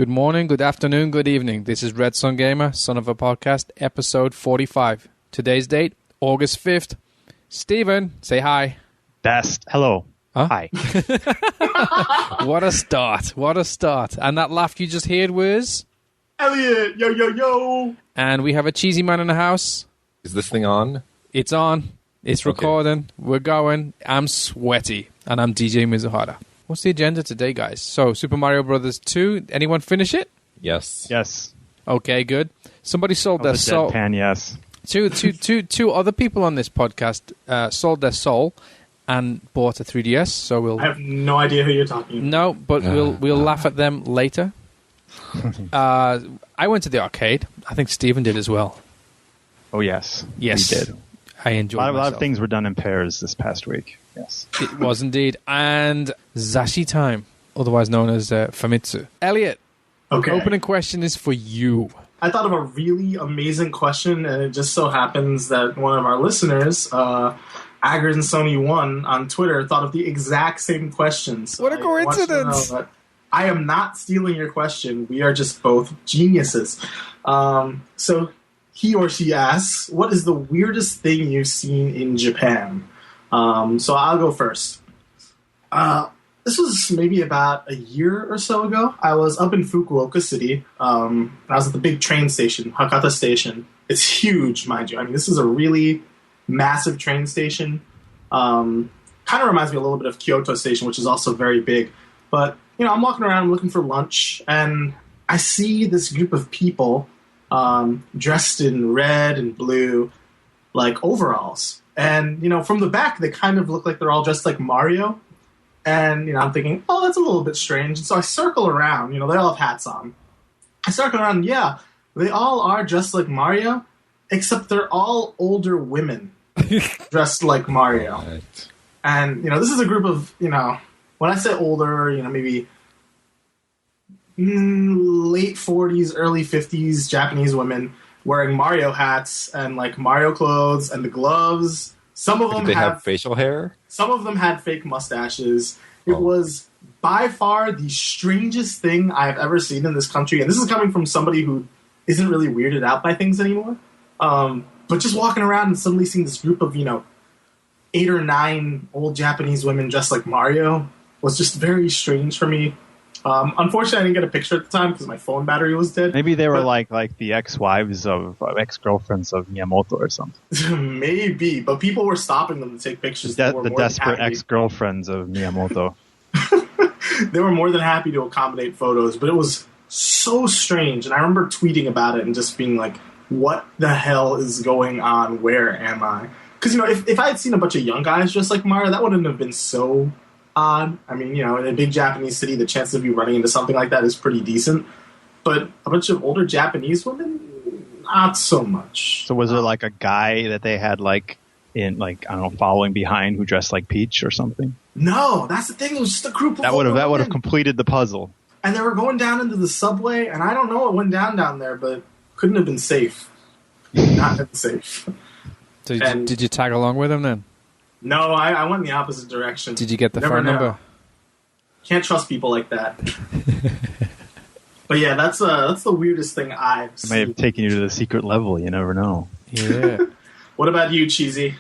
Good morning, good afternoon, good evening. This is RedSunGamer, son of a podcast, episode 45. Today's date, August 5th. Steven, say hi. Best. Hello. Huh? Hi. What a start. What a start. And that laugh you just heard was? Elliot, yo, yo, yo. And we have a cheesy man in the house. Is this thing on? It's on. It's recording. We're going. I'm sweaty. And I'm DJ Mizuhara. What's the agenda today, guys? So, Super Mario Brothers 2. Anyone finish it? Yes. Yes. Okay, good. Somebody sold their soul. Deadpan, yes. Two other people on this podcast sold their soul and bought a 3DS. So we'll. I have no idea who you're talking about. No, but we'll laugh at them later. I went to the arcade. I think Steven did as well. Oh, yes. Yes, We did. I enjoyed A lot of things were done in pairs this past week. Yes. It was indeed. And Zasshi time, otherwise known as Famitsu. Elliot, Okay. opening question is for you. I thought of a really amazing question, and it just so happens that one of our listeners, Agron Sony 1 on Twitter, thought of the exact same question. So What a I want you to coincidence. know that I am not stealing your question. We are just both geniuses. So he or she asks, what is the weirdest thing you've seen in Japan? So I'll go first. This was maybe about a year or so ago. I was up in Fukuoka City. I was at the big train station, Hakata Station. It's huge, mind you. I mean, this is a really massive train station. Kind of reminds me a little bit of Kyoto Station, which is also very big. But, you know, I'm walking around looking for lunch, and I see this group of people dressed in red and blue, like overalls. And, you know, from the back, they kind of look like they're all dressed like Mario. And, you know, I'm thinking, oh, that's a little bit strange. And so I circle around. You know, they all have hats on. I circle around, and yeah, they all are dressed like Mario, except they're all older women dressed like Mario. Right. And, you know, this is a group of, you know, when I say older, you know, maybe late 40s, early 50s Japanese women wearing Mario hats and, like, Mario clothes and the gloves. Some of them Did they have facial hair? Some of them had fake mustaches. It was by far the strangest thing I've ever seen in this country. And this is coming from somebody who isn't really weirded out by things anymore. But just walking around and suddenly seeing this group of, you know, 8 or 9 old Japanese women dressed like Mario was just very strange for me. Unfortunately, I didn't get a picture at the time because my phone battery was dead. Maybe they were like the ex-wives of ex-girlfriends of Miyamoto or something. Maybe, but people were stopping them to take pictures. They were The more than desperate happy. ex-girlfriends of Miyamoto. They were more than happy to accommodate photos, but it was so strange. And I remember tweeting about it and just being like, what the hell is going on? Where am I? Because, you know, if I had seen a bunch of young guys dressed like Mario, that wouldn't have been so odd. I mean, you know, in a big Japanese city, the chances of you running into something like that is pretty decent. But a bunch of older Japanese women, not so much. So was there like a guy that they had like in like, I don't know, following behind who dressed like Peach or something? No, that's the thing. It was just a group of That would have women. completed the puzzle. And they were going down into the subway, and I don't know what went down there, but couldn't have been safe. Not been safe. So And- did you tag along with them then? No, I went in the opposite direction. Did you get the Never phone know. number? Can't trust people like that. But yeah, that's the weirdest thing I've It may have seen. taken you to the secret level. You never know. Yeah. What about you, Cheesy?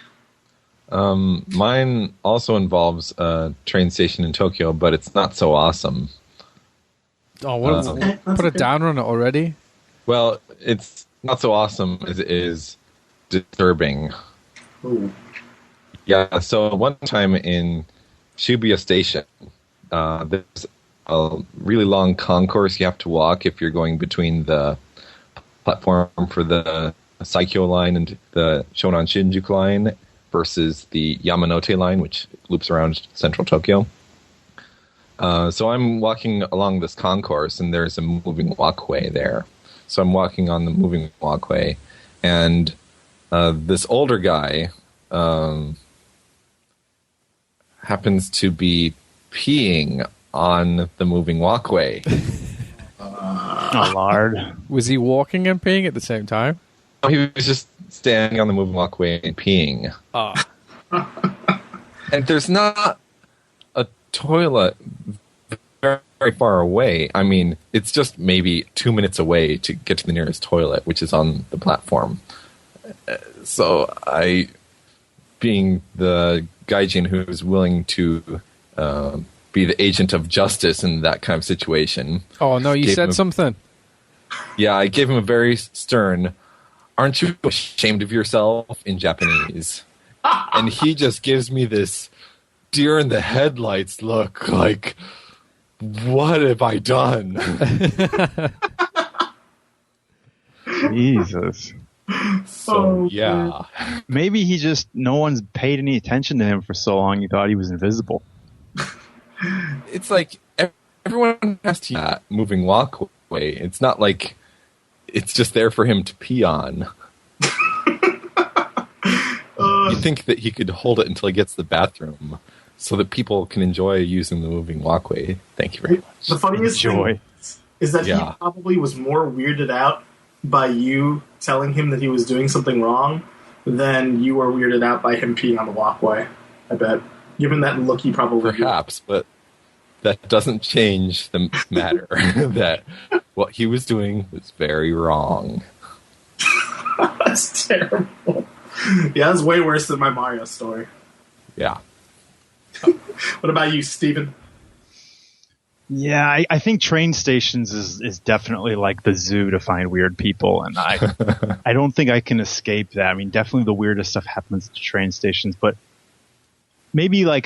Mine also involves a train station in Tokyo, but it's not so awesome. Oh, what? Okay, that's Put a okay. downer on it already? Well, it's not so awesome as it is disturbing. Ooh. Yeah, so one time in Shibuya Station, there's a really long concourse you have to walk if you're going between the platform for the Saikyo line and the Shonan Shinjuku line versus the Yamanote line, which loops around central Tokyo. So I'm walking along this concourse, and there's a moving walkway there. So I'm walking on the moving walkway, and this older guy happens to be peeing on the moving walkway. Oh, Lord. Was he walking and peeing at the same time? He was just standing on the moving walkway and peeing. Ah. And there's not a toilet very very far away. I mean, it's just maybe 2 minutes away to get to the nearest toilet, which is on the platform. So I, being the gaijin who is willing to be the agent of justice in that kind of situation. Oh, no, you said something. Yeah, I gave him a very stern, "Aren't you ashamed of yourself?" in Japanese. And he just gives me this deer in the headlights look, like, what have I done? Jesus. So, yeah. Maybe no one's paid any attention to him for so long, he thought he was invisible. It's like everyone has to use that moving walkway. It's not like it's just there for him to pee on. You think that he could hold it until he gets to the bathroom so that people can enjoy using the moving walkway. Thank you very much. The funniest thing is that he probably was more weirded out by you telling him that he was doing something wrong than you were weirded out by him peeing on the walkway, I bet. Given that look, he probably... Perhaps, but that doesn't change the matter that what he was doing was very wrong. That's terrible. Yeah, that's way worse than my Mario story. Yeah. What about you, Steven? Yeah, I think train stations is definitely like the zoo to find weird people, and I don't think I can escape that. I mean, definitely the weirdest stuff happens at train stations, but maybe like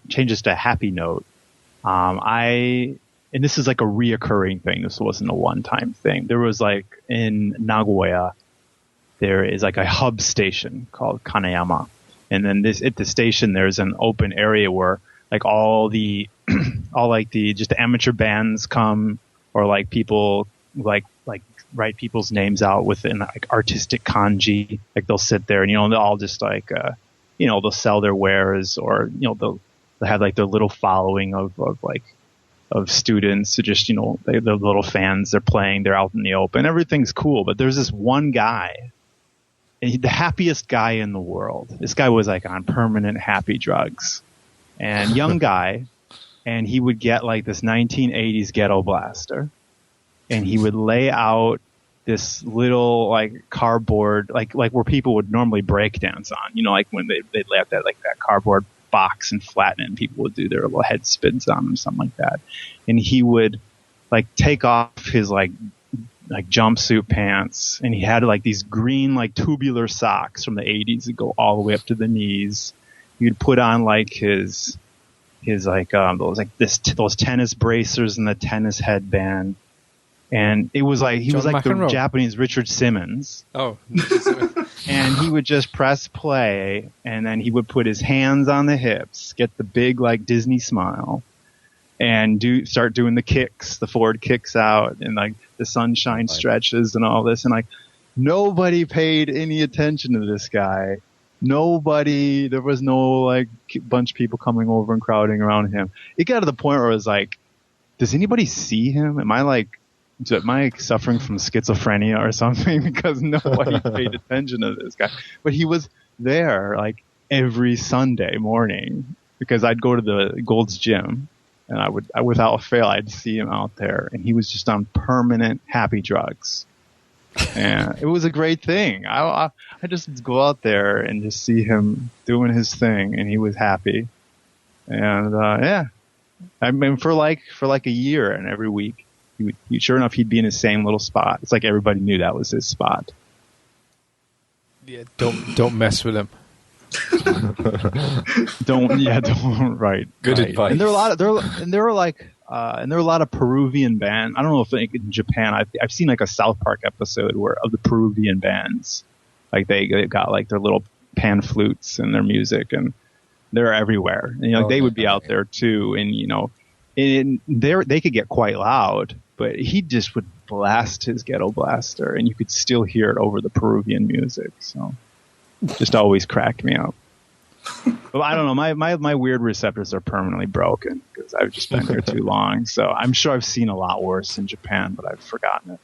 changes to a happy note. And this is like a reoccurring thing. This wasn't a one-time thing. There was like in Nagoya, there is like a hub station called Kaneyama. And then at the station, there's an open area where like all the amateur bands come, or like people like write people's names out within like artistic kanji. Like they'll sit there and, they'll all just like, they'll sell their wares, or, they'll have like their little following of students who just, they're little fans, they're playing, they're out in the open. Everything's cool. But there's this one guy, and the happiest guy in the world. This guy was like on permanent happy drugs, and young guy, and he would get like this 1980s ghetto blaster, and he would lay out this little like cardboard, like where people would normally break dance on, like when they'd lay out that cardboard box and flatten it, and people would do their little head spins on them, something like that. And he would like take off his like jumpsuit pants, and he had like these green like tubular socks from the 80s that go all the way up to the knees. You'd put on like his like those tennis bracers and the tennis headband, and it was like he was like the Japanese Richard Simmons. Oh. And he would just press play, and then he would put his hands on the hips, get the big like Disney smile, and start doing the kicks, the forward kicks out, and like the sunshine stretches and all this. And like nobody paid any attention to this guy. There was no like bunch of people coming over and crowding around him. It got to the point where it was like, does anybody see him? Am I suffering from schizophrenia or something? Because nobody paid attention to this guy. But he was there like every Sunday morning, because I'd go to the Gold's Gym, and I without fail, I'd see him out there, and he was just on permanent happy drugs. And it was a great thing. I just go out there and just see him doing his thing, and he was happy. And yeah, I mean for like a year, and every week sure enough he'd be in his same little spot. It's like everybody knew that was his spot. Yeah, don't mess with him. Don't right. Good right. advice. And there were a lot of Peruvian bands. I don't know if in Japan I've seen like a South Park episode of the Peruvian bands, like they got like their little pan flutes and their music, and they're everywhere. And they would be out there too, and they could get quite loud, but he just would blast his ghetto blaster, and you could still hear it over the Peruvian music. So just always cracked me up. But I don't know. My weird receptors are permanently broken because I've just been here too long. So I'm sure I've seen a lot worse in Japan, but I've forgotten it.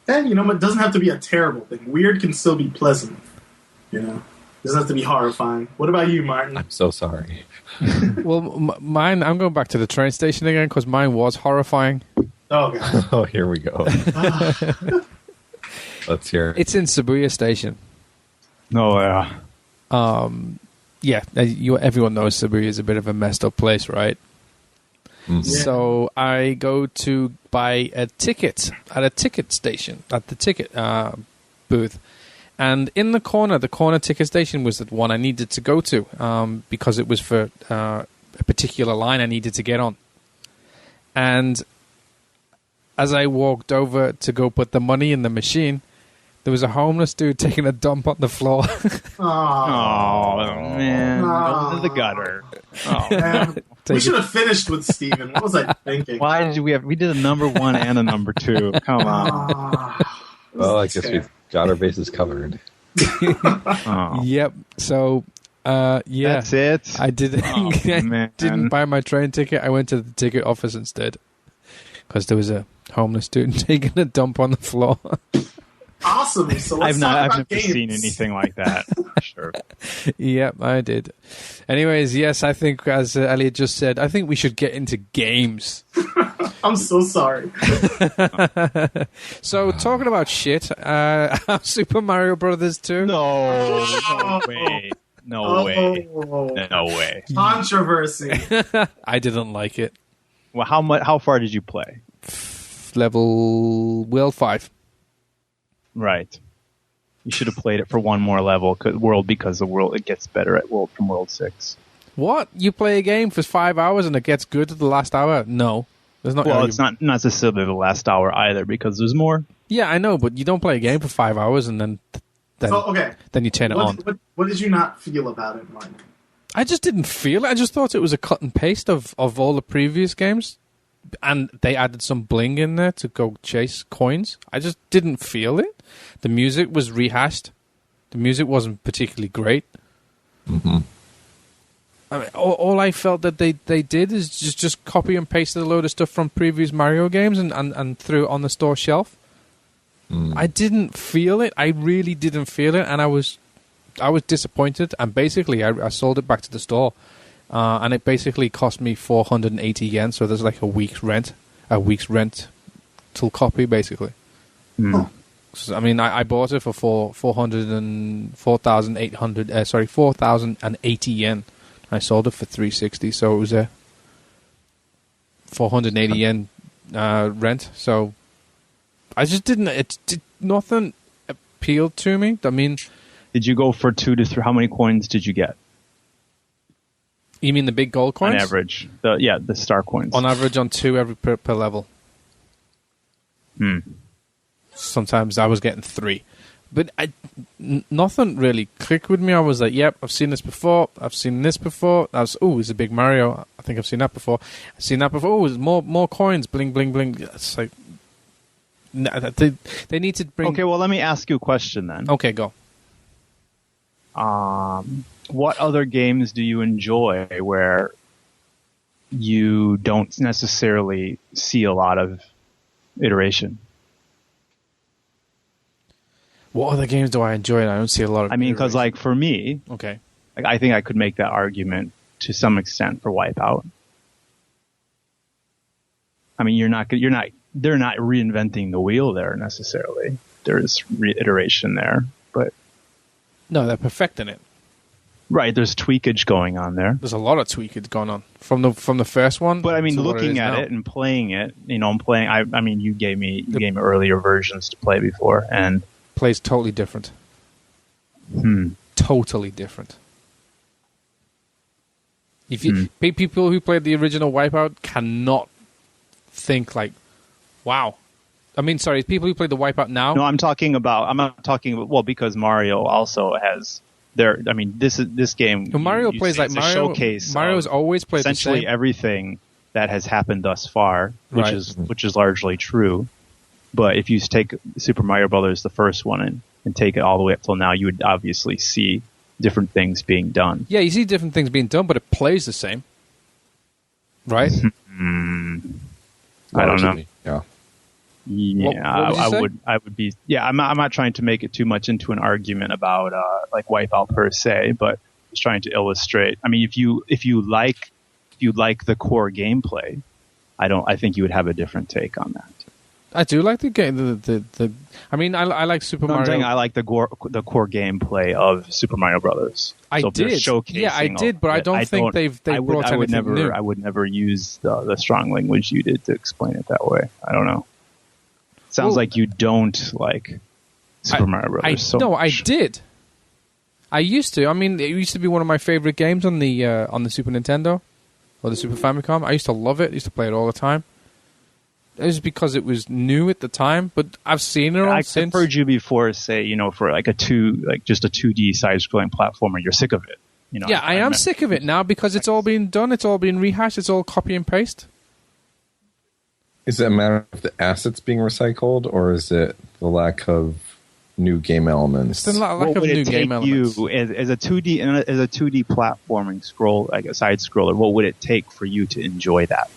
And it doesn't have to be a terrible thing. Weird can still be pleasant. There's Doesn't have to be horrifying. What about you, Martin? I'm so sorry. Well, mine, I'm going back to the train station again because mine was horrifying. Oh, God. Oh, here we go. Let's hear it. It's in Shibuya Station. Oh, yeah. Yeah, everyone knows Shibuya is a bit of a messed up place, right? Mhm. Yeah. So I go to buy a ticket at a ticket station, at the ticket booth. And in the corner ticket station was the one I needed to go to because it was for a particular line I needed to get on. And as I walked over to go put the money in the machine, there was a homeless dude taking a dump on the floor. Oh, man. Aw. Go to the gutter. Oh. Man, we Take should have finished with Steven. What was I thinking? Why did we did a number 1 and a number 2. Come on. Ah. Well, I guess we've got our bases covered. Oh. Yep. So, yeah. That's it. I didn't, Oh, man. didn't buy my train ticket. I went to the ticket office instead because there was a homeless student taking a dump on the floor. Awesome. So let's I've talk never about games. seen anything like that. Sure. Yep, I did. Anyways, yes, I think, as Elliot just said, I think we should get into games. I'm so sorry. So, talking about shit, Super Mario Brothers 2. No way. No way. Oh, No way. controversy. I didn't like it. Well, how far did you play? Level World 5. Right. You should have played it for one more level, because the world it gets better at from World 6. What? You play a game for 5 hours and it gets good at the last hour? No. There's not. Well, it's not necessarily the last hour either, because there's more. Yeah, I know, but you don't play a game for 5 hours and then So, okay. then you turn it on. What did you not feel about it, Martin? I just didn't feel it. I just thought it was a cut and paste of all the previous games. And they added some bling in there to go chase coins. I just didn't feel it. The music was rehashed. The music wasn't particularly great. Mm-hmm. I mean, all I felt that they did is just copy and pasted a load of stuff from previous Mario games and threw it on the store shelf. I didn't feel it. I really didn't feel it, and I was disappointed. And basically, I sold it back to the store. And it basically cost me 480 yen, so there's like a week's rent till copy, basically. Mm. So, I mean, I bought it for 4,080 yen. I sold it for 360, so it was a 480 yen rent. So I just didn't. Nothing appealed to me. I mean, Did you go for 2 to 3? How many coins did you get? You mean the big gold coins? On average. The star coins. On average, on 2 per level. Hmm. Sometimes I was getting 3. But nothing really clicked with me. I was like, yep, I've seen this before. I've seen this before. It's a big Mario. I think I've seen that before. I've seen that before. Oh, there's more coins. Bling, bling, bling. It's like, they need to bring... Okay, well, let me ask you a question then. Okay, go. What other games do you enjoy where you don't necessarily see a lot of iteration? What other games do I enjoy? And I don't see a lot of... I mean, because like for me, Okay. like, I think I could make that argument to some extent for Wipeout. I mean, they're not reinventing the wheel there necessarily. There's iteration there, but No, they're perfecting it. right, there's tweakage going on there. There's a lot of tweakage going on from the first one. But I mean, to what looking is at now. it and playing it, I mean, you gave me earlier versions to play before, and Plays totally different. Totally different. If you people who played the original Wipeout cannot think like, wow. I mean, sorry, people who played the Wipeout now. no, I'm not talking about, well, because Mario also has there. I mean, this game. Well, Mario you plays say like it's a Mario. showcase. Mario's of always played the essentially same. everything that has happened thus far, which Right. is largely true. But if you take Super Mario Brothers, the first one, and take it all the way up till now, you would obviously see different things being done. Yeah, you see different things being done, but it plays the same, right? I don't know. Yeah. Yeah, I would be. Yeah, I'm not trying to make it too much into an argument about like Wipeout per se, but just trying to illustrate. I mean, if you like the core gameplay, I think you would have a different take on that. I do like the game. I mean, I like Super Mario. I'm saying I like the core gameplay of Super Mario Brothers. I did. Yeah, I did, but I don't think they've brought anything new. I would never use the strong language you did to explain it that way. I don't know. Sounds like you don't like Super Mario Brothers so much. I did. I used to. I mean, it used to be one of my favorite games on the Super Nintendo or the Super Famicom. I used to love it. I used to play it all the time. It was because it was new at the time, but I've seen it all since. I've heard you before say, for like just a 2D side-scrolling platformer, you're sick of it. Yeah, I am sick of it now because it's all being done. It's all being rehashed. It's all copy and paste. Is it a matter of the assets being recycled, or is it the lack of new game elements? It's the lack of new game elements. As a 2D platforming like a side scroller, what would it take for you to enjoy that?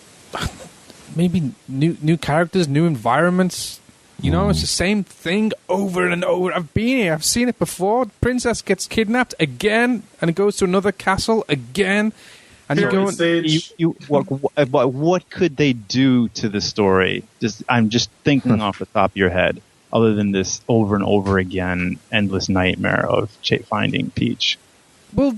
Maybe new characters, new environments. It's the same thing over and over. I've been here. I've seen it before. Princess gets kidnapped again, and it goes to another castle again. And what could they do to the story? I'm just thinking off the top of your head, other than this over and over again endless nightmare of finding Peach. Well,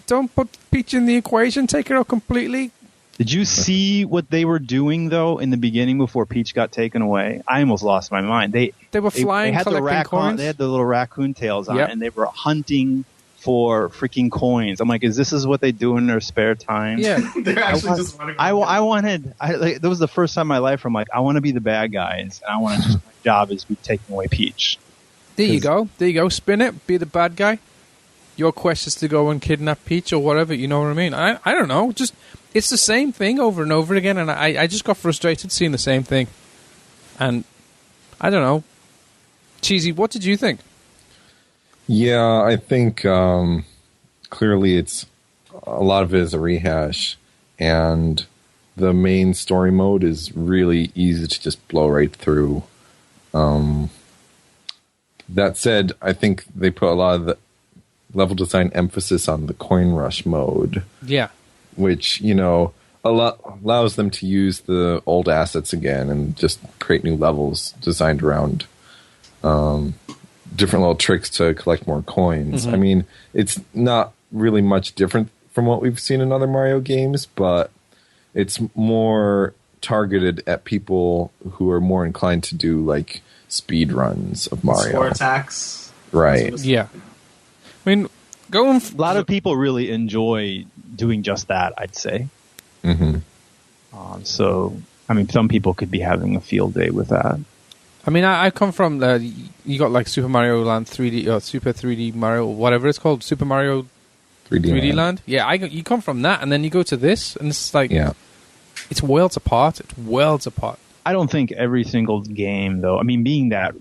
don't put Peach in the equation. Take her out completely. Did you see what they were doing though in the beginning before Peach got taken away? I almost lost my mind. They were flying, they had collecting coins. They had the little raccoon tails on, and they were hunting for freaking coins. I'm like, is what they do in their spare time? Yeah, they're actually just running. That was the first time in my life where I'm like, I want to be the bad guys, and I want to just my job is be taking away Peach. There you go. Spin it. Be the bad guy. Your quest is to go and kidnap Peach or whatever. You know what I mean? I don't know. Just it's the same thing over and over again, and I just got frustrated seeing the same thing. And I don't know. Cheesy, what did you think? Yeah, I think clearly it's a lot of it is a rehash, and the main story mode is really easy to just blow right through. That said, I think they put a lot of the level design emphasis on the coin rush mode. Yeah. Which, allows them to use the old assets again and just create new levels designed around different little tricks to collect more coins. Mm-hmm. I mean, it's not really much different from what we've seen in other Mario games, but it's more targeted at people who are more inclined to do like speed runs of Mario. Score attacks. Right. Yeah. I mean, a lot of people really enjoy doing just that, I'd say. Mm-hmm. Some people could be having a field day with that. I mean, I come from you got like Super Mario Land 3D or Super 3D Mario, whatever it's called, Super Mario 3D Land. Yeah, you come from that, and then you go to this, and it's like, it's worlds apart. It's worlds apart. I don't think every single game, though. I mean, being that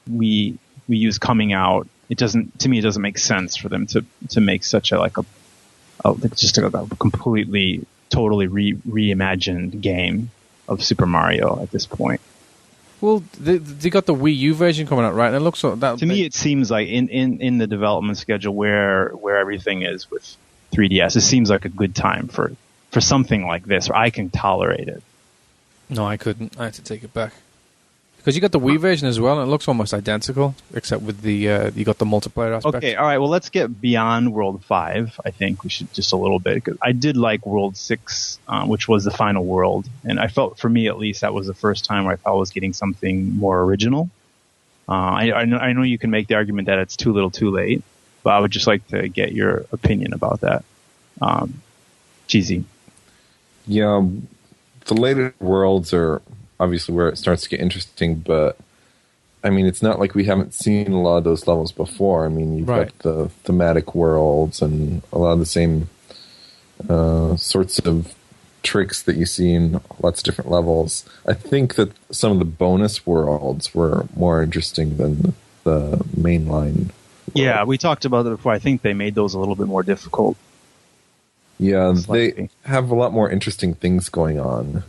we use coming out, it doesn't make sense for them to make such a completely, totally reimagined game of Super Mario at this point. Well, they got the Wii U version coming out, right? And it looks like that. To me, it seems like in the development schedule where everything is with 3DS, it seems like a good time for something like this, where I can tolerate it. No, I couldn't. I had to take it back. Because you got the Wii version as well, and it looks almost identical, except with the you got the multiplayer aspect. Okay, all right. Well, let's get beyond World 5. I think we should just a little bit. Cause I did like World 6, which was the final world, and I felt, for me at least, that was the first time where I felt I was getting something more original. I know you can make the argument that it's too little, too late, but I would just like to get your opinion about that. Cheesy. Yeah, the later worlds are obviously where it starts to get interesting, but I mean, it's not like we haven't seen a lot of those levels before. I mean, you've got the thematic worlds and a lot of the same sorts of tricks that you see in lots of different levels. I think that some of the bonus worlds were more interesting than the mainline world. Yeah, we talked about it before. I think they made those a little bit more difficult. Yeah, they have a lot more interesting things going on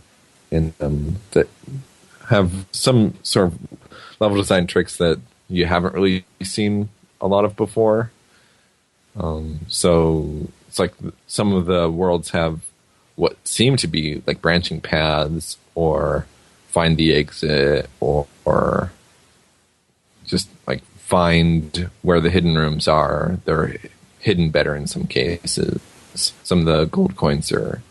in them that have some sort of level design tricks that you haven't really seen a lot of before. So it's like some of the worlds have what seem to be like branching paths, or find the exit, or just like find where the hidden rooms are. They're hidden better in some cases. Some of the gold coins are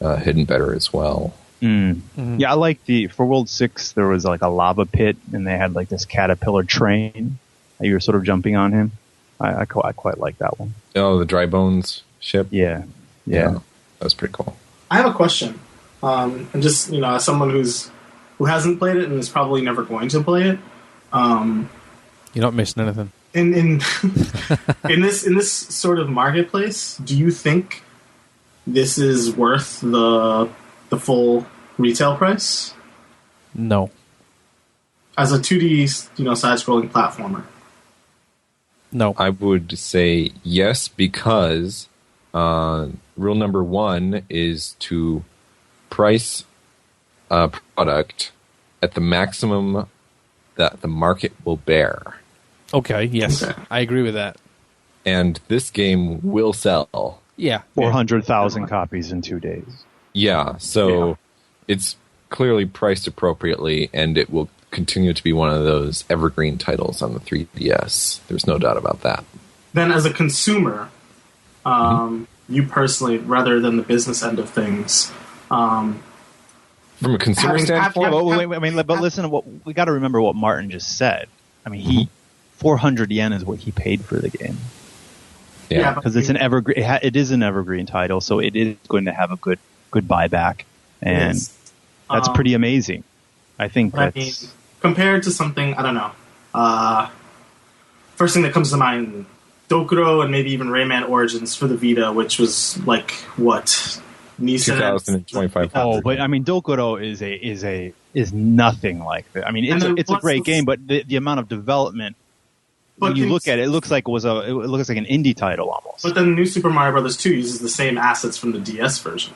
hidden better as well. Mm. Yeah, I like for World 6, there was like a lava pit, and they had like this caterpillar train that you were sort of jumping on him. I quite like that one. Oh, the Dry Bones ship? Yeah. That was pretty cool. I have a question. And just, as someone who hasn't played it and is probably never going to play it. You're not missing anything. In in this sort of marketplace, do you think this is worth the full retail price? No. As a 2D, side-scrolling platformer. No. I would say yes, because rule number 1 is to price a product at the maximum that the market will bear. Okay, yes. Okay. I agree with that. And this game will sell. Yeah. 400,000 copies in 2 days. Yeah, so it's clearly priced appropriately, and it will continue to be one of those evergreen titles on the 3DS. There's no doubt about that. Then as a consumer, you personally, rather than the business end of things... from a consumer standpoint? But listen, we got to remember what Martin just said. I mean, 400 yen is what he paid for the game. Yeah, because it's an evergreen. It is an evergreen title, so it is going to have a good buyback, and that's pretty amazing. I think that's compared to something, I don't know. First thing that comes to mind, Dokuro and maybe even Rayman Origins for the Vita, which was like what? 2,025. Oh, but I mean, Dokuro is nothing like that. I mean, it's a great game, but the amount of development. When you look at it, it looks like an indie title almost. But then New Super Mario Bros. 2 uses the same assets from the DS version.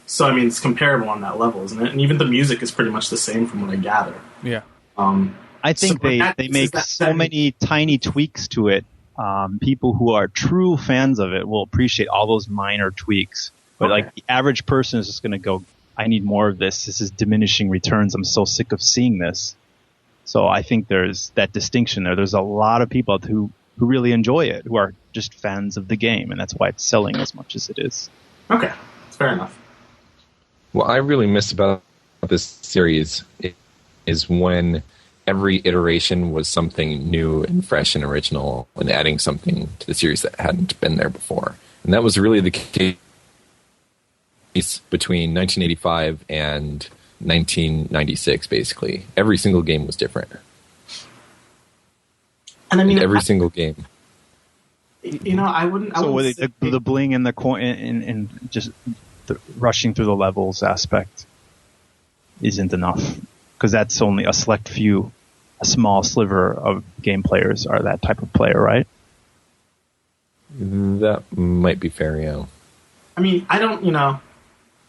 So, I mean, it's comparable on that level, isn't it? And even the music is pretty much the same from what I gather. Yeah. I think they make so many tiny tweaks to it. People who are true fans of it will appreciate all those minor tweaks. But like the average person is just going to go, I need more of this. This is diminishing returns. I'm so sick of seeing this. So I think there's that distinction there. There's a lot of people who really enjoy it, who are just fans of the game, and that's why it's selling as much as it is. Okay, fair enough. What I really miss about this series is when every iteration was something new and fresh and original, and adding something to the series that hadn't been there before. And that was really the case between 1985 and 1996, basically. Every single game was different. And I mean, every single game. I wouldn't. The bling and the coin and just the rushing through the levels aspect isn't enough, because that's only a select few, a small sliver of game players are that type of player, right? That might be fair, yeah. I mean, I don't.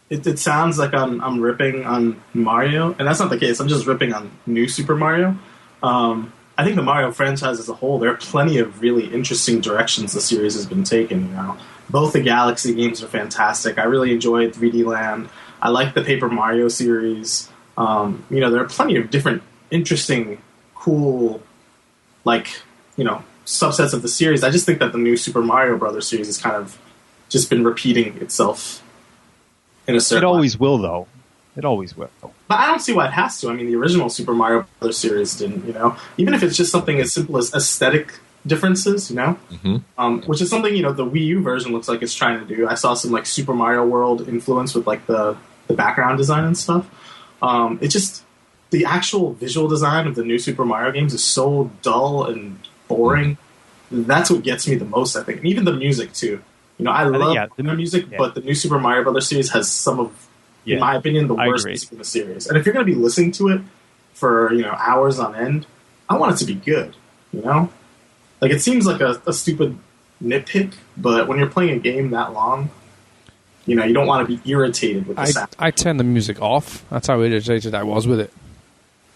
It sounds like I'm ripping on Mario, and that's not the case. I'm just ripping on New Super Mario. I think the Mario franchise as a whole, there are plenty of really interesting directions the series has been taken. Both the Galaxy games are fantastic. I really enjoyed 3D Land. I like the Paper Mario series. There are plenty of different, interesting, cool, subsets of the series. I just think that the New Super Mario Brothers series has kind of just been repeating itself. It always will, though. It always will. But I don't see why it has to. I mean, the original Super Mario Brothers series didn't, Even if it's just something as simple as aesthetic differences, which is something, the Wii U version looks like it's trying to do. I saw some, Super Mario World influence with, the background design and stuff. It's just, the actual visual design of the new Super Mario games is so dull and boring. That's what gets me the most, I think. And even the music, too. I love the music, but the new Super Mario Brothers series has some of, in my opinion, the worst music in the series. And if you're going to be listening to it for, hours on end, I want it to be good, It seems like a stupid nitpick, but when you're playing a game that long, you don't want to be irritated with the sound. I turned the music off. That's how irritated I was with it.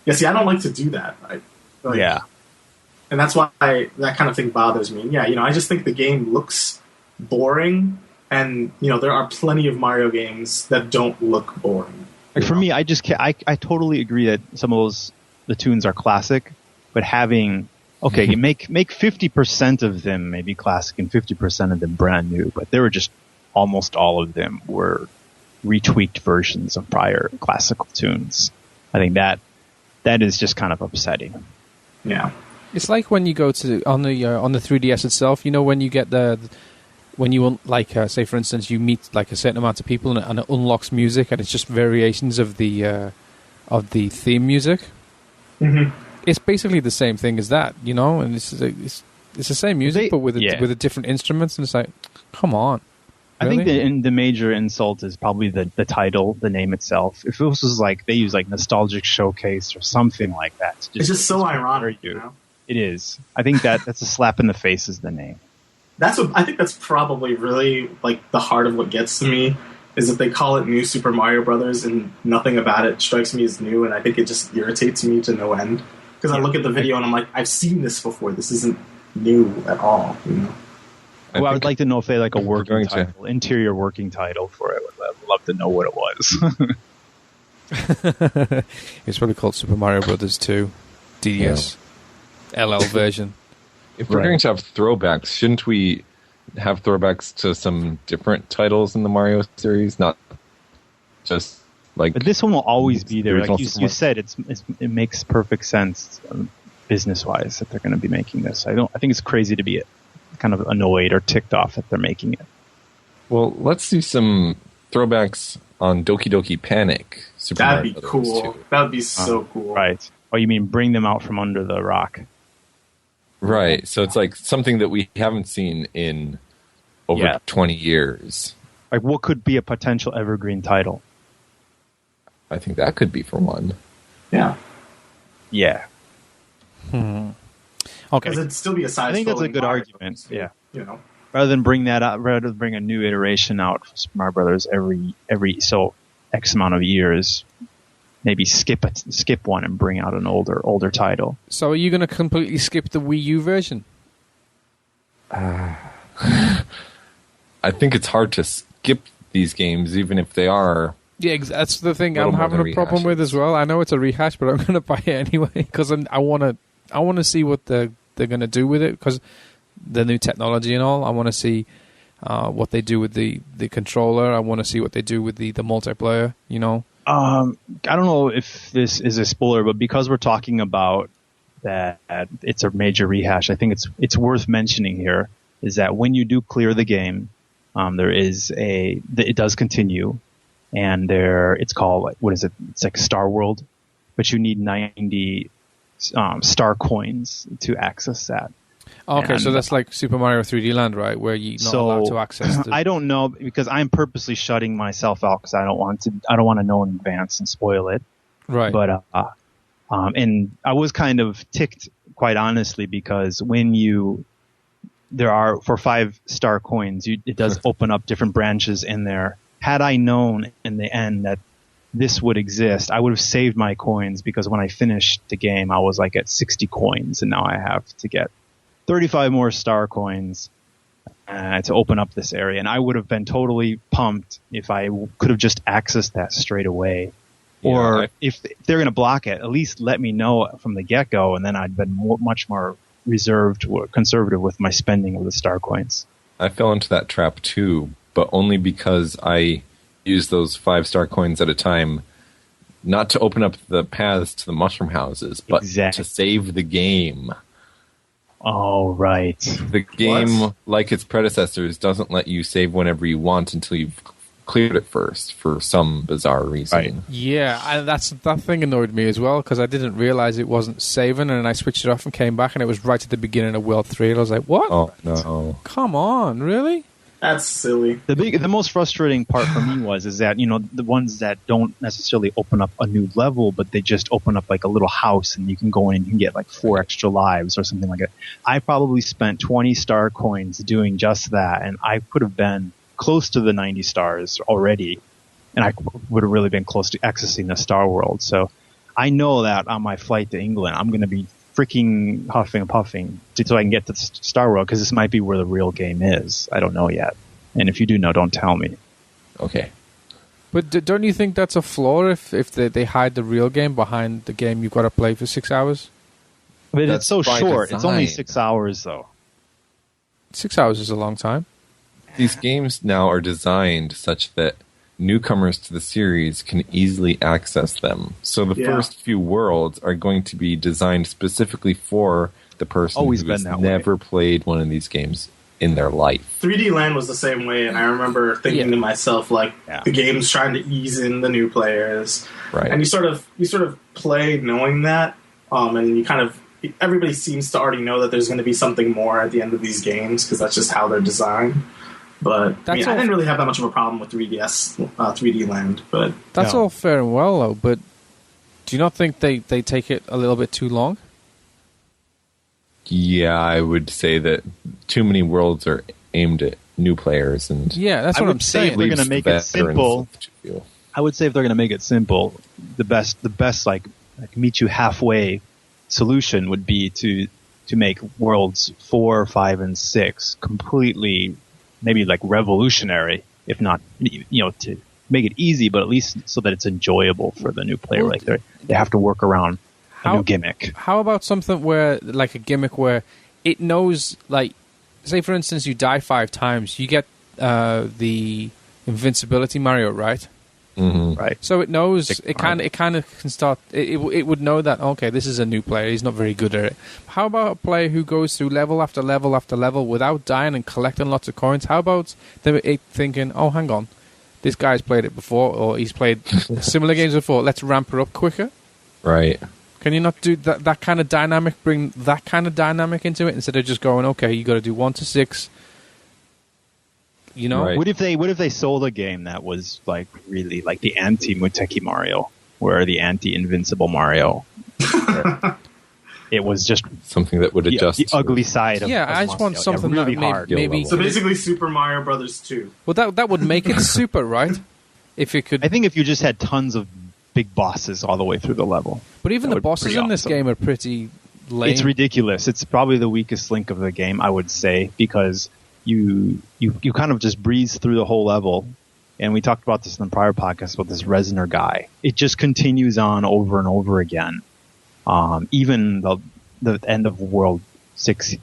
Yeah, see, I don't like to do that. And that's why that kind of thing bothers me. And yeah, I just think the game looks boring, and there are plenty of Mario games that don't look boring. Like for me, I just can't, I totally agree that some of the tunes are classic, but having you make 50% of them maybe classic and 50% of them brand new, but they were just almost all of them were retweaked versions of prior classical tunes. I think that is just kind of upsetting. Yeah. It's like when you go to on the 3DS itself. When you get when you say for instance you meet like a certain amount of people and it unlocks music and it's just variations of the theme music. Mm-hmm. It's basically the same thing as that, and it's the same music but with a different instruments, and it's like, come on. Really? I think the major insult is probably the title, the name itself. If it was like they use like Nostalgic Showcase or something like that, it's just so ironic. It is. I think that's a slap in the face is the name. I think that's probably really like the heart of what gets to me is that they call it New Super Mario Brothers and nothing about it strikes me as new, and I think it just irritates me to no end. Because I look at the video and I'm like, I've seen this before. This isn't new at all. I would like to know if they had like a working title, interior working title for it. I'd love to know what it was. It's probably called Super Mario Brothers 2 DS LL version. If we're going to have throwbacks, shouldn't we have throwbacks to some different titles in the Mario series? Not just like. But this one will always be there. Like you said, it makes perfect sense business wise that they're going to be making this. I think it's crazy to be kind of annoyed or ticked off that they're making it. Well, let's do some throwbacks on Doki Doki Panic. That'd be cool. That'd be so cool. Right. Oh, you mean bring them out from under the rock? Right. So it's like something that we haven't seen in over 20 years. Like what could be a potential evergreen title? I think that could be for one. Yeah. Yeah. Okay. Because it'd still be a side. I think that's a good argument. Yeah. Rather than bring a new iteration out for Super Mario Brothers every X amount of years, maybe skip one and bring out an older title. So are you going to completely skip the Wii U version? I think it's hard to skip these games, even if they are. Yeah, that's the thing I'm having a problem with as well. I know it's a rehash, but I'm going to buy it anyway because I want to see what they're going to do with it, because the new technology and all. I want to see what they do with the controller. I want to see what they do with the multiplayer. I don't know if this is a spoiler, but because we're talking about that it's a major rehash, I think it's worth mentioning here is that when you do clear the game, it does continue, and it's called, what is it? It's like Star World, but you need 90 star coins to access that. Okay, so that's like Super Mario 3D Land, right? Where you're not allowed to access. I don't know, because I'm purposely shutting myself out because I don't want to know in advance and spoil it. Right. But and I was kind of ticked, quite honestly, because there are for 5-star coins, it does open up different branches in there. Had I known in the end that this would exist, I would have saved my coins, because when I finished the game, I was like at 60 coins, and now I have to get 35 more star coins to open up this area. And I would have been totally pumped if I could have just accessed that straight away. Yeah, or if they're going to block it, at least let me know from the get-go, and then I'd been much more reserved or conservative with my spending of the star coins. I fell into that trap too, but only because I used those 5-star coins at a time, not to open up the paths to the mushroom houses, but to save the game. Oh, right. The game, like its predecessors, doesn't let you save whenever you want until you've cleared it first, for some bizarre reason. Right. Yeah, that thing annoyed me as well, because I didn't realize it wasn't saving, and I switched it off and came back, and it was right at the beginning of World 3, and I was like, what? Oh, no. Come on, really? That's silly. The most frustrating part for me is that, the ones that don't necessarily open up a new level, but they just open up like a little house, and you can go in and you can get like 4 extra lives or something like that. I probably spent 20 star coins doing just that, and I could have been close to the 90 stars already, and I would have really been close to accessing the Star World. So I know that on my flight to England, I'm going to be freaking huffing and puffing so I can get to Star World, because this might be where the real game is. I don't know yet. And if you do know, don't tell me. Okay. But don't you think that's a flaw if they hide the real game behind the game you've got to play for 6 hours? But That's it's so by short. It's only design. 6 hours, though. 6 hours is a long time. These games now are designed such that newcomers to the series can easily access them. So the first few worlds are going to be designed specifically for the person Always who been has that way. never played one of these games in their life. 3D Land was the same way, and I remember thinking to myself, like, the game's trying to ease in the new players. Right. And you sort of play knowing that, and you kind of, everybody seems to already know that there's going to be something more at the end of these games, because that's just how they're designed. But I didn't really have that much of a problem with 3D Land. But that's all fair and well, though. But do you not think they take it a little bit too long? Yeah, I would say that too many worlds are aimed at new players, and that's what I'm saying. If they're going to make it simple, I would say if they're going to make it simple, the best like meet you halfway solution would be to make worlds 4, 5, and 6 completely, maybe like revolutionary, if not, to make it easy, but at least so that it's enjoyable for the new player. Like they have to work around a new gimmick. How about something where, like a gimmick where it knows, like, say for instance you die 5 times, you get the invincibility Mario, right? Mm-hmm. Right. So it knows, it kind of can start, it would know that, okay, this is a new player, he's not very good at it. How about a player who goes through level after level after level without dying and collecting lots of coins? How about them thinking, oh, hang on, this guy's played it before, or he's played similar games before, let's ramp her up quicker? Right. Can you not do that kind of dynamic, bring that kind of dynamic into it, instead of just going, okay, you got to do 1 to 6, you know? Right. What if they sold a game that was like really like the anti-Muteki Mario, where the anti-invincible Mario? It was just something that would adjust the ugly side of I just want something really that hard. maybe So basically Super Mario Brothers 2. well, that would make it super, right? If you could. I think if you just had tons of big bosses all the way through the level. But even the bosses in this game are pretty lame. It's ridiculous. It's probably the weakest link of the game, I would say, because you kind of just breeze through the whole level. And we talked about this in the prior podcast about this Reznor guy. It just continues on over and over again. Even the end of World 6,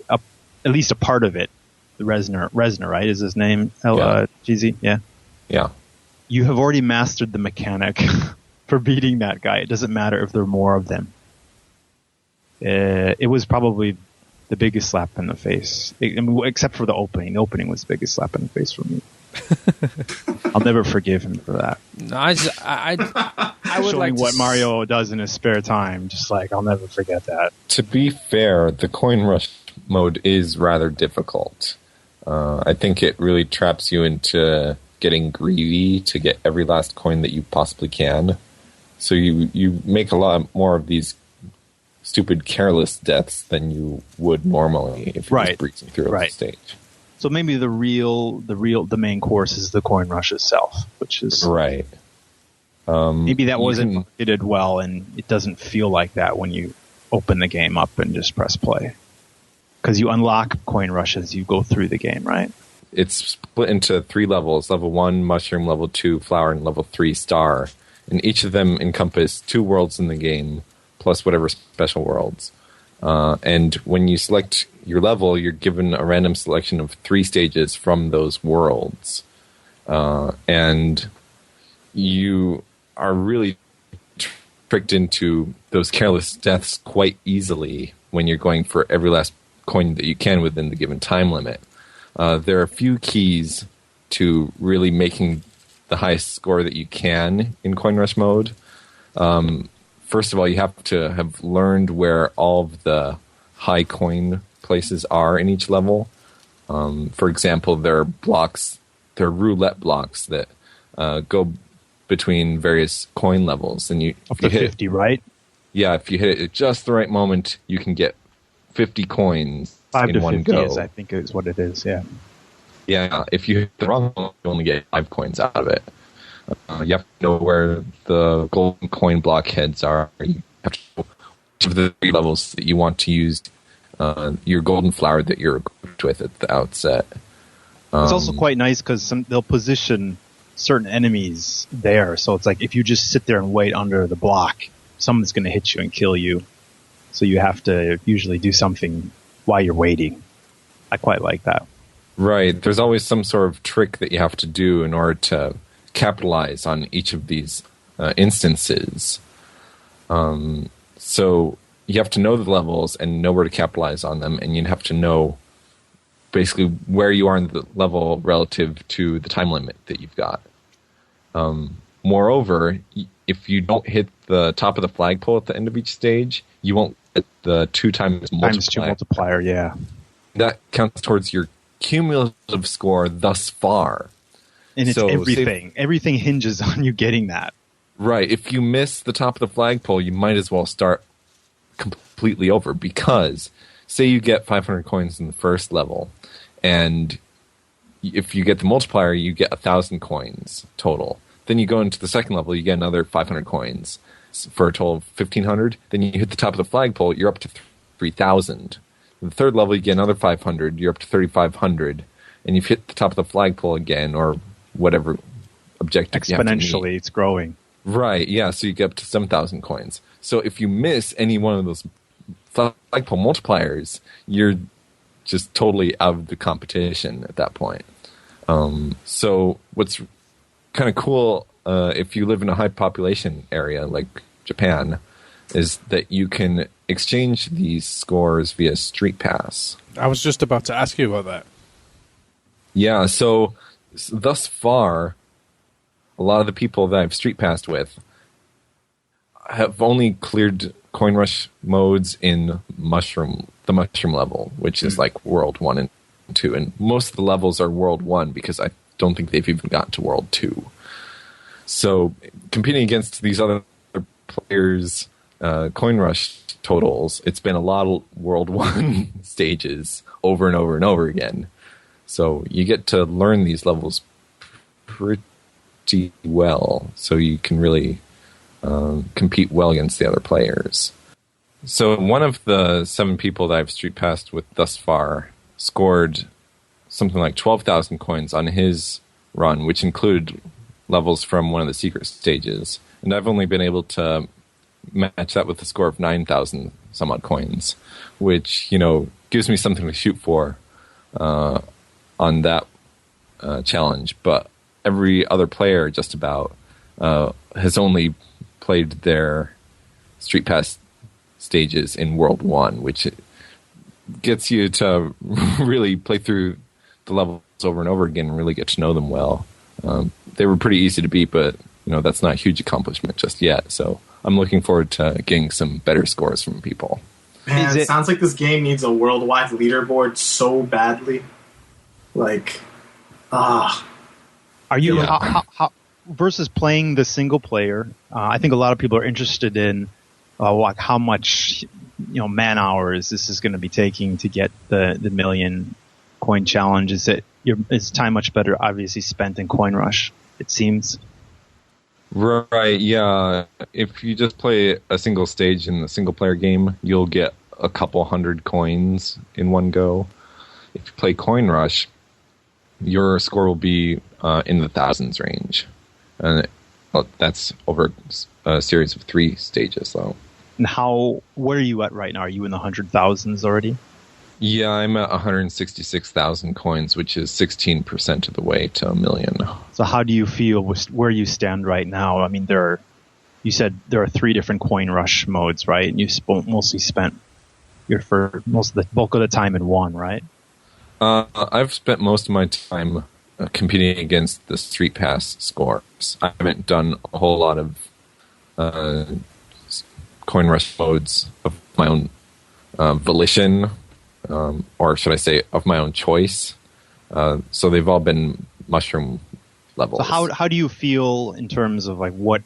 at least a part of it, the Reznor, right, is his name? GZ? Yeah. Yeah. You have already mastered the mechanic for beating that guy. It doesn't matter if there are more of them. It was probably the biggest slap in the face, except for the opening. The opening was the biggest slap in the face for me. I'll never forgive him for that. No, I would showing like what Mario does in his spare time. Just like, I'll never forget that. To be fair, the coin rush mode is rather difficult. I think it really traps you into getting greedy to get every last coin that you possibly can. So you make a lot more of these stupid careless deaths than you would normally if you're just breezing through the stage. So maybe the main course is the coin rush itself, which is right. Maybe that wasn't marketed well, and it doesn't feel like that when you open the game up and just press play, because you unlock coin rush as you go through the game, right? It's split into 3 levels: level 1, mushroom; level 2, flower; and level 3, star. And each of them encompass 2 worlds in the game, plus whatever special worlds. And when you select your level, you're given a random selection of 3 stages from those worlds. And you are really tricked into those careless deaths quite easily when you're going for every last coin that you can within the given time limit. There are a few keys to really making the highest score that you can in coin rush mode. First of all, you have to have learned where all of the high coin places are in each level. For example, there are roulette blocks that go between various coin levels, and up to 50, right? Yeah, if you hit it at just the right moment, you can get 50 coins 5 in to one 50 go. is, I think, is what it is. Yeah. Yeah, if you hit the wrong one, you only get 5 coins out of it. You have to know where the golden coin blockheads are. You have to know which of the 3 levels that you want to use your golden flower that you're equipped with at the outset. It's also quite nice because they'll position certain enemies there. So it's like if you just sit there and wait under the block, someone's going to hit you and kill you. So you have to usually do something while you're waiting. I quite like that. Right. There's always some sort of trick that you have to do in order to capitalize on each of these instances. So you have to know the levels and know where to capitalize on them, and you have to know basically where you are in the level relative to the time limit that you've got. Moreover, if you don't hit the top of the flagpole at the end of each stage, you won't get the 2 times multiplier. Yeah. That counts towards your cumulative score thus far. And it's everything. Everything hinges on you getting that. Right. If you miss the top of the flagpole, you might as well start completely over, because say you get 500 coins in the first level, and if you get the multiplier, you get 1,000 coins total. Then you go into the second level, you get another 500 coins for a total of 1,500. Then you hit the top of the flagpole, you're up to 3,000. In the third level, you get another 500, you're up to 3,500. And you've hit the top of the flagpole again, or whatever objective you have to meet. Exponentially, it's growing. Right, yeah, so you get up to 7,000 coins. So if you miss any one of those flagpole multipliers, you're just totally out of the competition at that point. So what's kind of cool, if you live in a high population area like Japan, is that you can exchange these scores via Street Pass. I was just about to ask you about that. Yeah, so thus far, a lot of the people that I've Street Passed with have only cleared Coin Rush modes in the Mushroom level, which is like World 1 and 2. And most of the levels are World 1 because I don't think they've even gotten to World 2. So competing against these other players' Coin Rush totals, it's been a lot of World 1 stages over and over and over again. So you get to learn these levels pretty well, so you can really compete well against the other players. So one of the 7 people that I've Street Passed with thus far scored something like 12,000 coins on his run, which included levels from one of the secret stages. And I've only been able to match that with a score of 9,000 some odd coins, which, you know, gives me something to shoot for on that challenge. But every other player just about has only played their Street Pass stages in World 1, which gets you to really play through the levels over and over again and really get to know them well. They were pretty easy to beat, but you know, that's not a huge accomplishment just yet. So I'm looking forward to getting some better scores from people. Man, it sounds like this game needs a worldwide leaderboard so badly. Like, Are you how, versus playing the single player? I think a lot of people are interested in like how much man hours this is going to be taking to get the million coin challenge. Is time much better obviously spent in Coin Rush, it seems? Right, yeah. If you just play a single stage in the single player game, you'll get a couple hundred coins in one go. If you play Coin Rush, your score will be in the thousands range. And that's over a series of 3 stages, though. And where are you at right now? Are you in the 100,000s already? Yeah, I'm at 166,000 coins, which is 16% of the way to $1 million. So how do you feel with where you stand right now? I mean, you said there are 3 different Coin Rush modes, right? And you mostly spent most of the bulk of the time in one, right? I've spent most of my time competing against the Street Pass scores. I haven't done a whole lot of Coin Rush modes of my own volition, or should I say of my own choice. So they've all been mushroom levels. So how do you feel in terms of like what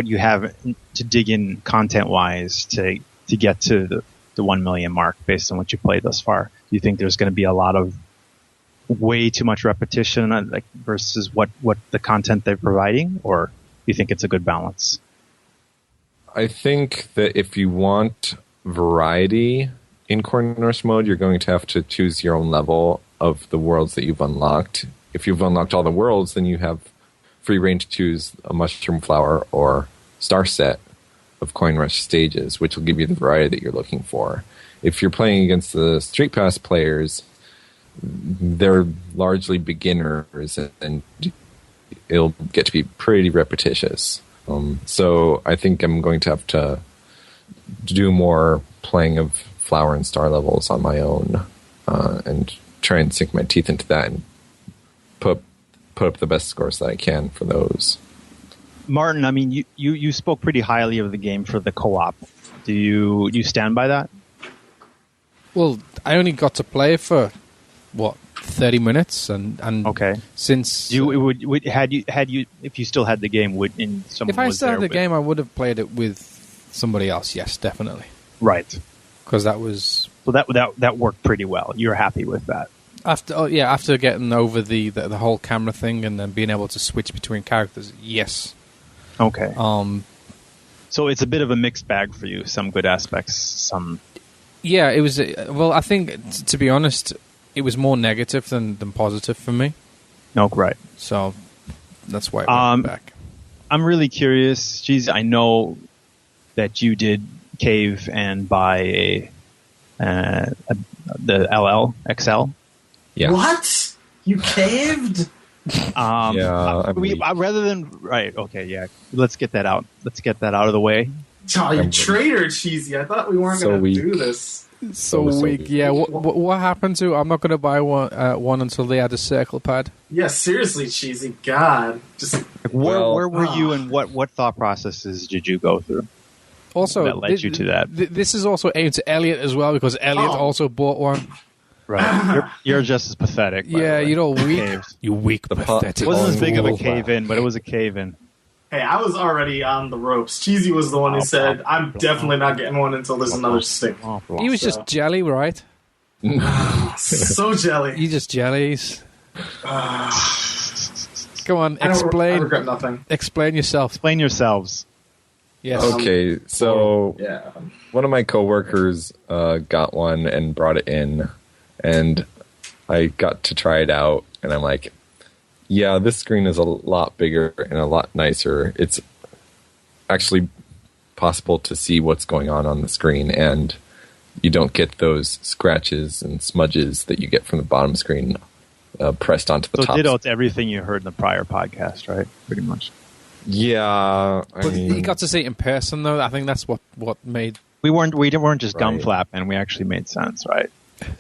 you have to dig in content-wise to get to the 1 million mark based on what you played thus far? Do you think there's going to be a lot of way too much repetition, like versus what the content they're providing, or you think it's a good balance? I think that if you want variety in Corners mode, you're going to have to choose your own level of the worlds that you've unlocked. If you've unlocked all the worlds, then you have free reign to choose a mushroom flower or star set of Coin Rush stages, which will give you the variety that you're looking for. If you're playing against the Street Pass players, they're largely beginners, and it'll get to be pretty repetitious. So I think I'm going to have to do more playing of flower and star levels on my own, and try and sink my teeth into that and put up the best scores that I can for those. Martin, I mean, you spoke pretty highly of the game for the co-op. Do you stand by that? Well, I only got to play for 30 minutes, and okay. Since had you if you still had the game, if I still had the game, I would have played it with somebody else. Yes, definitely. Right. Because that was that worked pretty well. You're happy with that? After getting over the whole camera thing and then being able to switch between characters, yes. Okay. So it's a bit of a mixed bag for you. Some good aspects, some. Yeah, it was. Well, I think to be honest, it was more negative than positive for me. No, right. So that's why I went back. I'm really curious. Geez, I know that you did cave and buy the XL. Yeah. What? You caved? Rather than right. Okay, yeah. Let's get that out. Let's get that out of the way. Oh, you traitor, Cheesy! I thought we weren't going to do this. So weak. Yeah. What happened to? I'm not going to buy one until they add a circle pad. Yeah, seriously, Cheesy. God, just where were you, and what thought processes did you go through? Also, that led you to that. This is also aimed to Elliot as well, because Elliot also bought one. Right, you're just as pathetic. Yeah, you're all weak. You weak, pathetic. It wasn't as big of a cave-in, but it was a cave-in. Hey, I was already on the ropes. Cheesy was the one who said, I'm definitely not getting one until there's another stick. He was just jelly, right? So jelly. You just jellies. Come on, explain. I regret nothing. Explain yourself. Explain yourselves. Yes. Okay, so one of my coworkers got one and brought it in, and I got to try it out, and I'm like, yeah, this screen is a lot bigger and a lot nicer. It's actually possible to see what's going on the screen, and you don't get those scratches and smudges that you get from the bottom screen pressed onto the top. So ditto to everything you heard in the prior podcast, right? Pretty much. Yeah, I mean, you got to see it in person, though. I think that's what made we weren't just gum flapping. We actually made sense, right?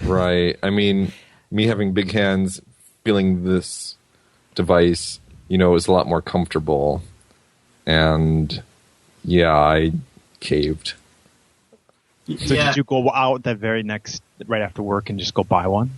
Right. I mean, me having big hands, feeling this device, is a lot more comfortable, and I caved. So did you go out that very right after work and just go buy one?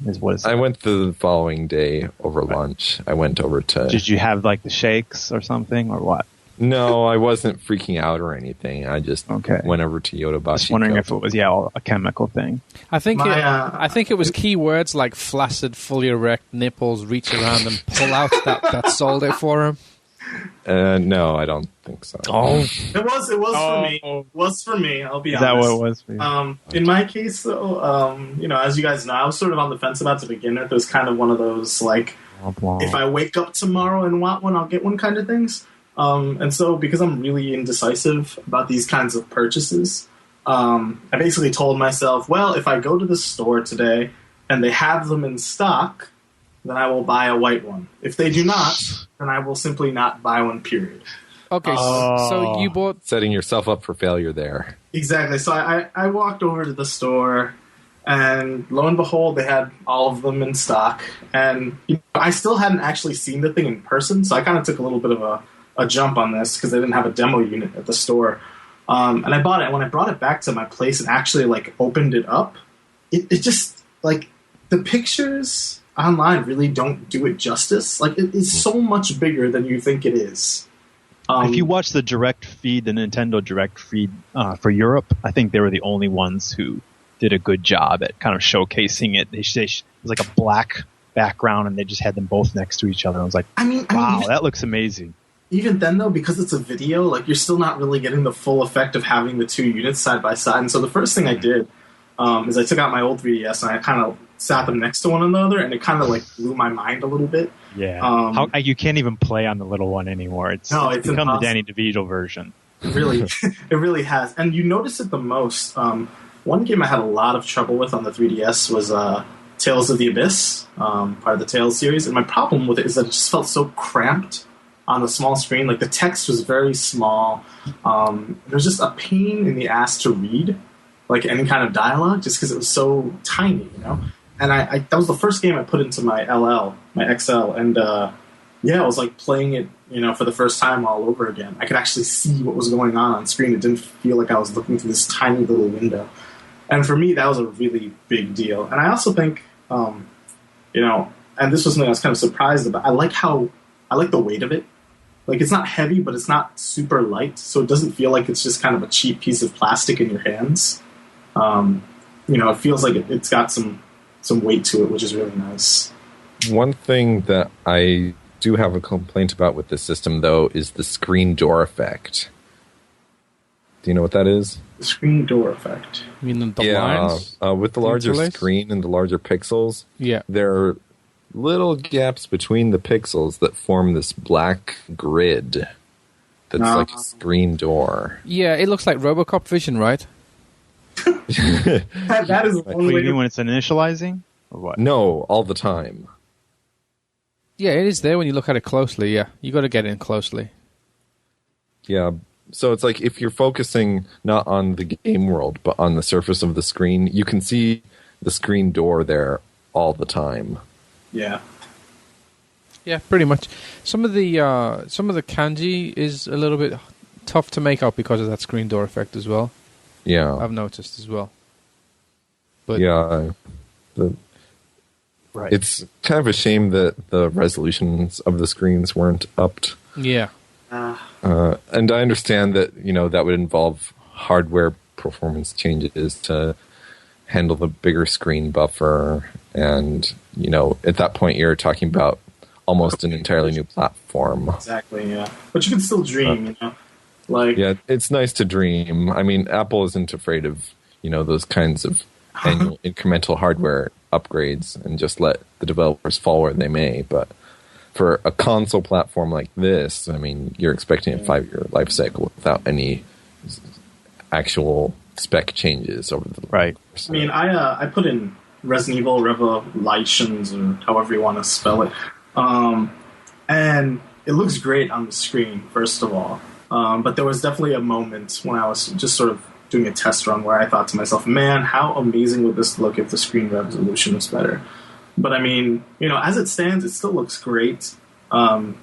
I went the following day over lunch. I went over to. Did you have like the shakes or something, or what? No, I wasn't freaking out or anything. I just went over to Yodobashi. Just wondering if it was a chemical thing. I think it was keywords like flaccid, fully erect, nipples, reach around and pull out that sold it for him. No, I don't think so. Oh, it was for me. It was for me. I'll be honest. Is that what it was for you? In my case, though, as you guys know, I was sort of on the fence about to begin with. It was kind of one of those like, if I wake up tomorrow and want one, I'll get one kind of things. And so, because I'm really indecisive about these kinds of purchases, I basically told myself, well, if I go to the store today and they have them in stock, then I will buy a white one. If they do not, then I will simply not buy one, period. Okay, so you bought... Setting yourself up for failure there. Exactly. So I walked over to the store, and lo and behold, they had all of them in stock. And I still hadn't actually seen the thing in person, so I kind of took a little bit of a jump on this because they didn't have a demo unit at the store. And I bought it. And when I brought it back to my place and actually opened it up, it just the pictures online really don't do it justice. It's so much bigger than you think it is. If you watch the direct feed, the Nintendo direct feed for Europe, I think they were the only ones who did a good job at kind of showcasing it. It was like a black background, and they just had them both next to each other. I was like, wow, that looks amazing. Even then, though, because it's a video, like, you're still not really getting the full effect of having the two units side by side. And so the first thing I did is I took out my old 3DS and I kind of sat them next to one another, and it kind of, like, blew my mind a little bit. Yeah. You can't even play on the little one anymore. It's become impossible. The Danny DeVito version. It really has. And you notice it the most. One game I had a lot of trouble with on the 3DS was Tales of the Abyss, part of the Tales series. And my problem with it is that it just felt so cramped on the small screen. Like, the text was very small. It was just a pain in the ass to read, like, any kind of dialogue, just because it was so tiny, you know? And I that was the first game I put into my XL, and I was like playing it, you know, for the first time all over again. I could actually see what was going on screen. It didn't feel like I was looking through this tiny little window. And for me, that was a really big deal. And I also think, you know, and this was something I was kind of surprised about. I like the weight of it. Like, it's not heavy, but it's not super light, so it doesn't feel like it's just kind of a cheap piece of plastic in your hands. You know, it feels like it's got some weight to it, which is really nice. One thing that I do have a complaint about with this system, though, is the screen door effect. Do you know what that is? The screen door effect. You mean the lines? With the larger screen and the larger pixels, there are little gaps between the pixels that form this black grid that's like a screen door. Yeah, it looks like RoboCop vision, right? that is one way. When it's initializing? Or what? No, all the time. Yeah, it is there when you look at it closely, yeah. You got to get in closely. Yeah, so it's like if you're focusing not on the game world, but on the surface of the screen, you can see the screen door there all the time. Yeah. Yeah, pretty much. Some of the kanji is a little bit tough to make out because of that screen door effect as well. Yeah. I've noticed as well. But yeah. Right. It's kind of a shame that the resolutions of the screens weren't upped. Yeah. And I understand that, you know, that would involve hardware performance changes to handle the bigger screen buffer. And, you know, at that point you're talking about almost an entirely new platform. Exactly, yeah. But you can still dream, you know? Like, yeah, it's nice to dream. I mean, Apple isn't afraid of, you know, those kinds of annual incremental hardware upgrades and just let the developers fall where they may. But for a console platform like this, I mean, you're expecting a 5-year life cycle without any actual spec changes over the right. I mean, I put in Resident Evil Revelations, or however you want to spell it, and it looks great on the screen, first of all. But there was definitely a moment when I was just sort of doing a test run where I thought to myself, man, how amazing would this look if the screen resolution was better? But I mean, you know, as it stands, it still looks great.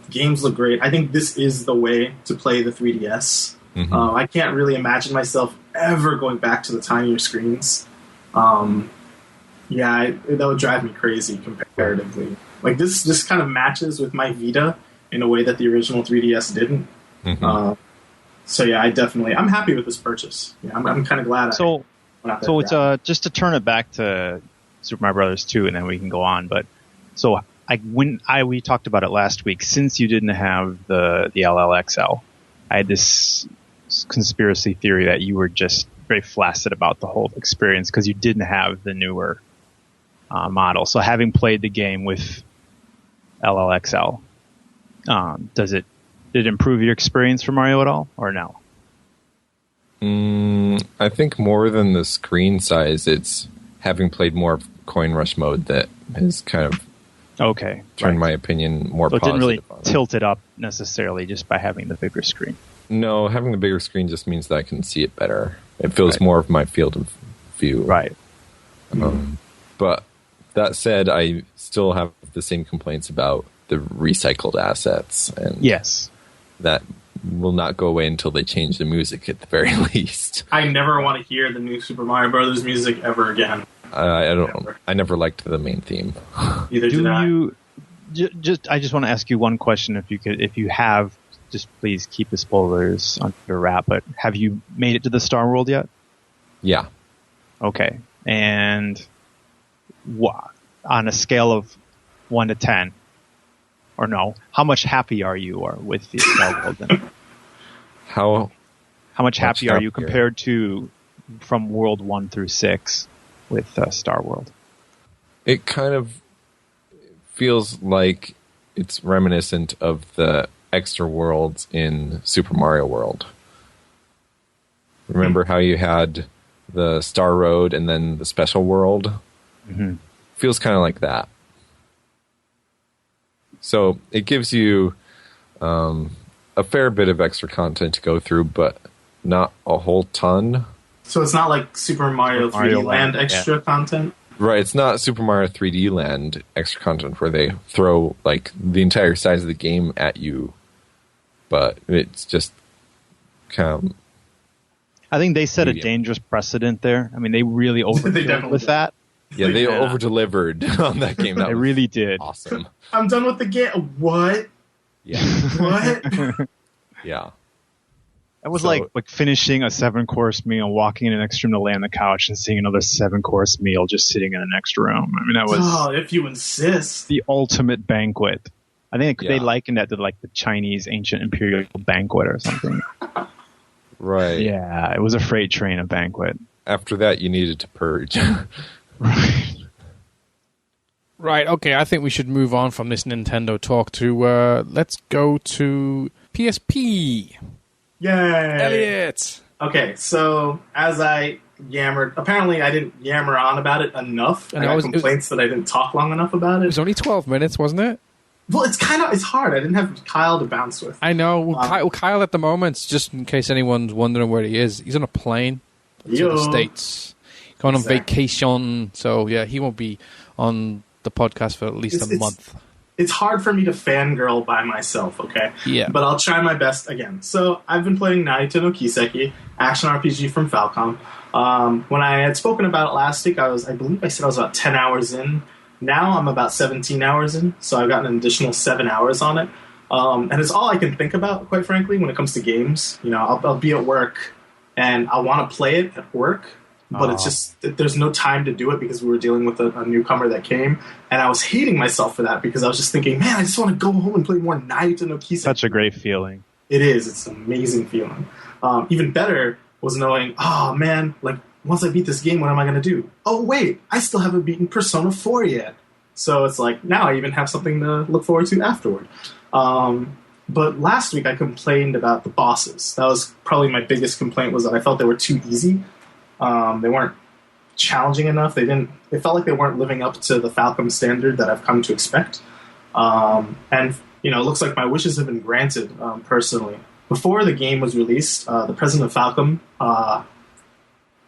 Games look great. I think this is the way to play the 3DS. Mm-hmm. I can't really imagine myself ever going back to the tinier screens. That would drive me crazy comparatively. Like, this kind of matches with my Vita in a way that the original 3DS didn't. Mm-hmm. I'm happy with this purchase. Yeah, I'm kind of glad. So it's just to turn it back to Super Mario Brothers 2, and then we can go on. But so we talked about it last week. Since you didn't have the LLXL, I had this conspiracy theory that you were just very flaccid about the whole experience because you didn't have the newer model. So having played the game with LLXL, did it improve your experience for Mario at all, or no? I think more than the screen size, it's having played more of Coin Rush mode that has kind of turned my opinion more positive. So it didn't really tilt it up necessarily just by having the bigger screen. No, having the bigger screen just means that I can see it better. It feels more of my field of view. Right. But that said, I still have the same complaints about the recycled assets. And yes. That will not go away until they change the music at the very least. I never want to hear the new Super Mario Brothers music ever again. I never liked the main theme. Either did I. I just want to ask you one question. If you have, just please keep the spoilers under wrap. But have you made it to the Star World yet? Yeah. Okay. And on a scale of 1 to 10? Or no? How much happy are you with the Star World? Then? How much happy are you happier? compared to from World 1 through 6 with Star World? It kind of feels like it's reminiscent of the extra worlds in Super Mario World. Remember how you had the Star Road and then the Special World? Mm-hmm. Feels kind of like that. So it gives you a fair bit of extra content to go through, but not a whole ton. So it's not like Super Mario 3D Land extra content? Right, it's not Super Mario 3D Land extra content where they throw like the entire size of the game at you, but it's just kind of... I think they set a dangerous precedent there. I mean, they really overdid with that. Yeah, they over-delivered on that game. They really did. Awesome. I'm done with the game. What? Yeah. What? Yeah. It was like finishing a 7-course meal, walking in the next room to lay on the couch, and seeing another 7-course meal just sitting in the next room. I mean, that was... Oh, if you insist. The ultimate banquet. I think they likened that to like the Chinese ancient imperial banquet or something. Right. Yeah, it was a freight train of banquet. After that, you needed to purge. Right, okay, I think we should move on from this Nintendo talk to, let's go to PSP. Yay! Elliot! Okay, so as I yammered, apparently I didn't yammer on about it enough. And I got complaints that I didn't talk long enough about it. It was only 12 minutes, wasn't it? Well, it's hard. I didn't have Kyle to bounce with. I know. Kyle at the moment, just in case anyone's wondering where he is, he's on a plane to the States. Going on vacation. So, yeah, he won't be on the podcast for at least a month. It's hard for me to fangirl by myself, okay? Yeah. But I'll try my best again. So, I've been playing Nayuta no Kiseki, action RPG from Falcom. When I had spoken about it last week, I believe I said I was about 10 hours in. Now I'm about 17 hours in, so I've gotten an additional 7 hours on it. And it's all I can think about, quite frankly, when it comes to games. You know, I'll be at work, and I want to play it at work, but it's just, there's no time to do it because we were dealing with a newcomer that came, and I was hating myself for that because I was just thinking, man, I just want to go home and play more Nayuta no Kiseki. Such a great feeling. It is. It's an amazing feeling. Even better was knowing, oh, man, like, once I beat this game, what am I going to do? Oh, wait, I still haven't beaten Persona 4 yet. So it's like, now I even have something to look forward to afterward. But last week I complained about the bosses. That was probably my biggest complaint, was that I felt they were too easy. They weren't challenging enough. It felt like they weren't living up to the Falcom standard that I've come to expect. And, you know, it looks like my wishes have been granted, personally. Before the game was released, the president of Falcom,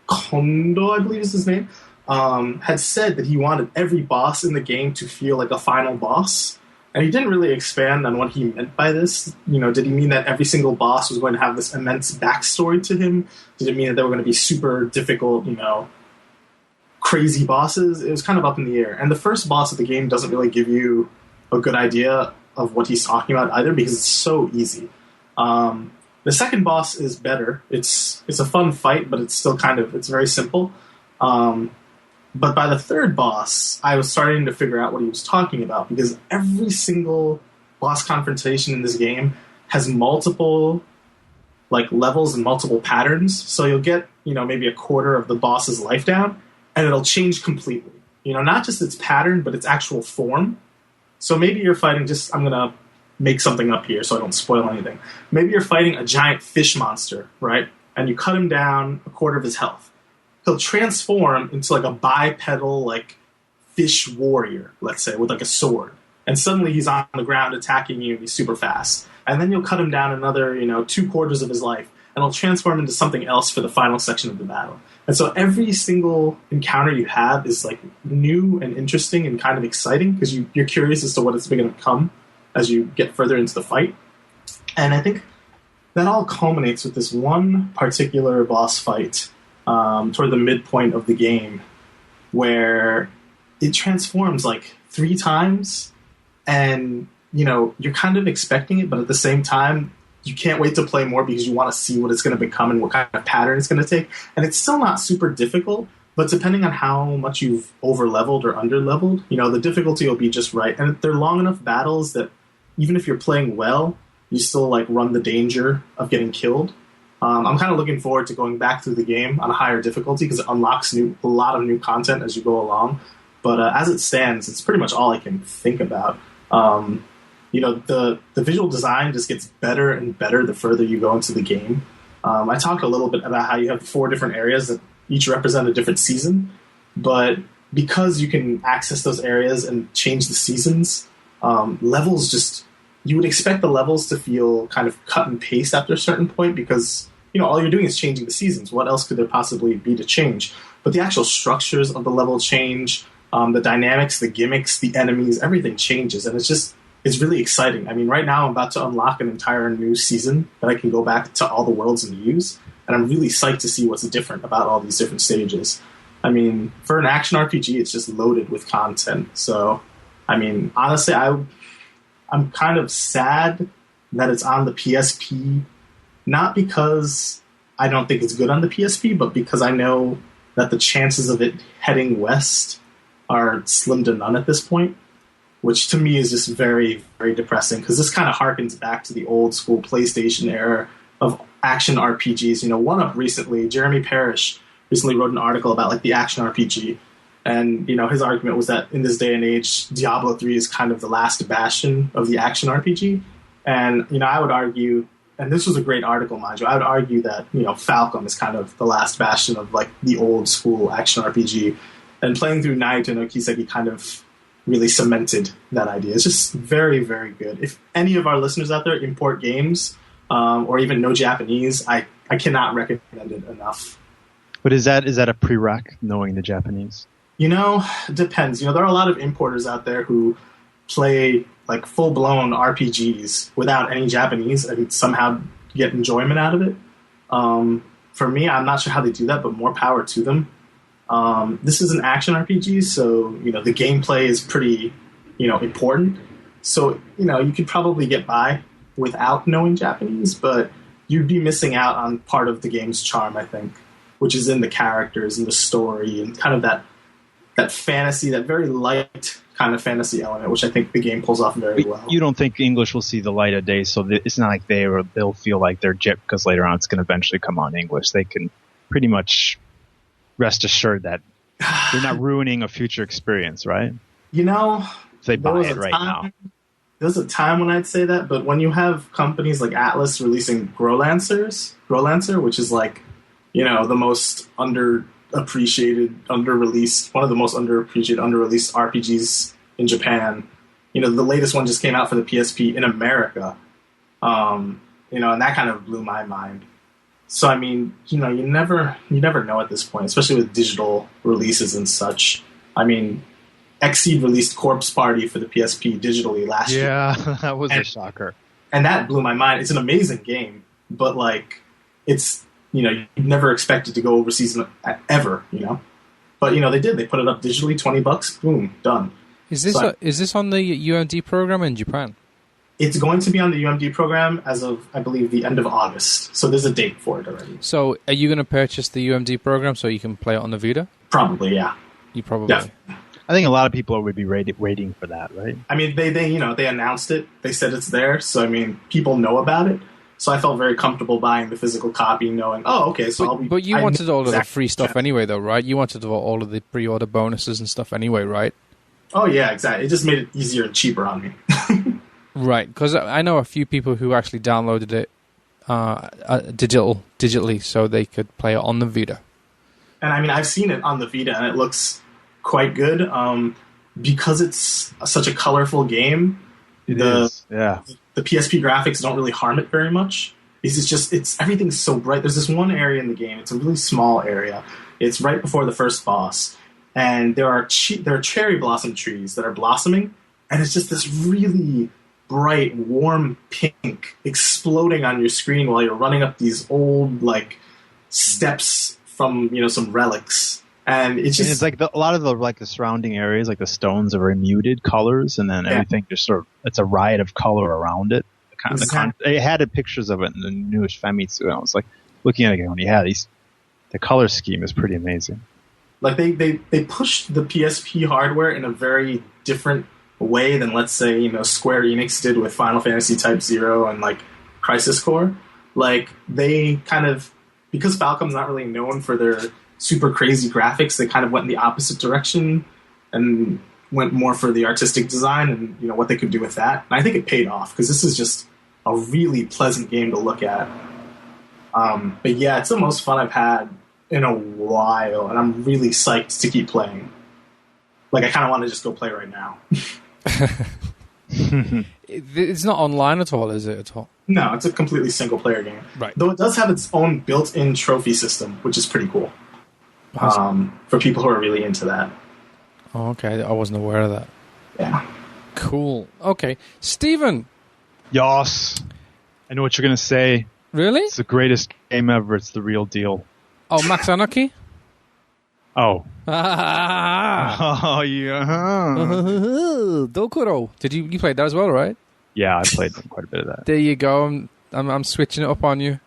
Kondo, I believe is his name, had said that he wanted every boss in the game to feel like a final boss. And he didn't really expand on what he meant by this. You know, did he mean that every single boss was going to have this immense backstory to him? Did it mean that they were going to be super difficult, you know, crazy bosses? It was kind of up in the air. And the first boss of the game doesn't really give you a good idea of what he's talking about either, because it's so easy. The second boss is better. It's a fun fight, but it's still it's very simple. But by the third boss, I was starting to figure out what he was talking about, because every single boss confrontation in this game has multiple levels and multiple patterns. So you'll get, you know, maybe a quarter of the boss's life down, and it'll change completely. You know, not just its pattern, but its actual form. So maybe you're fighting I'm going to make something up here so I don't spoil anything. Maybe you're fighting a giant fish monster, right? And you cut him down a quarter of his health. He'll transform into a bipedal fish warrior, let's say, with a sword. And suddenly he's on the ground attacking you, and he's super fast. And then you'll cut him down another, 2/4 of his life, and he'll transform into something else for the final section of the battle. And so every single encounter you have is new and interesting and kind of exciting, because you're curious as to what it's going to become as you get further into the fight. And I think that all culminates with this one particular boss fight toward the midpoint of the game, where it transforms 3 times, and you're kind of expecting it, but at the same time you can't wait to play more because you want to see what it's going to become and what kind of pattern it's going to take. And it's still not super difficult, But depending on how much you've over-leveled or under-leveled, the difficulty will be just right. And they're long enough battles that even if you're playing well, you still run the danger of getting killed. I'm kind of looking forward to going back through the game on a higher difficulty because it unlocks a lot of new content as you go along. But as it stands, it's pretty much all I can think about. The visual design just gets better and better the further you go into the game. I talked a little bit about how you have 4 different areas that each represent a different season, but because you can access those areas and change the seasons, levels you would expect the levels to feel kind of cut and paste after a certain point because, all you're doing is changing the seasons. What else could there possibly be to change? But the actual structures of the level change, the dynamics, the gimmicks, the enemies, everything changes, and it's really exciting. I mean, right now I'm about to unlock an entire new season that I can go back to all the worlds and use, and I'm really psyched to see what's different about all these different stages. I mean, for an action RPG, it's just loaded with content. So, I mean, honestly, I'm kind of sad that it's on the PSP, not because I don't think it's good on the PSP, but because I know that the chances of it heading west are slim to none at this point, which to me is just very, very depressing because this kind of harkens back to the old school PlayStation era of action RPGs. 1UP recently, Jeremy Parrish recently wrote an article about the action RPG, and his argument was that in this day and age, Diablo 3 is kind of the last bastion of the action RPG, and I would argue, and this was a great article, mind you, I would argue that Falcom is kind of the last bastion of the old school action RPG, and playing through Nayuta no Kiseki kind of really cemented that idea. It's just very, very good. If any of our listeners out there import games or even know Japanese, I cannot recommend it enough. But is that a prereq, knowing the Japanese? It depends. There are a lot of importers out there who play full-blown RPGs without any Japanese and somehow get enjoyment out of it. For me, I'm not sure how they do that, but more power to them. This is an action RPG, so the gameplay is pretty important. So you could probably get by without knowing Japanese, but you'd be missing out on part of the game's charm, I think, which is in the characters and the story and kind of that fantasy, that very light kind of fantasy element, which I think the game pulls off very well. You don't think English will see the light of day, so it's not like they'll feel like they're gypped because later on it's going to eventually come on English. They can pretty much rest assured that they're not ruining a future experience, right? If they buy it right now. There was a time when I'd say that, but when you have companies like Atlas releasing Growlancer, which is the most underappreciated, under-released, one of the most underappreciated, under-released RPGs in Japan. The latest one just came out for the PSP in America. And that kind of blew my mind. So, I mean, you never know at this point, especially with digital releases and such. I mean, Xseed released Corpse Party for the PSP digitally last year. Yeah, that was a shocker. And that blew my mind. It's an amazing game, but it's, you never expected to go overseas ever, But, they did. They put it up digitally, $20, boom, done. Is this on the UMD program in Japan? It's going to be on the UMD program as of, I believe, the end of August. So there's a date for it already. So are you going to purchase the UMD program so you can play it on the Vita? Probably, yeah. You probably. Yeah. I think a lot of people would be waiting for that, right? I mean, they announced it. They said it's there. So, I mean, people know about it. So I felt very comfortable buying the physical copy, knowing, okay, so But you wanted all of the free stuff anyway, though, right? You wanted all of the pre-order bonuses and stuff anyway, right? Oh, yeah, exactly. It just made it easier and cheaper on me. Right, because I know a few people who actually downloaded it digitally so they could play it on the Vita. And I mean, I've seen it on the Vita, and it looks quite good. Because it's such a colorful game, the PSP graphics don't really harm it very much. It's everything's so bright. There's this one area in the game. It's a really small area. It's right before the first boss, and there are cherry blossom trees that are blossoming, and it's just this really bright, warm pink exploding on your screen while you're running up these old steps from some relics, and it's just a lot of the surrounding areas, the stones are very muted colors, and then everything just it's a riot of color around it. They had pictures of it in the newest Famitsu, and I was looking at it going, the color scheme is pretty amazing. Like they pushed the PSP hardware in a very different way than, let's say, you know, Square Enix did with Final Fantasy Type 0 and like Crisis Core. Like they kind of, because Falcom's not really known for their super crazy graphics, they kind of went in the opposite direction and went more for the artistic design and, you know, what they could do with that. And I think it paid off because this is just a really pleasant game to look at. But yeah, it's the most fun I've had in a while, and I'm really psyched to keep playing. Like, I kind of want to just go play right now. It's not online at all, is it, at all? No, it's a completely single-player game. Right. Though it does have its own built-in trophy system, which is pretty cool. For people who are really into that. Oh, okay. I wasn't aware of that. Yeah. Cool. Okay. Steven. Yas. I know what you're going to say. Really? It's the greatest game ever. It's the real deal. Oh, Max Anarchy? Oh. Ah. Oh, yeah. Dokuro. Did you played that as well, right? Yeah, I played quite a bit of that. There you go. I'm switching it up on you.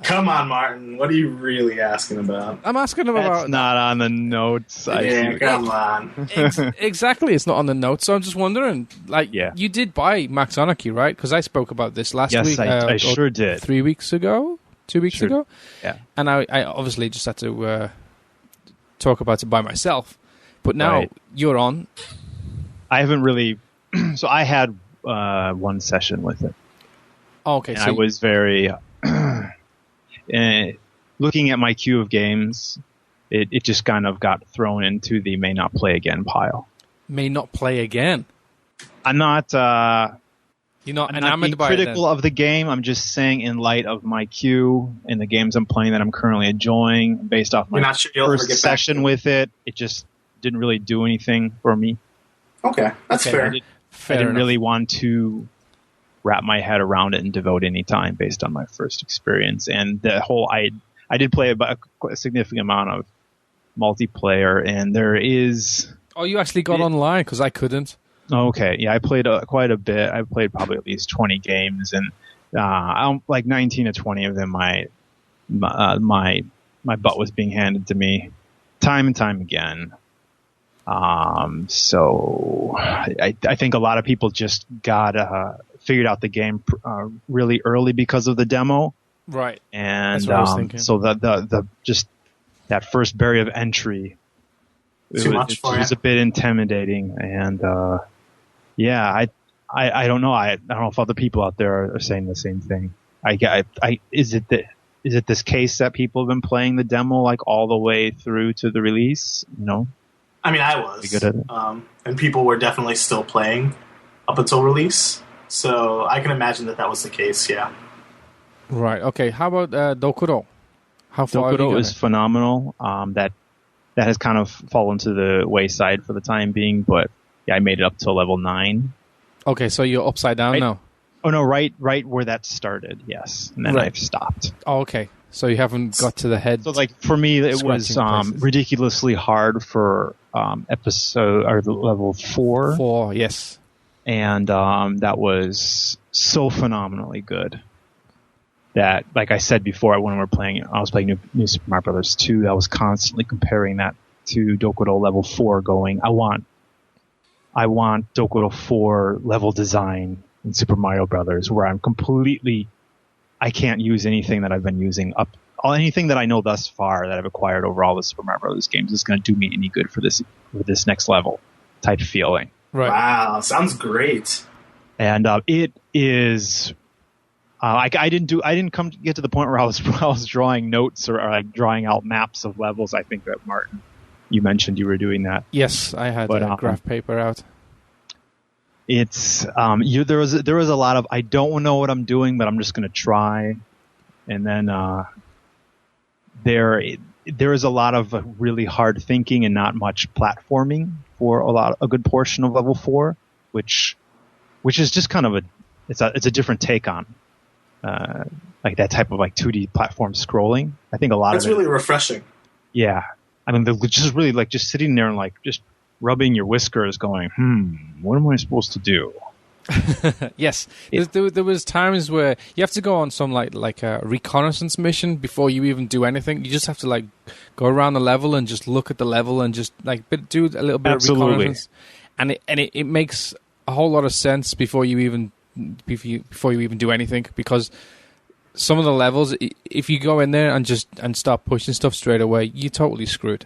Come on, Martin. What are you really asking about? I'm asking him about... That's not on the notes. Yeah, come on. Exactly, it's not on the notes. So I'm just wondering, like, Yeah. you did buy Max Anarchy, right? Because I spoke about this last Yes, week. I sure did. 3 weeks ago? 2 weeks Sure. ago? Yeah. And I obviously just had to talk about it by myself. But now Right. you're on. I haven't really... So I had one session with it. Oh, okay, And so I was very... looking at my queue of games, it just kind of got thrown into the may not play again pile. may not play again. I'm not... You're not I'm not enamored being by it then? critical of the game. I'm just saying, in light of my queue and the games I'm playing that I'm currently enjoying, based off my You're not sure you'll ever first get back session to it. with it, it just didn't really do anything for me. Okay, that's Okay. fair. I didn't enough. really want to wrap my head around it and devote any time based on my first experience. And the whole, I did play about quite a significant amount of multiplayer, and there is... Oh, you actually got online because I couldn't. Okay, yeah, I played quite a bit. I played probably at least 20 games, and like 19 to 20 of them, my butt was being handed to me time and time again. So I think a lot of people just figured out the game really early because of the demo, Right. and That's what I was thinking. so the just that first barrier of entry Too much it for was you? a bit intimidating, and yeah, I don't know. I don't know if other people out there are saying the same thing. Is it this case that people have been playing the demo like all the way through to the release? No. I mean, I was. Good at it. And people were definitely still playing up until release. So I can imagine that was the case, yeah. Right. Okay. How about Dokuro? How far have you Dokuro got is it? phenomenal. That has kind of fallen to the wayside for the time being, but yeah, I made it up to level 9. Okay, so you're upside down Right. now. Oh no, right where that started, yes, and then Right. I've stopped. Oh, okay. So you haven't got to the head. So like for me, it was Scratching places. ridiculously hard for episode or level 4, 4, yes. and that was so phenomenally good. That, like I said before, I was playing New Super Mario Brothers 2. I was constantly comparing that to Dokuro level 4, going, I want Dokuro 4 level design in Super Mario Brothers, where I can't use anything that I've been using anything that I know thus far that I've acquired over all the Super Mario Brothers games is going to do me any good for this next level type feeling. Right. Wow, sounds great. And it is. I didn't get to the point where I was drawing notes or like drawing out maps of levels. I think that Martin, you mentioned you were doing that. Yes, I had But, graph paper out. It's there was a lot of I don't know what I'm doing, but I'm just going to try, and then there is a lot of really hard thinking and not much platforming for a good portion of level 4, which is just kind of it's a different take on like that type of like 2D platform scrolling. I think a lot That's of it, really refreshing. yeah. I mean, they're just really like just sitting there and like just rubbing your whiskers, going, what am I supposed to do? Yes, there was times where you have to go on some like a reconnaissance mission before you even do anything. You just have to like go around the level and just look at the level and just like do a little bit of reconnaissance, and it makes a whole lot of sense before you even do anything, because some of the levels, if you go in there and start pushing stuff straight away, you're totally screwed.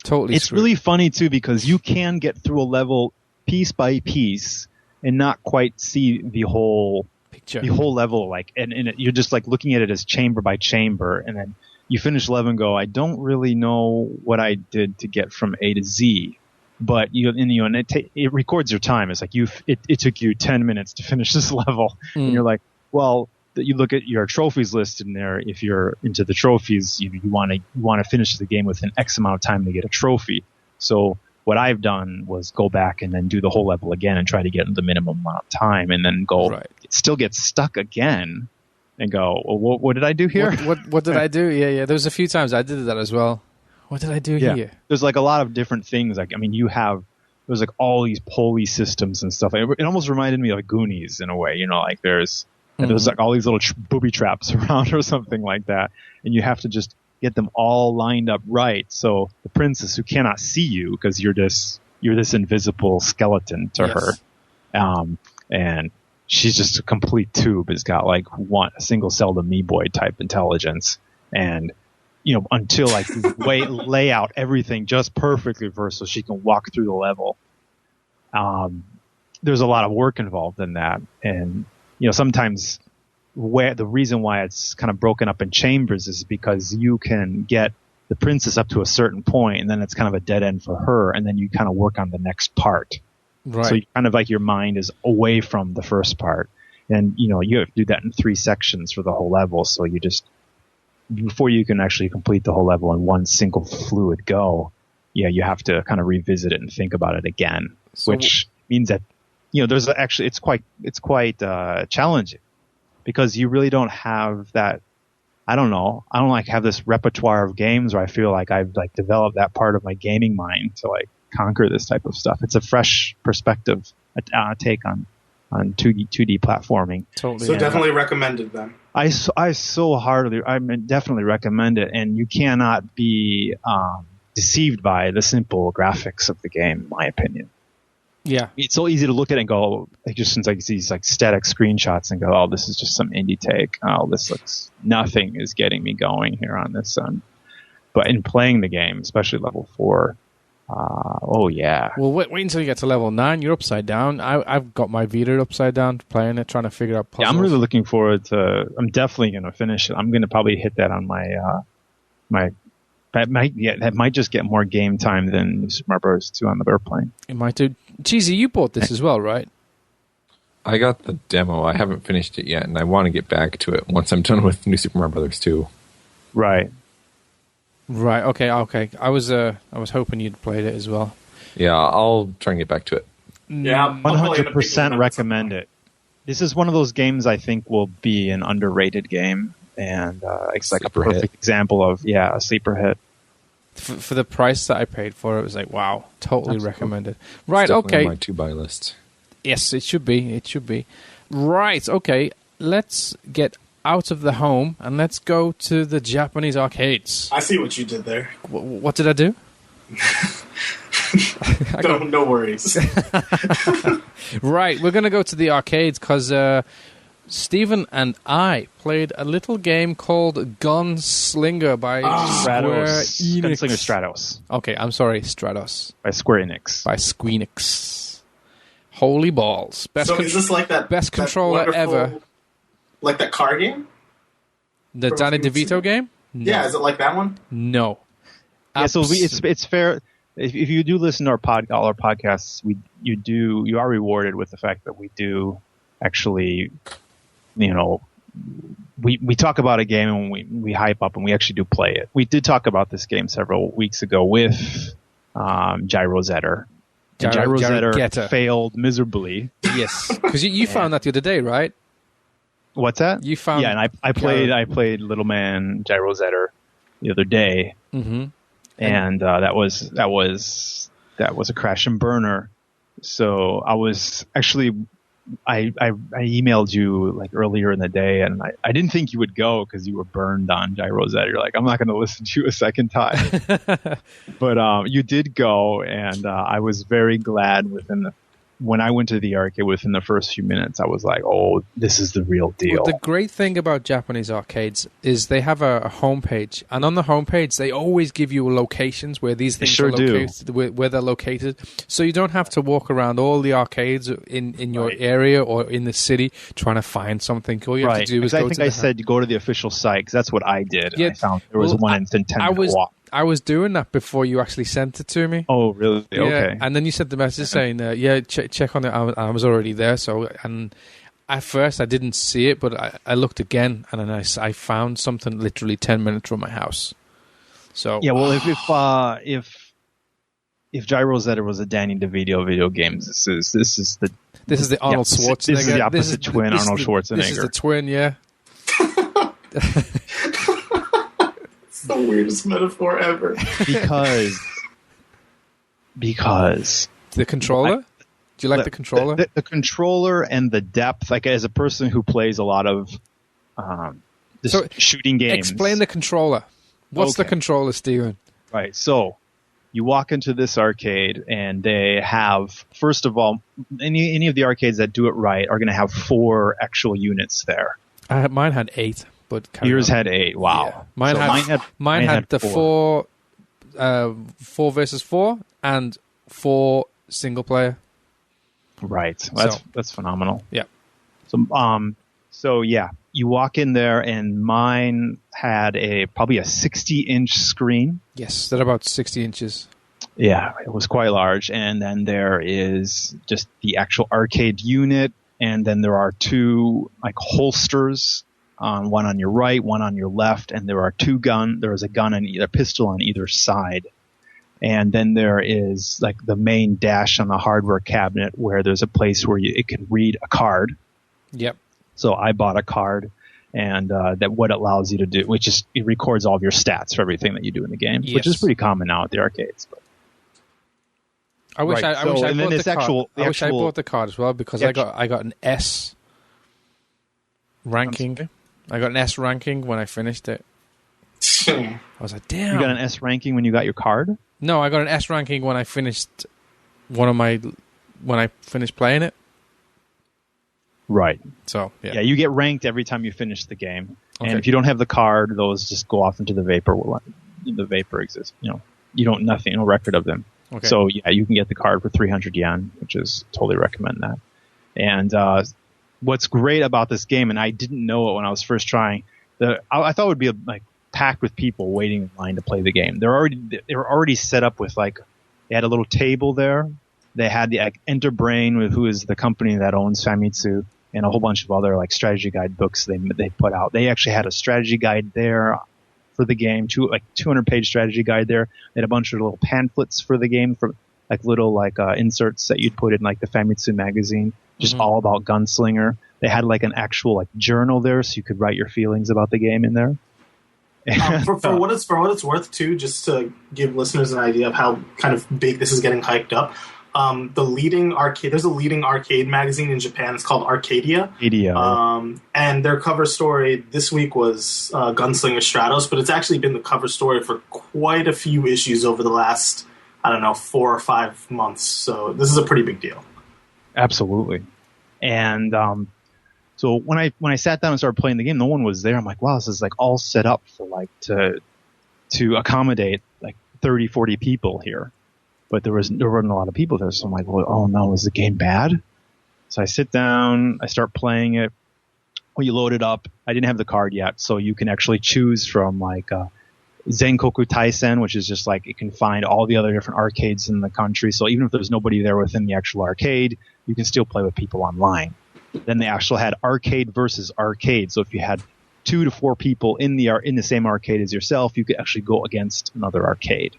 It's really funny too, because you can get through a level piece by piece and not quite see the whole picture, the whole level, like, and you're just like looking at it as chamber by chamber, and then you finish the level and go, I don't really know what I did to get from A to Z, but it records your time. It's like it took you 10 minutes to finish this level, and you're like, well, you look at your trophies listed in there. If you're into the trophies, you want to finish the game within X amount of time to get a trophy. So what I've done was go back and then do the whole level again and try to get the minimum amount of time, and then still get stuck again and go, well, what did I do here? What did I do? Yeah. There was a few times I did that as well. What did I do here? There's like a lot of different things. Like, I mean, there's like all these pulley systems and stuff. It almost reminded me of Goonies in a way, like there's like all these little booby traps around or something like that. And you have to just get them all lined up right. So the princess, who cannot see you because you're this invisible skeleton to her. And she's just a complete tube. It's got like a single-celled amoeboid type intelligence. And, until like you lay out everything just perfectly for her so she can walk through the level. There's a lot of work involved in that. And, sometimes the reason why it's kind of broken up in chambers is because you can get the princess up to a certain point, and then it's kind of a dead end for her, and then you kind of work on the next part. Right. So you kind of like your mind is away from the first part, and you have to do that in 3 sections for the whole level. So you just, before you can actually complete the whole level in one single fluid go, you have to kind of revisit it and think about it again, which means that there's actually it's quite challenging, because you really don't have that. I don't have this repertoire of games where I feel like I've like developed that part of my gaming mind to like conquer this type of stuff. It's a fresh perspective, take on 2D platforming. Totally. So definitely recommended then. I definitely recommend it, and you cannot be deceived by the simple graphics of the game, in my opinion. Yeah, it's so easy to look at it and go, like, just since I see these like static screenshots and go, oh, this is just some indie take. Oh, this looks, nothing is getting me going here on this. But in playing the game, especially level 4, oh yeah. Well, wait until you get to level 9. You're upside down. I've got my Vita upside down playing it, trying to figure out puzzles. Yeah, I'm really looking forward to. I'm definitely going to finish it. I'm going to probably hit that on my. That might just get more game time than Super Mario Bros. 2 on the airplane. It might do. Cheesy, you bought this as well, right? I got the demo. I haven't finished it yet, and I want to get back to it once I'm done with New Super Mario Bros. 2. Right. Okay. I was hoping you'd played it as well. Yeah, I'll try and get back to it. Yeah, 100% recommend it. This is one of those games I think will be an underrated game. And it's like a perfect example of a sleeper hit. For the price that I paid for it, was like, wow, totally recommended. Right, it's okay. On my to-buy list. Yes, it should be. Right, okay. Let's get out of the home and let's go to the Japanese arcades. I see what you did there. What did I do? No worries. Right, we're going to go to the arcades because Stephen and I played a little game called GunSlinger by Square Enix. GunSlinger Stratos. Okay, I'm sorry, Stratos. By Square Enix. By Squeenix. Holy balls. So is this like that best controller ever. Like that car game? The Danny DeVito game? No. Yeah, is it like that one? No. Yeah, so it's fair. If you do listen to all our podcasts, you are rewarded with the fact that we do actually, we talk about a game and we hype up and we actually do play it. We did talk about this game several weeks ago with Gyro Zetter. Gyro Zetter failed miserably. Yes, because you found that the other day, right? What's that? You found, yeah, and I played Little Man Gyro Zetter the other day, and that was a crash and burner. So I was actually I emailed you like earlier in the day, and I didn't think you would go because you were burned on Gyro Z. You're like, I'm not going to listen to you a second time. But you did go, and I was very glad when I went to the arcade within the first few minutes. I was like, oh, this is the real deal. Well, the great thing about Japanese arcades is they have a homepage, and on the homepage they always give you locations where these things are located, where they're located, so you don't have to walk around all the arcades in your area or in the city trying to find something. All you have to do is go to I think I said you go to the official site, because that's what I did. Yeah, I found there was one in 10-minute walk. I was doing that before you actually sent it to me. Oh, really? Yeah. Okay. And then you sent the message saying, check on it. I was already there. So, and at first I didn't see it, but I looked again, and then I found something literally 10 minutes from my house. So yeah, well, if Gyro Z was a Danny DeVito video games, this is the Arnold Schwarzenegger. This is the opposite twin, Arnold Schwarzenegger. This is the twin, yeah. It's the weirdest metaphor ever. Because the controller. Do you like the controller? The controller and the depth. Like, as a person who plays a lot of shooting games, explain the controller. What's the controller, Steven? Right. So you walk into this arcade, and they have, first of all, any of the arcades that do it right are going to have 4 actual units there. Mine had 8. But yours had 8. Wow. Yeah. Mine had the 4 versus 4 and 4 single player. Right. That's phenomenal. Yeah. So yeah, you walk in there, and mine had probably a 60-inch screen. Yes, they're about 60 inches. Yeah, it was quite large. And then there is just the actual arcade unit, and then there are 2 like holsters. One on your right, one on your left, and there are 2 guns. There is a gun and a pistol on either side. And then there is like the main dash on the hardware cabinet, where there's a place where it can read a card. Yep. So I bought a card, and that what it allows you to do, which is it records all of your stats for everything that you do in the game, which is pretty common now at the arcades. But. I wish I bought the card as well, because I got an S ranking. I got an S ranking when I finished it. I was like, damn. You got an S ranking when you got your card? No, I got an S ranking when I finished when I finished playing it. Right. So, yeah. Yeah, you get ranked every time you finish the game. Okay. And if you don't have the card, those just go off into the vapor. The vapor exists. No record of them. Okay. So, yeah, you can get the card for 300 yen, which is totally recommend that. And what's great about this game, and I didn't know it when I was first trying, I thought it would be like packed with people waiting in line to play the game. They were already set up with they had a little table there. They had the Enterbrain, who is the company that owns Famitsu, and a whole bunch of other strategy guide books they put out. They actually had a strategy guide there for the game, 200-page strategy guide there. They had a bunch of little pamphlets for the game, for little inserts that you'd put in the Famitsu magazine, just all about GunSlinger. They had an actual journal there, so you could write your feelings about the game in there. For what it's worth too, just to give listeners an idea of how kind of big this is getting hyped up. There's a leading arcade magazine in Japan. It's called Arcadia. And their cover story this week was GunSlinger Stratos, but it's actually been the cover story for quite a few issues over the last, 4 or 5 months. So this is a pretty big deal. Absolutely. And so when I sat down and started playing the game, no one was there. I'm like, wow, this is all set up for to accommodate 30, 40 people here. But there weren't a lot of people there. So I'm like, well, oh no, is the game bad? So I sit down, I start playing it. When you load it up, I didn't have the card yet, so you can actually choose from Zenkoku Taisen, which is just it can find all the other different arcades in the country. So even if there's nobody there within the actual arcade, you can still play with people online. Then they actually had arcade versus arcade. So if you had 2 to 4 people in the same arcade as yourself, you could actually go against another arcade.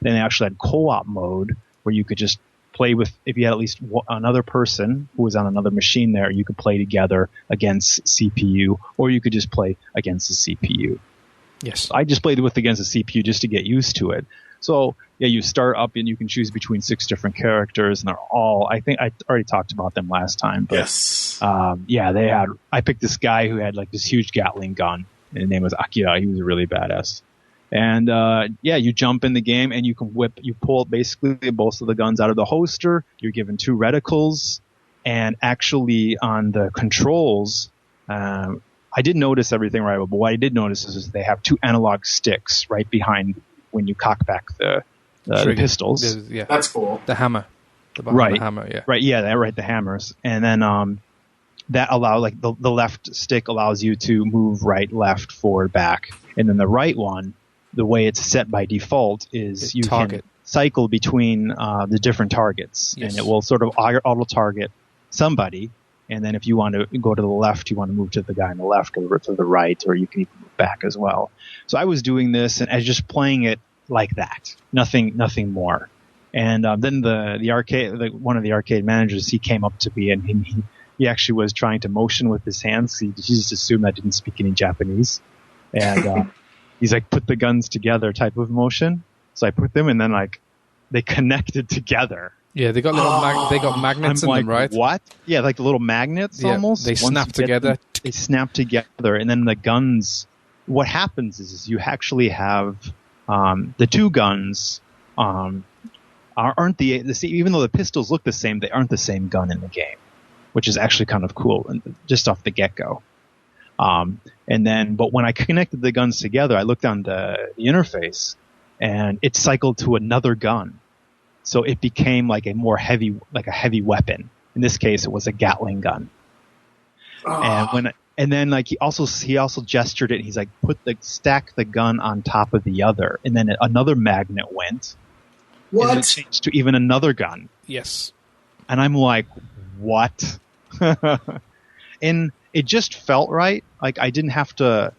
Then they actually had co-op mode, where you could just play with, if you had at least another person who was on another machine there, you could play together against CPU, or you could just play against the CPU. Yes. I just played against the CPU just to get used to it. So yeah, you start up and you can choose between 6 different characters, and they're all. I think I already talked about them last time. But, Yes. Yeah, they had. I picked this guy who had like this huge Gatling gun, and his name was Akira. He was really badass. And yeah, you jump in the game and you can you pull basically both of the guns out of the holster. You're given 2 reticles, and actually on the controls. I didn't notice everything right, but what I did notice is they have 2 analog sticks right behind when you cock back the pistols. Yeah. That's cool. The hammer. Right. The hammer, yeah. Right, yeah, the hammers. And then that allow like the left stick allows you to move right, left, forward, back. And then the right one, the way it's set by default is you can cycle between the different targets. Yes. And it will sort of auto-target somebody. And then if you want to go to the left, you want to move to the guy on the left or to the right, or you can even move back as well. So I was doing this and I was just playing it like that. Nothing more. And then the arcade, one of the arcade managers, he came up to me and he actually was trying to motion with his hands. He just assumed I didn't speak any Japanese. And he's like, put the guns together type of motion. So I put them, and then like they connected together. Yeah, they got magnets in them, right? What? Yeah, like the little magnets almost. They snap together. They snap together, and then the guns. What happens is you actually have the 2 guns aren't even though the pistols look the same, they aren't the same gun in the game, which is actually kind of cool, just off the get-go. And then, but when I connected the guns together, I looked on the interface, and it cycled to another gun. So it became like a heavy weapon. In this case, it was a Gatling gun. And then like he also gestured it. He's like, stack the gun on top of the other, and then another magnet went. What? And it changed to even another gun. Yes. And I'm like, what? And it just felt right. Like I didn't have to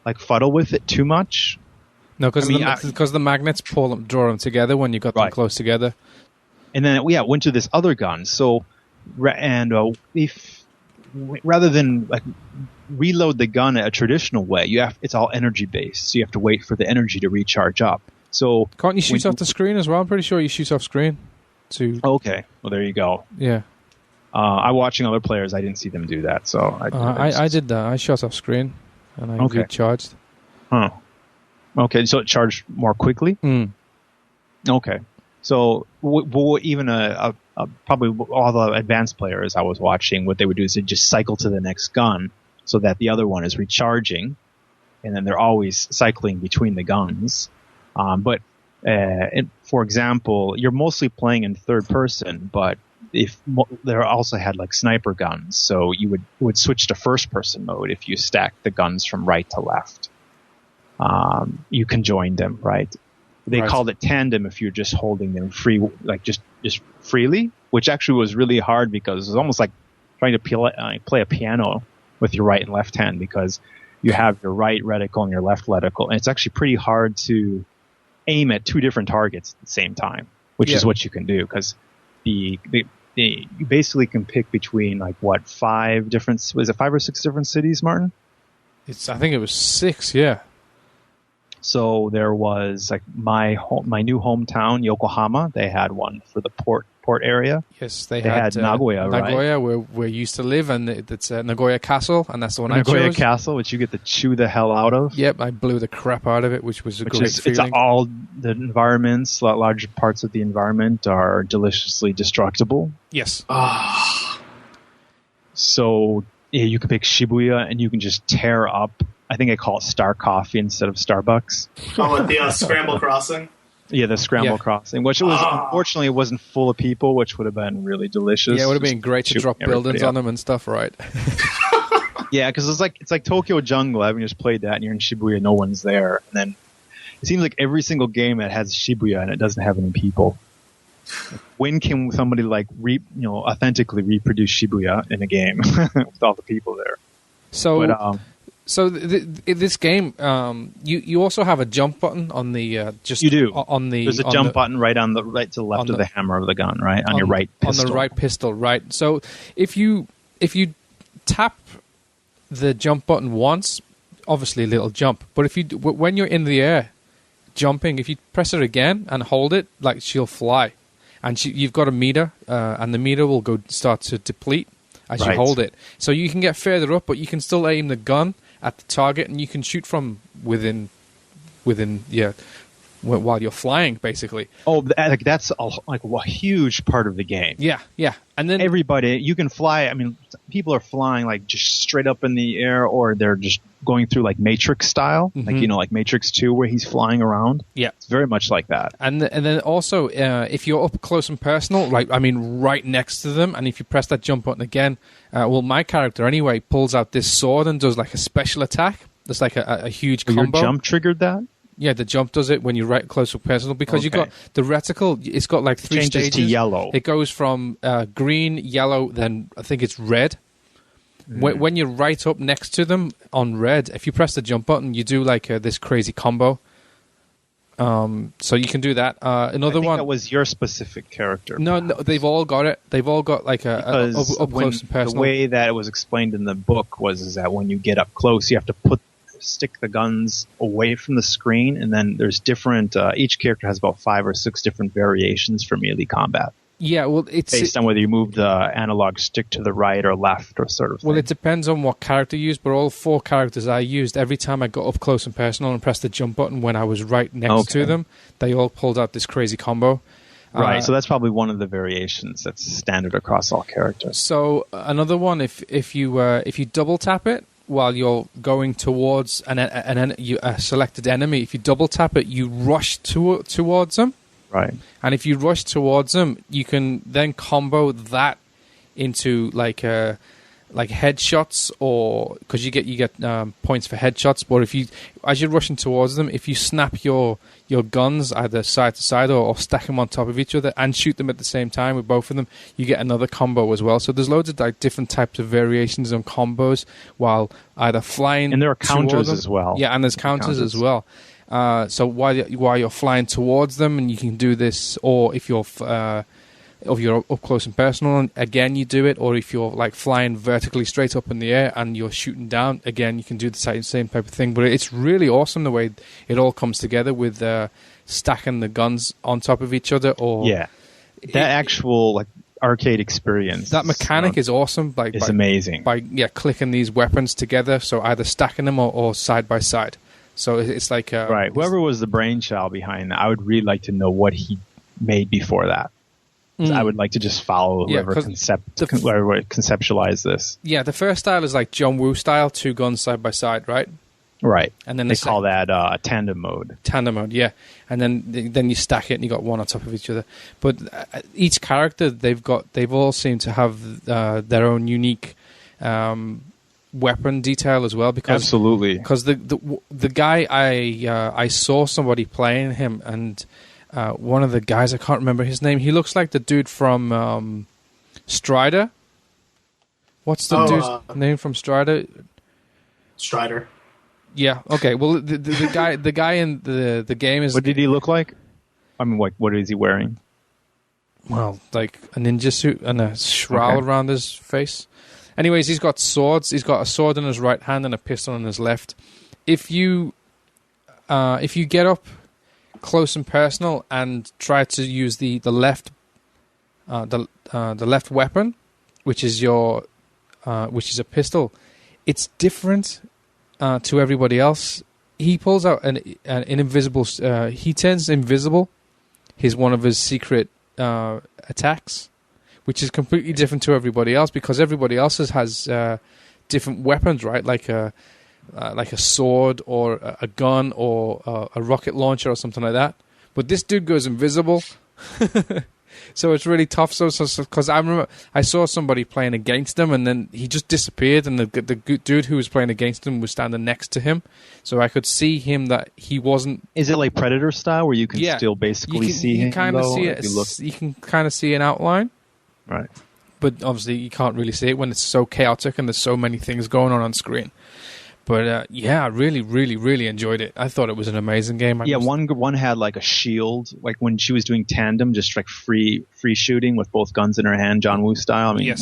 like fuddle with it too much. No, because the magnets draw them together when you got them close together. And then it went to this other gun. So, if rather than like reload the gun a traditional way, it's all energy based. So you have to wait for the energy to recharge up. So can't you shoot off the screen as well? I'm pretty sure you shoot off screen. Okay, well there you go. Yeah. I'm watching other players. I didn't see them do that, so I did that. I shot off screen and I recharged. Huh. Okay, so it charged more quickly? Mm. Okay. So even probably all the advanced players I was watching, what they would do is they'd just cycle to the next gun so that the other one is recharging, and then they're always cycling between the guns. But for example, you're mostly playing in third person, but if there also had like sniper guns, so you would switch to first person mode if you stack the guns from right to left. You can join them, right? They called it tandem if you're just holding them free, like just freely, which actually was really hard because it was almost like trying to play a piano with your right and left hand, because you have your right reticle and your left reticle, and it's actually pretty hard to aim at 2 different targets at the same time, which is what you can do, because you basically can pick between like 5 or 6 different cities, Martin? I think it was 6, yeah. So there was like my new hometown, Yokohama. They had one for the port area. Yes, they had Nagoya, right? Nagoya, where we used to live, and it's Nagoya Castle, and that's the one I chose. Nagoya Castle, which you get to chew the hell out of. Yep, I blew the crap out of it, which was a great feeling. It's all the environments, large parts of the environment are deliciously destructible. Yes. So you can pick Shibuya, and you can just tear up. I think I call it Star Coffee instead of Starbucks. Oh, the Scramble Crossing? Yeah, the Scramble Crossing, which unfortunately it wasn't full of people, which would have been really delicious. Yeah, it would have been great to drop buildings on them and stuff, right? Yeah, because it's like Tokyo Jungle. I haven't just played that, and you're in Shibuya, no one's there. And then it seems like every single game that has Shibuya and it doesn't have any people. When can somebody authentically reproduce Shibuya in a game with all the people there? So, in this game, you also have a jump button on the You do. There's a jump button right to the left of the hammer of the gun, right on your right pistol. On the right pistol, right. So if you tap the jump button once, obviously a little jump. But when you're in the air, jumping, if you press her again and hold it, like she'll fly. And you've got a meter, and the meter will start to deplete as you hold it. So you can get further up, but you can still aim the gun at the target, and you can shoot from within while you're flying, basically. Oh, that's a huge part of the game. Yeah. And then everybody, you can fly. I mean, people are flying like just straight up in the air, or they're just going through like Matrix style, like Matrix 2, where he's flying around. Yeah, it's very much like that. And then also, if you're up close and personal, right next to them, and if you press that jump button again, my character anyway pulls out this sword and does like a special attack. There's like a huge combo. Your jump triggered that? Yeah, the jump does it when you're right close and personal, because you've got the reticle. It's got like 3 changes stages. To yellow. It goes from green, yellow, then I think it's red. When you're right up next to them on red, if you press the jump button, you do like this crazy combo. So you can do that. Another one. That was your specific character. No, they've all got it. They've all got like up close and personal. The way that it was explained in the book is that when you get up close, you have to stick the guns away from the screen, and then there's different. Each character has about 5 or 6 different variations for melee combat. Yeah, well, it's based on whether you move the analog stick to the right or left or sort of thing. Well, it depends on what character you use, but all 4 characters I used, every time I got up close and personal and pressed the jump button when I was right next to them, they all pulled out this crazy combo. Right, so that's probably one of the variations that's standard across all characters. So another one, if you double tap it while you're going towards a selected enemy, if you double tap it, you rush towards them. Right. And if you rush towards them, you can then combo that into like headshots, or because you get points for headshots. But as you're rushing towards them, if you snap your guns either side to side or stack them on top of each other and shoot them at the same time with both of them, you get another combo as well. So there's loads of like different types of variations on combos while either flying. And there are counters as well. Yeah, and there's counters as well. So while you're flying towards them, and you can do this, or if you're up close and personal, and again you do it, or if you're like flying vertically straight up in the air and you're shooting down, again you can do the same type of thing. But it's really awesome the way it all comes together with stacking the guns on top of each other. Or that actual like arcade experience. That mechanic is awesome. It's amazing. By clicking these weapons together, so either stacking them or side by side. So it's like right. Whoever was the brainchild behind that, I would really like to know what he made before that. I would like to just follow whoever conceptualized this. Yeah, the first style is like John Woo style, 2 guns side by side, right? Right. And then they call that tandem mode. Tandem mode, yeah. And then you stack it, and you got one on top of each other. But each character they've all seemed to have their own unique weapon detail as well, because absolutely, because the guy I saw somebody playing him, and one of the guys, I can't remember his name, he looks like the dude from Strider. What's the dude's name from Strider? Strider. Yeah. Okay. Well, the guy in the game is. What did he look like? I mean, what is he wearing? Well, like a ninja suit and a shroud around his face. Anyways, he's got swords. He's got a sword in his right hand and a pistol in his left. If you get up close and personal and try to use the left weapon, which is a pistol, it's different to everybody else. He pulls out an invisible. He turns invisible. He's one of his secret attacks, which is completely different to everybody else, because everybody else has different weapons, right? Like a sword or a gun or a rocket launcher or something like that. But this dude goes invisible. So it's really tough. So because I remember I saw somebody playing against him, and then he just disappeared, and the dude who was playing against him was standing next to him, so I could see him that he wasn't. Is it like Predator style, where you can still basically see him? You kind of see it. You can kind of see an outline, right? But obviously you can't really see it when it's so chaotic and there's so many things going on screen. But I really, really, really enjoyed it. I thought it was an amazing game. One had like a shield, like when she was doing tandem, just like free shooting with both guns in her hand, John Woo style. I mean,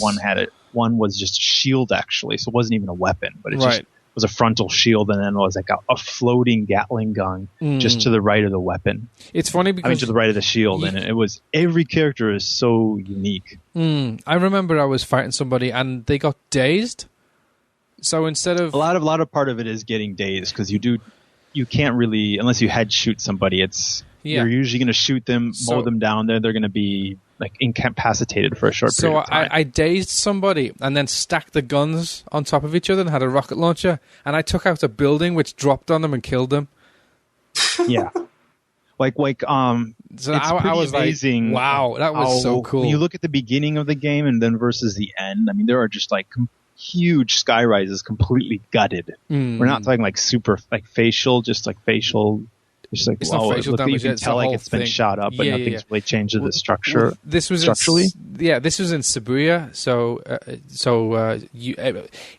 one was just a shield actually, so it wasn't even a weapon, but it was a frontal shield, and then was like a floating Gatling gun just to the right of the weapon. It's funny because to the right of the shield, and it was every character is so unique. I remember I was fighting somebody and they got dazed. So instead of a lot of part of it is getting dazed because you can't really, unless you head shoot somebody. You're usually going to shoot them, mow them down. They're going to be like incapacitated for a short period of time. I dazed somebody and then stacked the guns on top of each other and had a rocket launcher, and I took out a building which dropped on them and killed them. Yeah. So it's I was amazing. Like, wow, that was so cool. When you look at the beginning of the game and then versus the end, I mean, there are just like huge sky rises completely gutted. We're not talking like super like facial, just like facial. It's like, it's not facial damage. You can tell like it's been shot up, but nothing's really changed to the structure. This was structurally. This was in Shibuya, so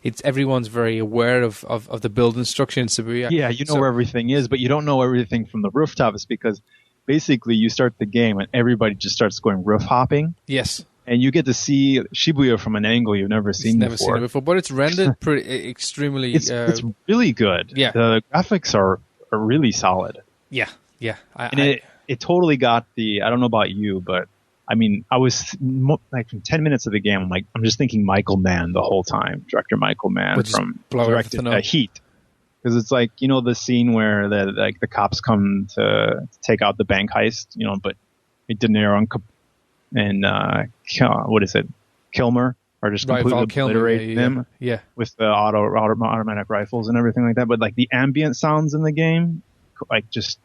it's everyone's very aware of the building structure in Shibuya. Yeah, you know where everything is, but you don't know everything from the rooftops because basically you start the game and everybody just starts going roof hopping. Yes. And you get to see Shibuya from an angle you've never seen before. But it's rendered pretty extremely. It's really good. Yeah, the graphics are really solid. Yeah. It totally got the. I don't know about you, but I mean, I was like from 10 minutes of the game. I'm just thinking Michael Mann the whole time. Director Michael Mann from directed Heat, because it's like the scene where the cops come to take out the bank heist, but De Niro and what is it, Kilmer are just completely obliterating them with the automatic rifles and everything like that. But like the ambient sounds in the game, like just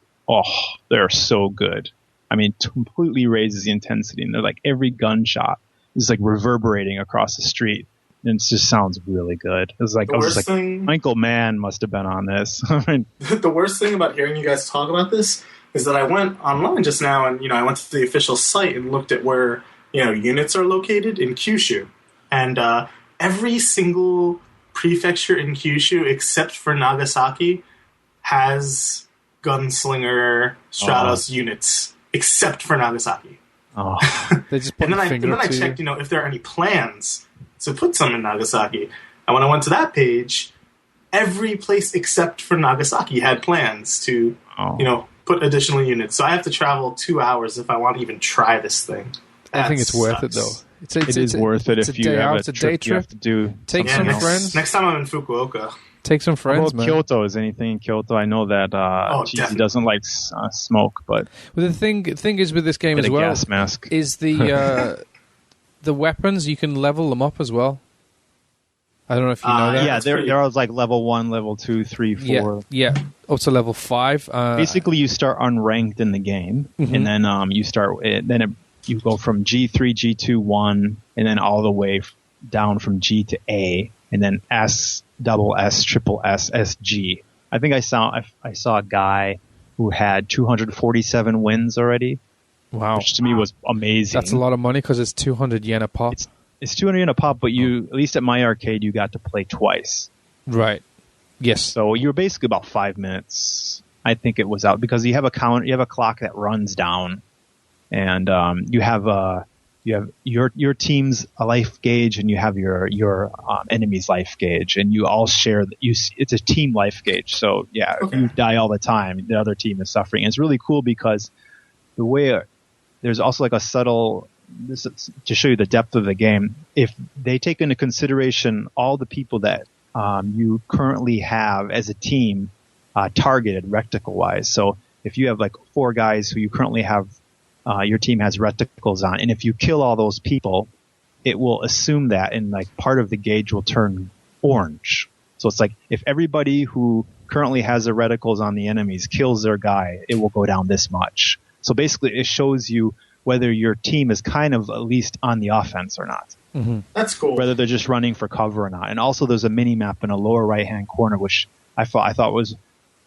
they're so good. I mean, it completely raises the intensity, and they're like every gunshot is like reverberating across the street, and it just sounds really good. It was like Michael Mann must have been on this. The worst thing about hearing you guys talk about this is that I went online just now, and I went to the official site and looked at where units are located in Kyushu, and every single prefecture in Kyushu except for Nagasaki has GunSlinger Stratos units, except for Nagasaki. They just put and then I checked, if there are any plans to put some in Nagasaki. And when I went to that page, every place except for Nagasaki had plans to, put additional units. So I have to travel 2 hours if I want to even try this thing. I think it's worth it, though. It is worth it if you have a trip you have to do. Take some friends. Next time I'm in Fukuoka. Take some friends, man. Kyoto, is anything in Kyoto? I know that he doesn't like smoke, but the thing is with this game as well, gas mask. Is the the weapons, you can level them up as well. I don't know if you know that. Yeah, there was like level 1, level 2, 3, 4. Yeah, up to level 5. Basically, you start unranked in the game, and then you go from G3, G2, 1, and then all the way down from G to A, and then S, double S, triple S, SG. I think I saw a guy who had 247 wins already. Wow. Which to me was amazing. That's a lot of money because it's 200 yen a pop. It's 200 yen a pop, but at least at my arcade, you got to play twice. Right. Yes. So you were basically about 5 minutes. I think it was out because you have a clock that runs down, and you have your team's life gauge, and you have your enemy's life gauge, and you all share. It's a team life gauge. So if you die all the time, the other team is suffering. And it's really cool because the way there's also like a subtle. This is to show you the depth of the game. If they take into consideration all the people that you currently have as a team targeted reticle wise, so if you have like 4 guys who you currently have, your team has reticles on, and if you kill all those people, it will assume that, and like part of the gauge will turn orange. So it's like if everybody who currently has the reticles on the enemies kills their guy, it will go down this much. So basically, it shows you whether your team is kind of at least on the offense or not. Mm-hmm. That's cool. Whether they're just running for cover or not. And also there's a mini map in a lower right hand corner, which I thought was,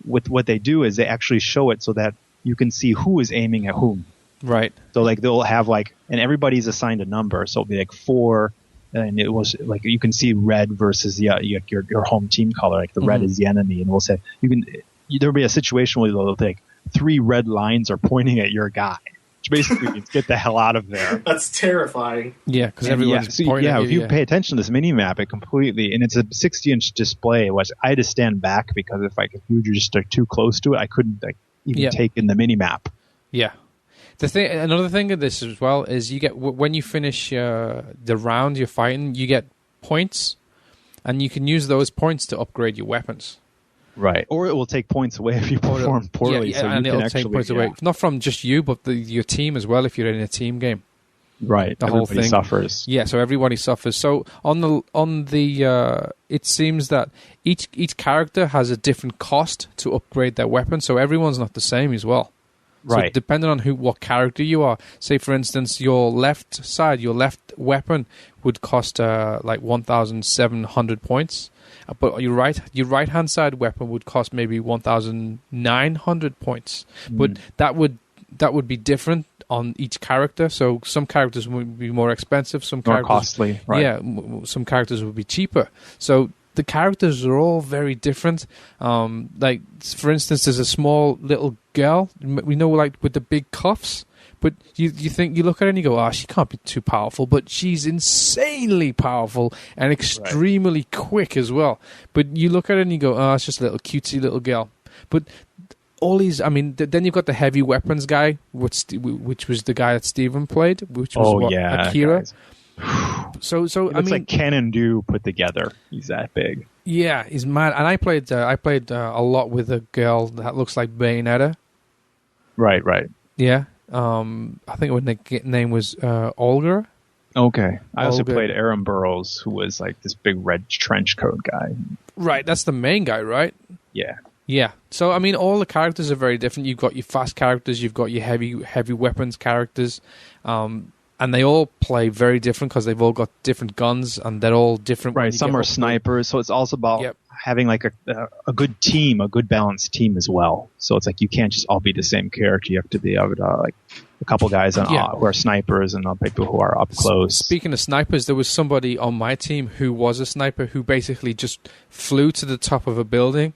with what they do is they actually show it so that you can see who is aiming at whom. Right. So like they'll have like, and everybody's assigned a number. So it'll be like 4, and it was like you can see red versus your home team color. Like the red is the enemy, and we'll say there'll be a situation where they'll like 3 red lines are pointing at your guy. which basically means get the hell out of there. That's terrifying. Yeah, because everyone's pointing at if you pay attention to this mini map, it completely, and it's a 60-inch display, which I had to stand back because if you were just too close to it, I couldn't even take in the mini map. Yeah. Another thing of this as well is you get, when you finish the round you're fighting, you get points, and you can use those points to upgrade your weapons. Right, or it will take points away if you perform poorly. Yeah, and it'll take points away, not from just you, but your team as well. If you're in a team game, right, the whole thing suffers. Yeah, so everybody suffers. So on the it seems that each character has a different cost to upgrade their weapon. So everyone's not the same as well. Right. So depending on what character you are, say for instance, your left weapon would cost like 1,700 points, but your right hand side weapon would cost maybe 1,900 points. But that would be different on each character. So some characters would be more expensive, some more characters costly. Right. Yeah, some characters would be cheaper. So the characters are all very different. Like, for instance, there's a small little girl, we know, like with the big cuffs, but you look at her and you go, oh, she can't be too powerful, but she's insanely powerful and extremely quick as well. But you look at her and you go, oh, it's just a little cutesy little girl. But all these, I mean, then you've got the heavy weapons guy, which was the guy that Steven played, which was Akira. Guys. So I mean, like Ken and Do put together. He's that big. Yeah, he's mad. And I played a lot with a girl that looks like Bayonetta. Right. Yeah. I think her name was Olga. Okay. I also played Aaron Burroughs, who was like this big red trench coat guy. Right, that's the main guy, right? Yeah. Yeah. So I mean, all the characters are very different. You've got your fast characters, you've got your heavy weapons characters. And they all play very different because they've all got different guns and they're all different. Right, some are snipers, so it's also about having like a good team, a good balanced team as well. So it's like you can't just all be the same character. You have to be like a couple guys who are snipers and people who are up close. Speaking of snipers, there was somebody on my team who was a sniper who basically just flew to the top of a building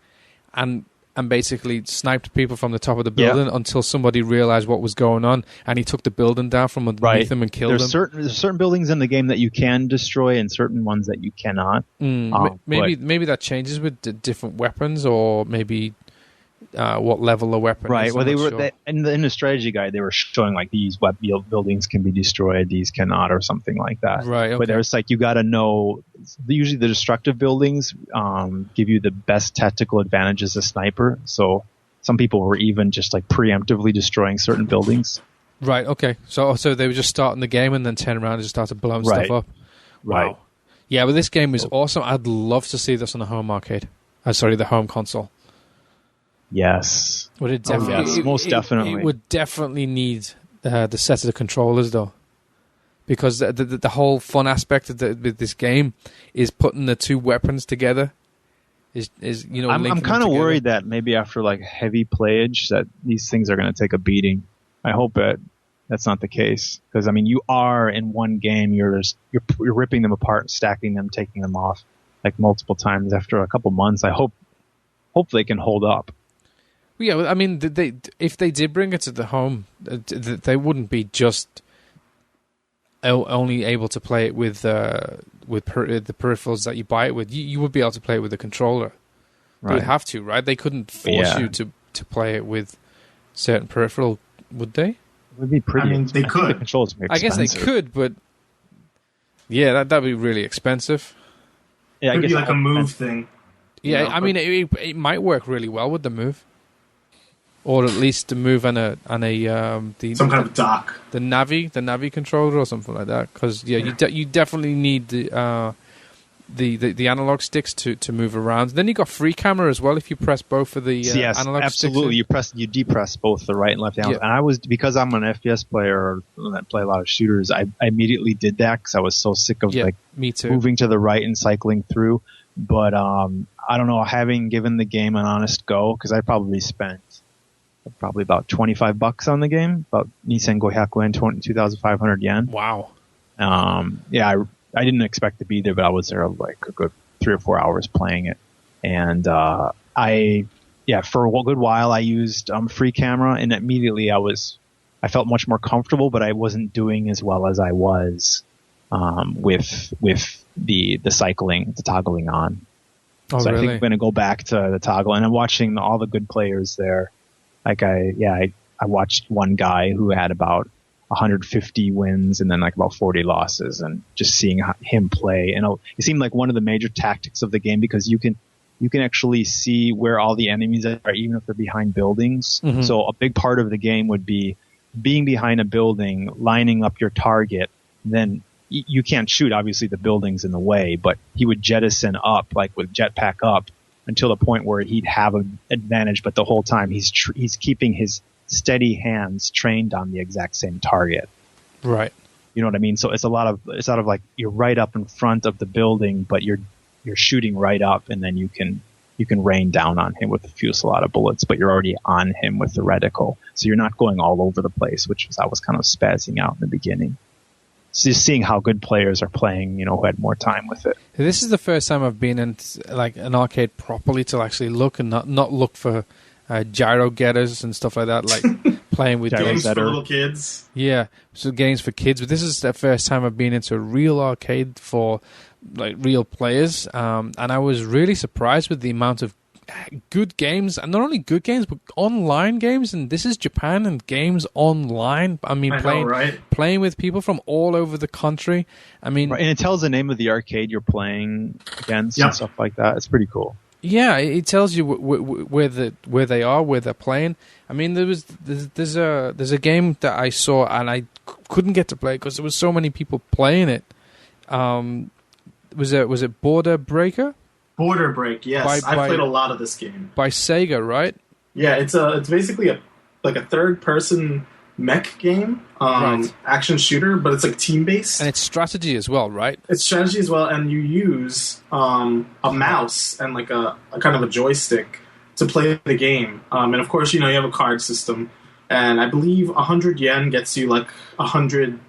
and basically sniped people from the top of the building until somebody realized what was going on, and he took the building down from underneath them and killed them. There's certain buildings in the game that you can destroy and certain ones that you cannot. Maybe that changes with different weapons, or maybe what level the weapon is. Well, in the strategy guide, they were showing like these buildings can be destroyed, these cannot, or something like that. Right. Okay. But there's like, you got to know, usually the destructive buildings give you the best tactical advantage as a sniper. So some people were even just like preemptively destroying certain buildings. Right. Okay. So they were just starting the game and then turn around and just started blowing stuff up. Right. Wow. Yeah, but this game is awesome. I'd love to see this on the home arcade. The home console. Yes. Would it definitely? Yes, most definitely. It would definitely need the set of the controllers, though, because the whole fun aspect of this game is putting the two weapons together. I'm kind of worried that maybe after like heavy playage that these things are going to take a beating. I hope that's not the case, because I mean, you are in one game, you're ripping them apart, stacking them, taking them off like multiple times. After a couple months, I hope they can hold up. Yeah, I mean, if they did bring it to the home, they wouldn't be just only able to play it with the peripherals that you buy it with. You would be able to play it with a controller. Right. They would have to, right? They couldn't force you to play it with certain peripheral, would they? It would be pretty. I mean, they could. The controls would be expensive. I guess they could, but yeah, that'd be really expensive. Yeah, it'd be like a move thing. Yeah, I mean, it might work really well with the move. Or at least to move on some kind of dock, the Navi controller or something like that. Because you definitely need the analog sticks to move around. Then you got free camera as well if you press both of the analog absolutely. sticks. You depress both the right and left analog. And because I'm an FPS player that play a lot of shooters, I immediately did that because I was so sick of me too. Moving to the right and cycling through. But I don't know, having given the game an honest go, because I probably spent about $25 on the game, about Nissan Gohyaku yen, 2,500 yen. Wow. I didn't expect to be there, but I was there like a good 3 or 4 hours playing it. And for a good while I used free camera, and immediately I was I felt much more comfortable, but I wasn't doing as well as I was with the cycling, the toggling on. Oh, so really? I think I'm going to go back to the toggle, and I'm watching all the good players there. Like I watched one guy who had about 150 wins and then like about 40 losses, and just seeing him play. And it seemed like one of the major tactics of the game, because you can actually see where all the enemies are, even if they're behind buildings. Mm-hmm. So a big part of the game would be being behind a building, lining up your target. Then you can't shoot, obviously the building's in the way, but he would jettison up, like with jetpack up, until the point where he'd have an advantage. But the whole time he's keeping his steady hands trained on the exact same target. Right. You know what I mean? So it's a lot of like you're right up in front of the building, but you're shooting right up, and then you can rain down on him with a fusillade of bullets, but you're already on him with the reticle. So you're not going all over the place, I was kind of spazzing out in the beginning. So just seeing how good players are playing, who had more time with it. This is the first time I've been in like an arcade properly to actually look and not look for gyro getters and stuff like that, like playing with games for little kids. Yeah, so games for kids. But this is the first time I've been into a real arcade for like real players, and I was really surprised with the amount of good games, and not only good games but online games. And this is Japan, and games online. I mean, playing with people from all over the country. I mean, and it tells the name of the arcade you're playing against and stuff like that. It's pretty cool. Yeah, it tells you where they are, where they're playing. I mean, there's a game that I saw and I couldn't get to play because there was so many people playing it. Was it Border Breaker? Border Break, yes. I played a lot of this game. By Sega, right? Yeah, it's basically a third-person mech game, action shooter, but it's like team-based. And it's strategy as well, right? It's strategy as well, and you use a mouse and like a kind of a joystick to play the game. And of course, you have a card system, and I believe 100 yen gets you like 100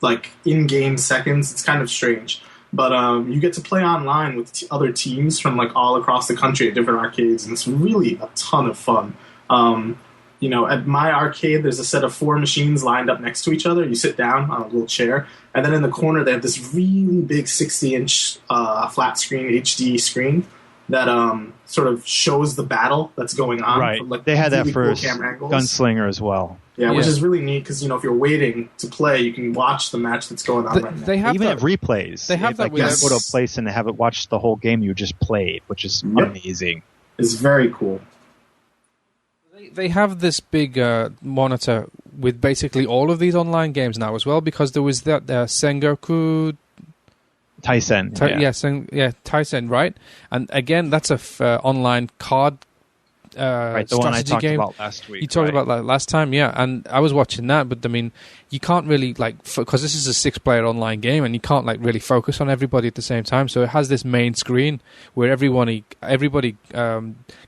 like in-game seconds. It's kind of strange. But you get to play online with other teams from like all across the country at different arcades, and it's really a ton of fun. At my arcade, there's a set of 4 machines lined up next to each other. You sit down on a little chair, and then in the corner they have this really big 60-inch flat screen HD screen that sort of shows the battle that's going on. Right. From, like, they had really that for cool camera angles. GunSlinger as well. Yeah, which is really neat because if you're waiting to play, you can watch the match that's going on right now. They even have replays. They have that. You go to a place and have it watch the whole game you just played, which is amazing. It's very cool. They have this big monitor with basically all of these online games now as well, because there was that Sengoku Taisen. Taisen, right? And again, that's a online card right, the one I talked about last week. You talked about that last time, yeah. And I was watching that, but I mean, you can't really because this is a 6-player online game, and you can't really focus on everybody at the same time. So it has this main screen where everybody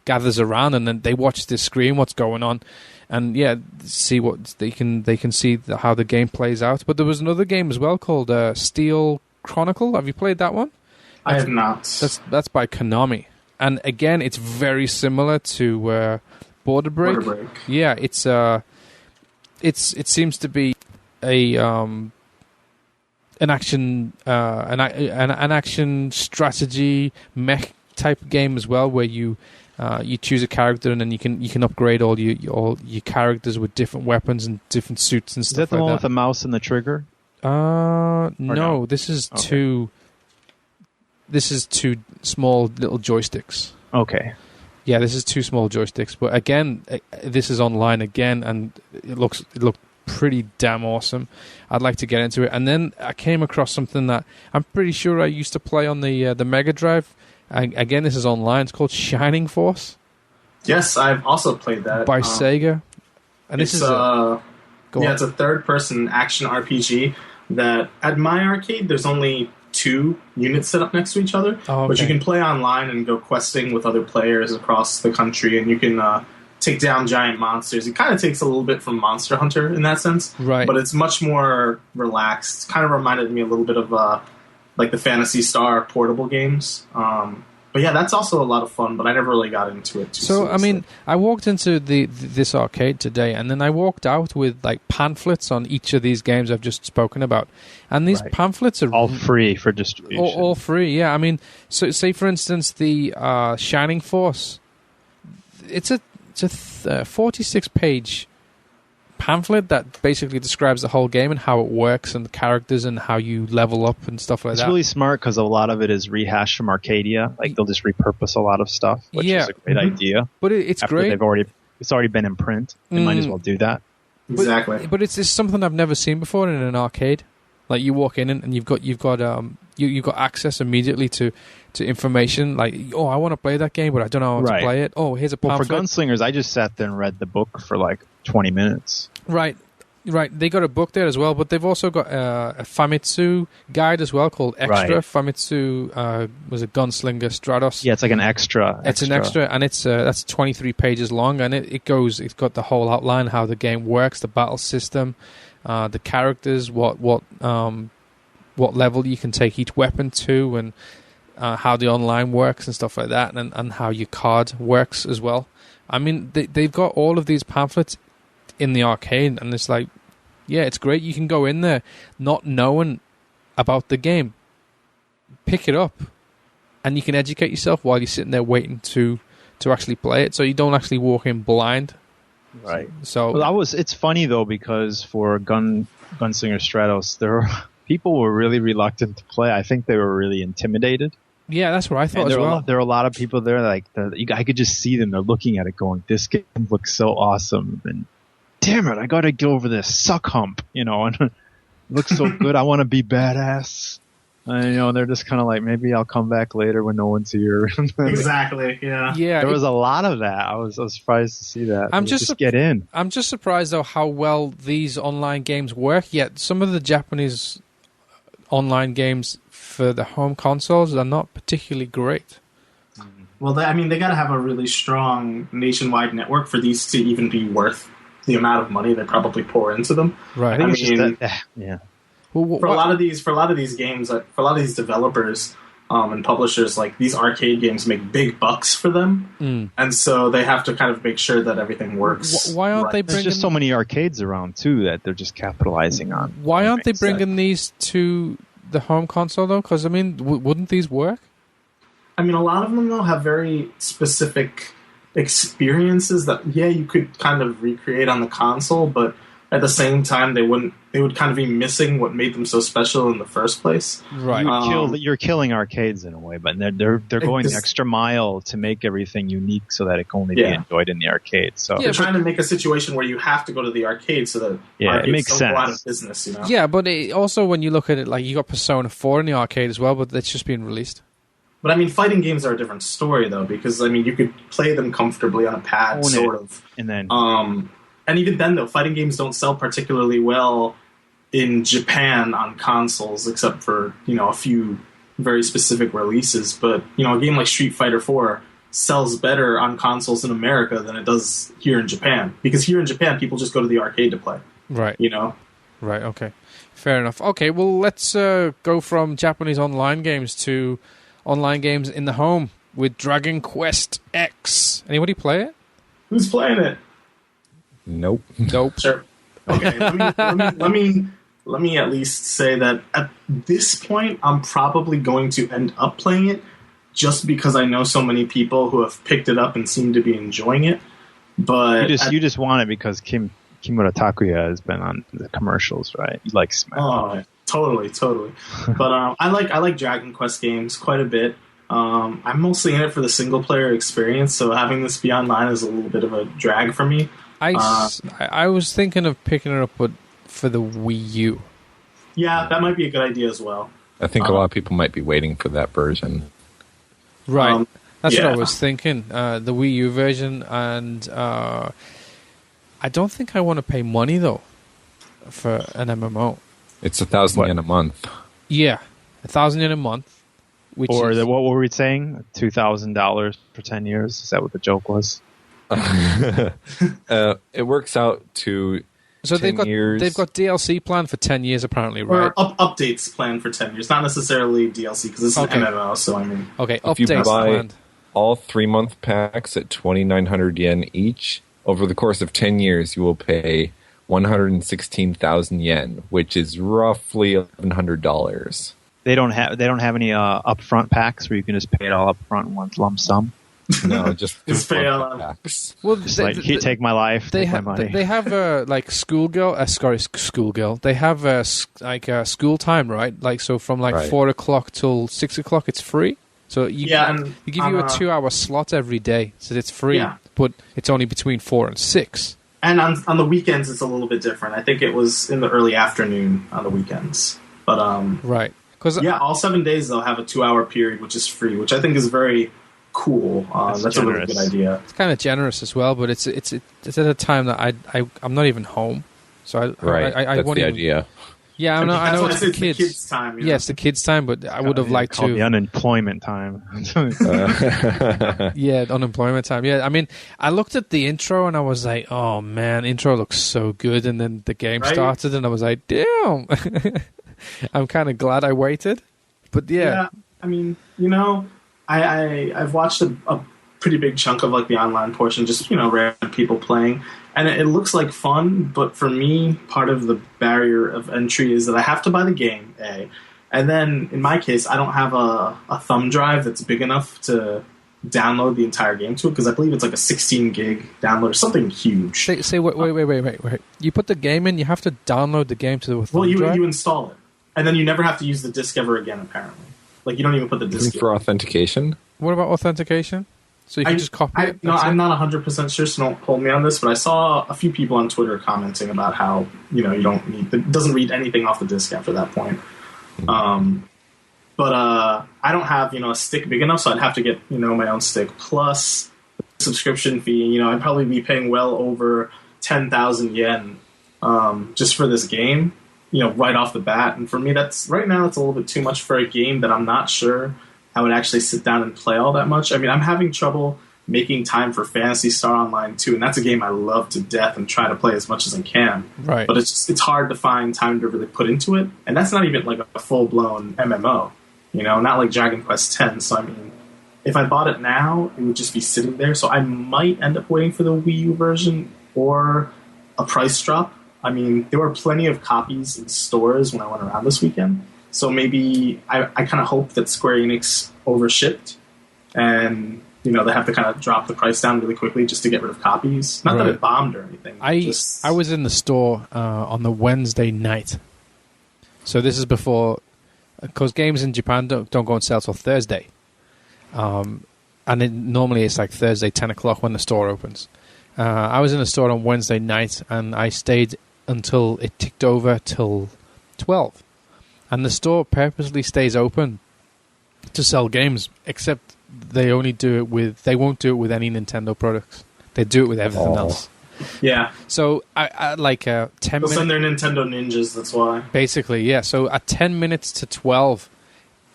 gathers around, and then they watch this screen, what's going on, and see what they can see how the game plays out. But there was another game as well called Steel Chronicle. Have you played that one? I have not. That's by Konami. And again, it's very similar to Border Break. Yeah, it seems to be an action strategy mech type game as well, where you choose a character and then you can upgrade all your characters with different weapons and different suits and stuff like that. Is that the one with the mouse and the trigger? No, this is two. This is 2 small little joysticks. Okay. Yeah, this is 2 small joysticks. But again, this is online again, and it looked pretty damn awesome. I'd like to get into it. And then I came across something that I'm pretty sure I used to play on the Mega Drive. Again, this is online. It's called Shining Force. Yes, I've also played that. By Sega. And this is it's a third-person action RPG that at my arcade, there's only 2 units set up next to each other, but you can play online and go questing with other players across the country, and you can take down giant monsters. It kind of takes a little bit from Monster Hunter in that sense, right? But it's much more relaxed. It kind of reminded me a little bit of like the Phantasy Star portable games. But yeah, that's also a lot of fun, but I never really got into it too So, seriously. I mean, I walked into this arcade today, and then I walked out with like pamphlets on each of these games I've just spoken about. And these pamphlets are all free for distribution. All free, yeah. I mean, so say for instance the Shining Force. It's a 46-page pamphlet that basically describes the whole game and how it works and the characters and how you level up and stuff like that. It's really smart because a lot of it is rehashed from Arcadia. Like they'll just repurpose a lot of stuff, which is a great idea. But it's after great. It's already been in print. They might as well do that. Exactly. But it's something I've never seen before in an arcade. Like you walk in and you've got access immediately to information. Like, oh, I want to play that game, but I don't know how to play it. Oh, here's a pamphlet. Well, for Gunslingers, I just sat there and read the book for like 20 minutes. Right. They got a book there as well, but they've also got a Famitsu guide as well called Extra. Famitsu was a Gunslinger Stratos. Yeah, it's like an extra. It's an extra, and that's 23 pages long, and it's got the whole outline, how the game works, the battle system, the characters, what level you can take each weapon to, and how the online works and stuff like that, and how your card works as well. I mean, they've got all of these pamphlets in the arcade, and it's like, yeah, it's great. You can go in there not knowing about the game, pick it up, and you can educate yourself while you're sitting there waiting to actually play it, so you don't actually walk in blind. Right. So it's funny though, because for Gunslinger Stratos, people were really reluctant to play. I think they were really intimidated. Yeah, that's what I thought as well. There are a lot of people there, I could just see them. They're looking at it going, this game looks so awesome, and damn it, I got to get over this suck hump, and it looks so good. I want to be badass. And, they're just kind of like, maybe I'll come back later when no one's here. Exactly, yeah. There was a lot of that. I was surprised to see that. Just get in. I'm just surprised, though, how well these online games work, yet some of the Japanese online games for the home consoles are not particularly great. Well, they got to have a really strong nationwide network for these to even be worth the amount of money they probably pour into them. Right. I mean, yeah. Well, for a lot of these games, for a lot of these developers and publishers, like these arcade games make big bucks for them, and so they have to kind of make sure that everything works. Why aren't they bringing? There's just so many arcades around too that they're just capitalizing on. Why aren't they bringing these to the home console though? Because I mean, wouldn't these work? I mean, a lot of them though have very specific experiences that you could kind of recreate on the console, but at the same time they would kind of be missing what made them so special in the first place. Right. You're killing arcades in a way, but they're going the extra mile to make everything unique so that it can only be enjoyed in the arcade. So they're trying to make a situation where you have to go to the arcade so that it makes don't sense. go out of business, Yeah, but also when you look at it, like you got Persona 4 in the arcade as well, but that's just being released. But I mean, fighting games are a different story, though, because I mean, you could play them comfortably on a pad, sort of. And then, and even then, though, fighting games don't sell particularly well in Japan on consoles, except for a few very specific releases. But a game like Street Fighter 4 sells better on consoles in America than it does here in Japan, because here in Japan, people just go to the arcade to play. Right. Right. Okay. Fair enough. Okay. Well, let's go from Japanese online games to online games in the home with Dragon Quest X. Anybody play it? Who's playing it? Nope. Sure. Okay. let me at least say that at this point, I'm probably going to end up playing it, just because I know so many people who have picked it up and seem to be enjoying it. But you just want it because Kimura Takuya has been on the commercials, right? You like Smash. Oh, totally. But I like Dragon Quest games quite a bit. I'm mostly in it for the single player experience, so having this be online is a little bit of a drag for me. I was thinking of picking it up for the Wii U. Yeah, that might be a good idea as well. I think a lot of people might be waiting for that version. Right. That's what I was thinking. The Wii U version, and I don't think I want to pay money, though, for an MMO. It's 1,000 yen a month. Yeah, 1,000 yen a month. What were we saying? $2,000 for 10 years? Is that what the joke was? It works out to So 10 years. they've got DLC planned for 10 years apparently, right? Or updates planned for 10 years. Not necessarily DLC, because this is an MMO, so I mean... Okay, if you updates buy planned. all 3-month packs at 2,900 yen each, over the course of 10 years, you will pay 116,000 yen, which is roughly $1,100. They don't have any upfront packs where you can just pay it all upfront in one lump sum. No, just pay packs. Well, Just take my life, take my money. They have schoolgirl. They have school time, right? Like so, from 4 o'clock till 6 o'clock, it's free. So you give you a 2-hour slot every day, so it's free, but it's only between 4 and 6. And on the weekends, it's a little bit different. I think it was in the early afternoon on the weekends. But right, all 7 days they'll have a 2-hour period, which is free, which I think is very cool. That's a really good idea. It's kind of generous as well, but it's at a time that I'm not even home, so I that's won't the idea. idea. Yeah, I know it's the kids. The kids' time. Yeah, it's the kids' time, but I would have liked to. The unemployment time. Yeah, unemployment time. Yeah, I mean, I looked at the intro and I was like, oh man, intro looks so good, and then the game started and I was like, damn. I'm kind of glad I waited, but yeah. I mean, I've watched a pretty big chunk of the online portion, just random people playing, and it looks like fun. But for me, part of the barrier of entry is that I have to buy the game, and then in my case, I don't have a thumb drive that's big enough to download the entire game to it, because I believe it's like a 16 gig download or something huge. Say wait. You put the game in, you have to download the game to the thumb drive? You install it, and then you never have to use the disc ever again. Apparently, you don't even put the disc in. For authentication. What about authentication? So you can just copy it? No, I'm not 100% sure, so don't hold me on this, but I saw a few people on Twitter commenting about how, you don't need... It doesn't read anything off the disc after that point. But I don't have, a stick big enough, so I'd have to get, my own stick. Plus, subscription fee, I'd probably be paying well over 10,000 yen just for this game, right off the bat. And for me, right now, it's a little bit too much for a game that I'm not sure I would actually sit down and play all that much. I mean, I'm having trouble making time for Phantasy Star Online 2, and that's a game I love to death and try to play as much as I can. Right. But it's hard to find time to really put into it, and that's not even a full-blown MMO, not like Dragon Quest X. So, I mean, if I bought it now, it would just be sitting there. So I might end up waiting for the Wii U version or a price drop. I mean, there were plenty of copies in stores when I went around this weekend. So maybe I kind of hope that Square Enix overshipped and, they have to kind of drop the price down really quickly just to get rid of copies. Not that it bombed or anything. I was in the store on the Wednesday night. So this is before... Because games in Japan don't go on sale till Thursday. And normally it's Thursday, 10 o'clock when the store opens. I was in the store on Wednesday night and I stayed until it ticked over till 12. And the store purposely stays open to sell games, except they won't do it with any Nintendo products. They do it with everything else. Yeah. So I 10 minutes. They'll send their Nintendo ninjas, that's why. Basically, yeah. So at 10 minutes to 12,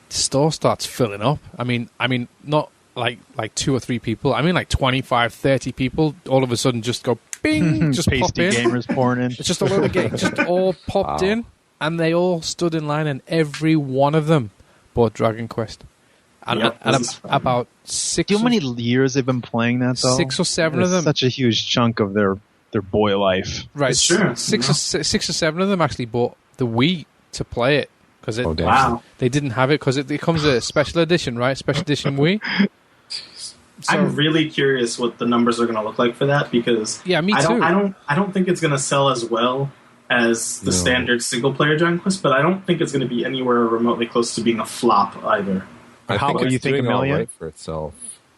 the store starts filling up. I mean not like 2 or 3 people. I mean 25, 30 people all of a sudden just go bing, just pop in. Gamers pouring in. It's just a load of games just all popped in. And they all stood in line, and every one of them bought Dragon Quest. And, about 6... Do you know how many years they've been playing that, though? 6 or 7 of them. Such a huge chunk of their boy life. Right. It's true. 6 or 7 of them actually bought the Wii to play it. Because they didn't have it, because it comes a special edition, right? Special edition Wii. So, I'm really curious what the numbers are going to look like for that, because me too. I don't think it's going to sell as well as the standard single-player Dragon Quest, but I don't think it's going to be anywhere remotely close to being a flop either. I think it's doing all right for itself.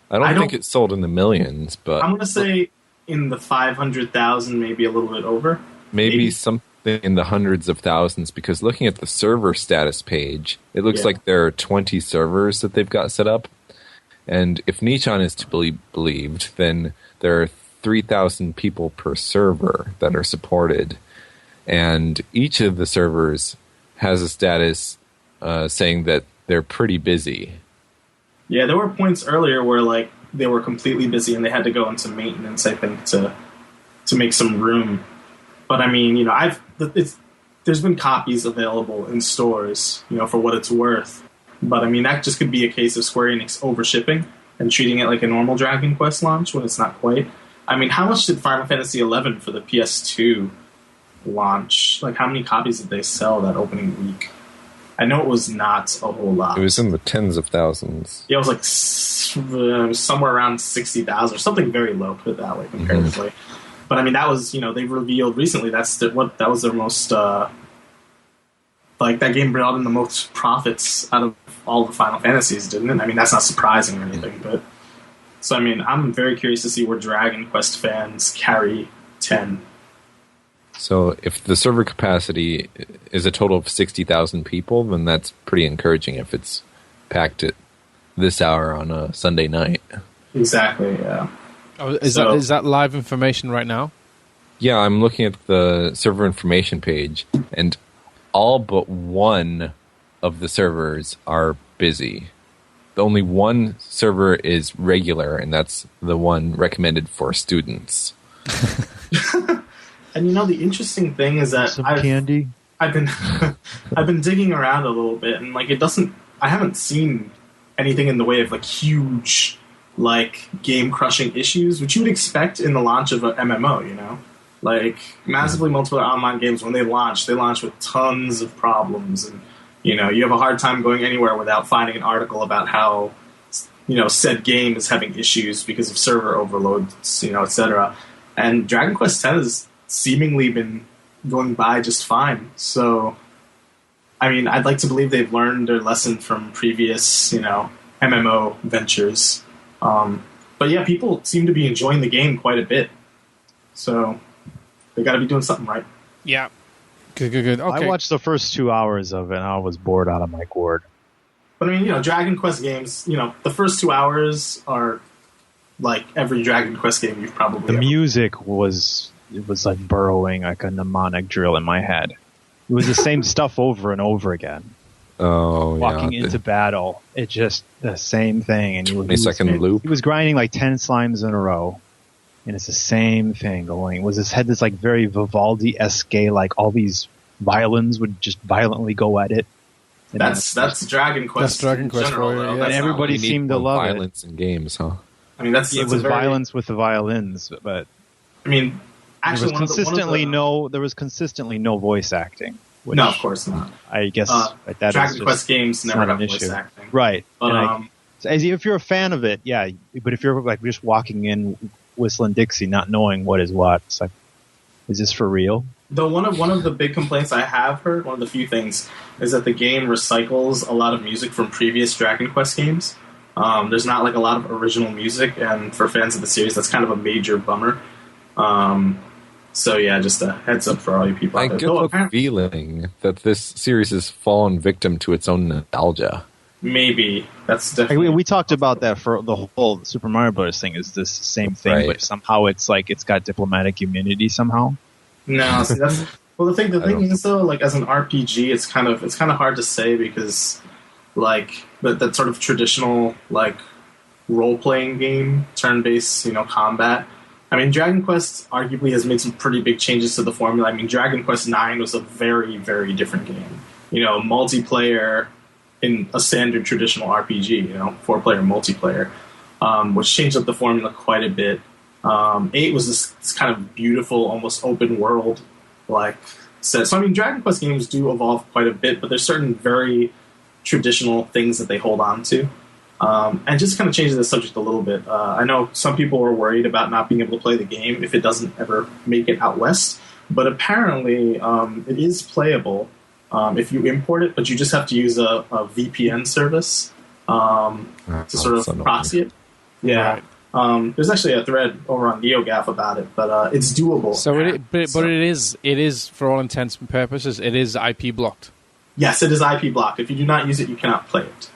I don't think it's sold in the millions, but... I'm going to say in the 500,000, maybe a little bit over. Maybe something in the hundreds of thousands, because looking at the server status page, it looks like there are 20 servers that they've got set up. And if Nichan is to be believed, then there are 3,000 people per server that are supported. And each of the servers has a status saying that they're pretty busy. Yeah, there were points earlier where they were completely busy and they had to go into maintenance, I think, to make some room. But I mean, you know, there's been copies available in stores, you know, for what it's worth. But I mean, that just could be a case of Square Enix overshipping and treating it like a normal Dragon Quest launch when it's not quite. I mean, how much did Final Fantasy XI for the PS2 launch? Like, how many copies did they sell that opening week? I know it was not a whole lot. It was in the tens of thousands. Yeah, it was like somewhere around 60,000 or something very low, put it that way, comparatively. Mm-hmm. But I mean, that was, you know, they revealed recently that was their most, like, that game brought in the most profits out of all the Final Fantasies, didn't it? I mean, that's not surprising or anything, but... So, I mean, I'm very curious to see where Dragon Quest fans carry 10. So, if the server capacity is a total of 60,000 people, then that's pretty encouraging if it's packed at this hour on a Sunday night. Exactly, yeah. Oh, is that live information right now? Yeah, I'm looking at the server information page, and all but one of the servers are busy. Only one server is regular, and that's the one recommended for students. And you know, the interesting thing is that I've been digging around a little bit, and like I haven't seen anything in the way of like huge, like game crushing issues, which you would expect in the launch of an MMO. You know, like massively multiplayer online games when they launch with tons of problems and. You know, you have a hard time going anywhere without finding an article about how, you know, said game is having issues because of server overloads, you know, etc. And Dragon Quest X has seemingly been going by just fine. So, I mean, I'd like to believe they've learned their lesson from previous, you know, MMO ventures. But yeah, people seem to be enjoying the game quite a bit. So, they got to be doing something right. Yeah. Good. Okay. I watched the first 2 hours of it, and I was bored out of my gourd. But I mean, you know, Dragon Quest games, you know, the first 2 hours are like every Dragon Quest game you've probably The music was like burrowing like a mnemonic drill in my head. It was the same stuff over and over again. Oh, Walking into battle, it just the same thing. And 20-second loop. He was grinding like 10 slimes in a row. And it's the same thing going. It was this like very Vivaldi-esque, like all these violins would just violently go at it. And that's Dragon Quest. That's Dragon Quest general, for you, yeah. And everybody seemed to love violence in games, huh? I mean, it was violence with the violins, but I mean, actually, there was consistently no voice acting. No, of course not. I guess that Dragon Quest games never have voice acting, right? But if you're a fan of it, yeah. But if you're like just walking in. Whistling Dixie, not knowing what is what. It's like, is this for real? Though one of the big complaints I have heard, one of the few things, is that the game recycles a lot of music from previous Dragon Quest games. There's not like a lot of original music, and for fans of the series, that's kind of a major bummer. So yeah, just a heads up for all you people out there. I get the feeling that this series has fallen victim to its own nostalgia. Maybe. That's definitely... We talked about that for the whole Super Mario Bros. Thing is this same thing, right. But somehow it's like it's got diplomatic immunity somehow. No, see, that's... Well, the thing is, though, like, as an RPG, it's kind of hard to say because, like, that sort of traditional, like, role-playing game, turn-based, you know, combat. I mean, Dragon Quest arguably has made some pretty big changes to the formula. I mean, Dragon Quest IX was a very, very different game. You know, multiplayer... in a standard traditional RPG, you know, 4-player multiplayer, which changed up the formula quite a bit. 8 was this kind of beautiful, almost open world like set. So I mean, Dragon Quest games do evolve quite a bit, but there's certain very traditional things that they hold on to. And just kind of changes the subject a little bit. I know some people were worried about not being able to play the game if it doesn't ever make it out west, but apparently it is playable. If you import it, but you just have to use a VPN service to sort of proxy it. Yeah. Right. There's actually a thread over on NeoGAF about it, but it's doable. So it is for all intents and purposes, it is IP blocked. Yes, it is IP blocked. If you do not use it, you cannot play it.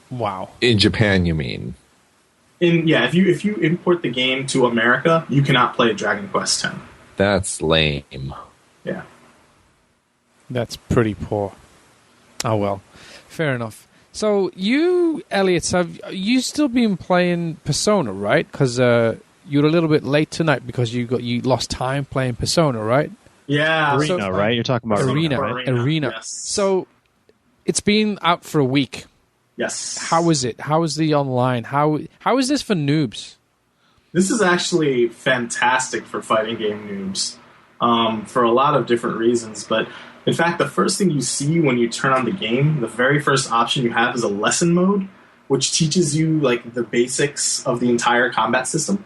Wow. In Japan, you mean? If you import the game to America, you cannot play Dragon Quest X. That's lame. Yeah. That's pretty poor. Oh, well. Fair enough. So you, Elliot, have you still been playing Persona, right? Because you're a little bit late tonight because you lost time playing Persona, right? Yeah. Arena, right? You're talking about Arena, right? right? Arena. Yes. So it's been out for a week. Yes. How is it? How is the online? How is this for noobs? This is actually fantastic for fighting game noobs for a lot of different reasons. But in fact, the first thing you see when you turn on the game, the very first option you have is a lesson mode, which teaches you like the basics of the entire combat system.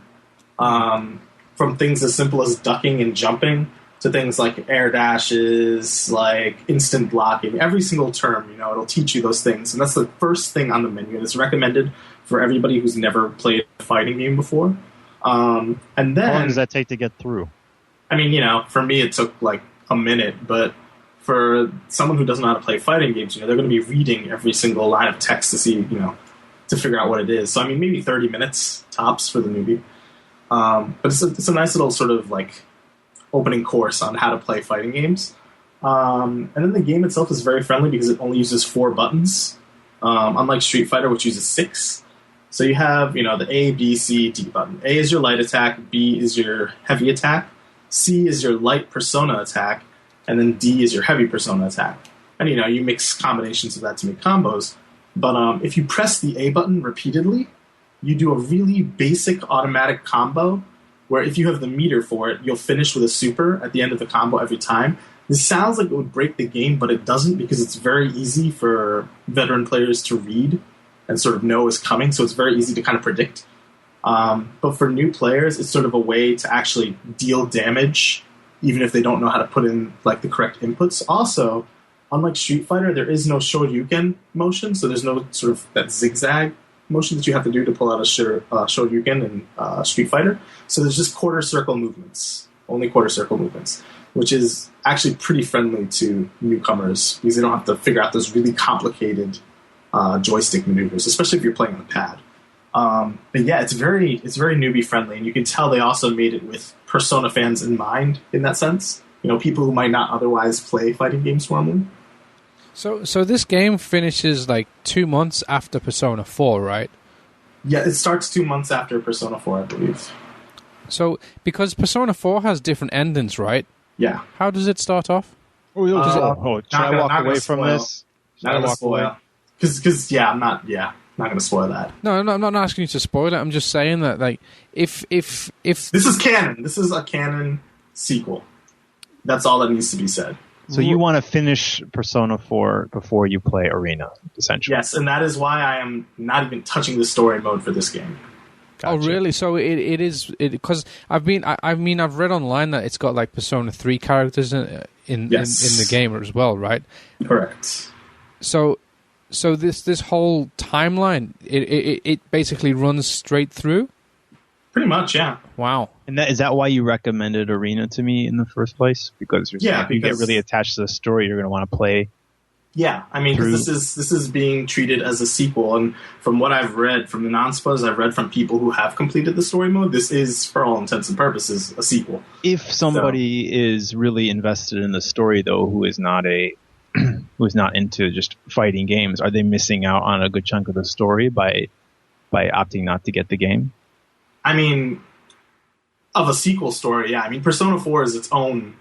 From things as simple as ducking and jumping to things like air dashes, like instant blocking. Every single term, it'll teach you those things. And that's the first thing on the menu. It's recommended for everybody who's never played a fighting game before. And then, how long does that take to get through? I mean, for me it took like a minute, but for someone who doesn't know how to play fighting games, they're going to be reading every single line of text to see, to figure out what it is. So, I mean, maybe 30 minutes tops for the newbie. But it's a nice little sort of like opening course on how to play fighting games. And then the game itself is very friendly because it only uses 4 buttons, unlike Street Fighter, which uses 6. So you have, the A, B, C, D button. A is your light attack, B is your heavy attack, C is your light persona attack, and then D is your heavy persona attack. And, you mix combinations of that to make combos. But if you press the A button repeatedly, you do a really basic automatic combo where if you have the meter for it, you'll finish with a super at the end of the combo every time. This sounds like it would break the game, but it doesn't because it's very easy for veteran players to read and sort of know is coming, so it's very easy to kind of predict. But for new players, it's sort of a way to actually deal damage even if they don't know how to put in like the correct inputs. Also, unlike Street Fighter, there is no Shoryuken motion, so there's no sort of that zigzag motion that you have to do to pull out a Shoryuken in Street Fighter. So there's just quarter circle movements, only quarter circle movements, which is actually pretty friendly to newcomers because they don't have to figure out those really complicated joystick maneuvers, especially if you're playing on a pad. But yeah, it's very newbie friendly, and you can tell they also made it with Persona fans in mind in that sense. People who might not otherwise play fighting games normally. So this game finishes like 2 months after Persona 4, right? Yeah, it starts 2 months after Persona 4, I believe. So because Persona 4 has different endings, right? Yeah. How does it start off? Should I walk away from this? Not going to spoil. Because I'm not going to spoil that. No, I'm not asking you to spoil it. I'm just saying that, like, if this is canon. This is a canon sequel. That's all that needs to be said. So you want to finish Persona 4 before you play Arena, essentially? Yes, and that is why I am not even touching the story mode for this game. Gotcha. Oh, really? So it is because I've read online that it's got like Persona 3 characters in the game as well, right? Correct. So this whole timeline it basically runs straight through. Pretty much, yeah. Wow. And is that why you recommended Arena to me in the first place? Because if you get really attached to the story, you're going to want to play. Yeah, I mean, because this is being treated as a sequel, and from what I've read, from the non-spoilers I've read from people who have completed the story mode, this is, for all intents and purposes, a sequel. If somebody is really invested in the story, though, who is not into just fighting games, are they missing out on a good chunk of the story by opting not to get the game? I mean, of a sequel story, yeah. I mean, Persona 4 is its own.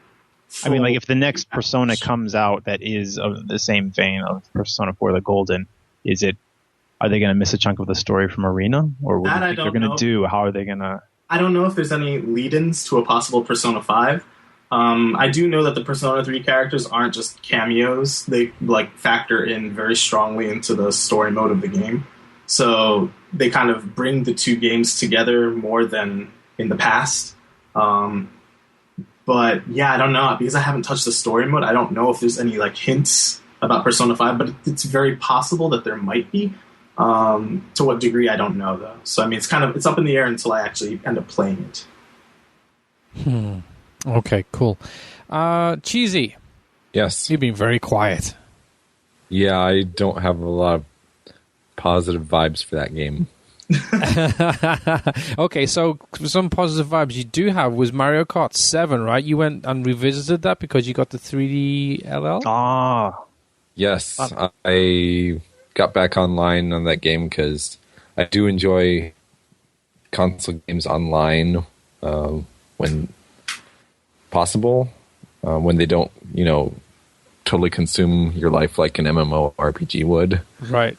I mean, like if the next Persona comes out that is of the same vein of Persona 4 the Golden, are they going to miss a chunk of the story from Arena? Or what do you think they're going to do? How are they going to... I don't know if there's any lead-ins to a possible Persona 5. I do know that the Persona 3 characters aren't just cameos. They factor in very strongly into the story mode of the game. So they kind of bring the two games together more than in the past. But yeah, I don't know. Because I haven't touched the story mode, I don't know if there's any hints about Persona 5, but it's very possible that there might be. To what degree, I don't know, though. So I mean, it's up in the air until I actually end up playing it. Okay, cool. Cheesy. Yes. You've been very quiet. Yeah, I don't have a lot of positive vibes for that game. Okay, so some positive vibes you do have was Mario Kart 7, right? You went and revisited that because you got the 3D LL? Ah. Yes, I got back online on that game because I do enjoy console games online when possible. when they don't, totally consume your life like an MMORPG would. Right.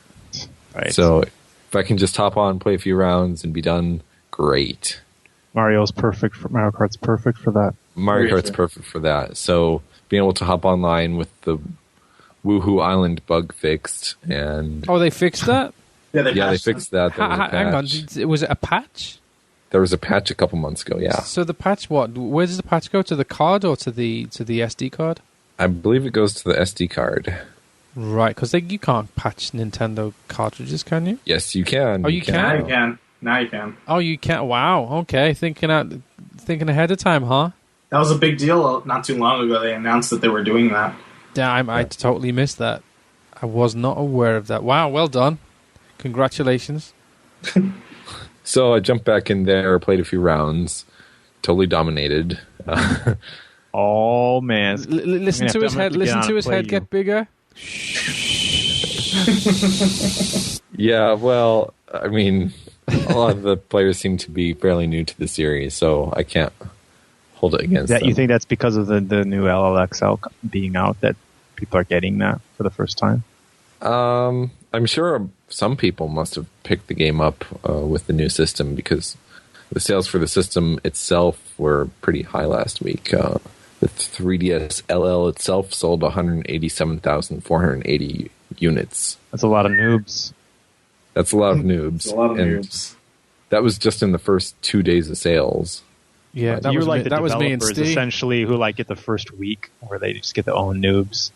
So if I can just hop on, play a few rounds, and be done, great. Mario Kart's perfect for that. Mario Kart's perfect for that. So being able to hop online with the Woohoo Island bug fixed, and they fixed that. they fixed that. Hang on, was it a patch? There was a patch a couple months ago. Yeah. So the patch, where does the patch go? To the card or to the SD card? I believe it goes to the SD card. Right, because you can't patch Nintendo cartridges, can you? Yes, you can. Oh, you can? Now you can. Oh, you can. Wow. Okay, thinking ahead of time, huh? That was a big deal not too long ago. They announced that they were doing that. Damn, I totally missed that. I was not aware of that. Wow, well done. Congratulations. So I jumped back in there, played a few rounds, totally dominated. Oh man! Listen to his head. Listen to his head get bigger. Yeah, well, I mean, a lot of the players seem to be fairly new to the series, so I can't hold it against them. You think that's because of the new LLXL being out that people are getting that for the first time? I'm sure some people must have picked the game up with the new system, because the sales for the system itself were pretty high last week. The 3DS LL itself sold 187,480 units. That's a lot of noobs. That's a lot of noobs. A lot of noobs. That was just in the first 2 days of sales. Yeah, that was the was me and developers Steve. Essentially, who get the first week where they just get their own noobs.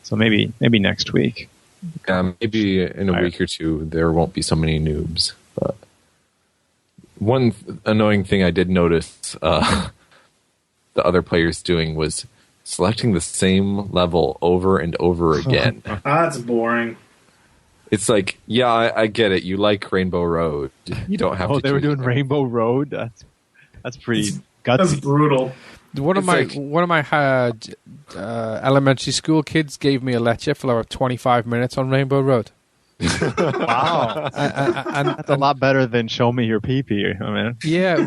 So maybe next week. Maybe in a week or two there won't be so many noobs. But one annoying thing I did notice the other players doing was selecting the same level over and over again. That's boring. It's like, yeah, I get it. You like Rainbow Road. You don't have to. Oh, they were doing Rainbow Road. That's pretty gutsy. That's brutal. One of my elementary school kids gave me a lecture for 25 minutes on Rainbow Road. Wow, that's a lot better than show me your pee-pee, man. Yeah,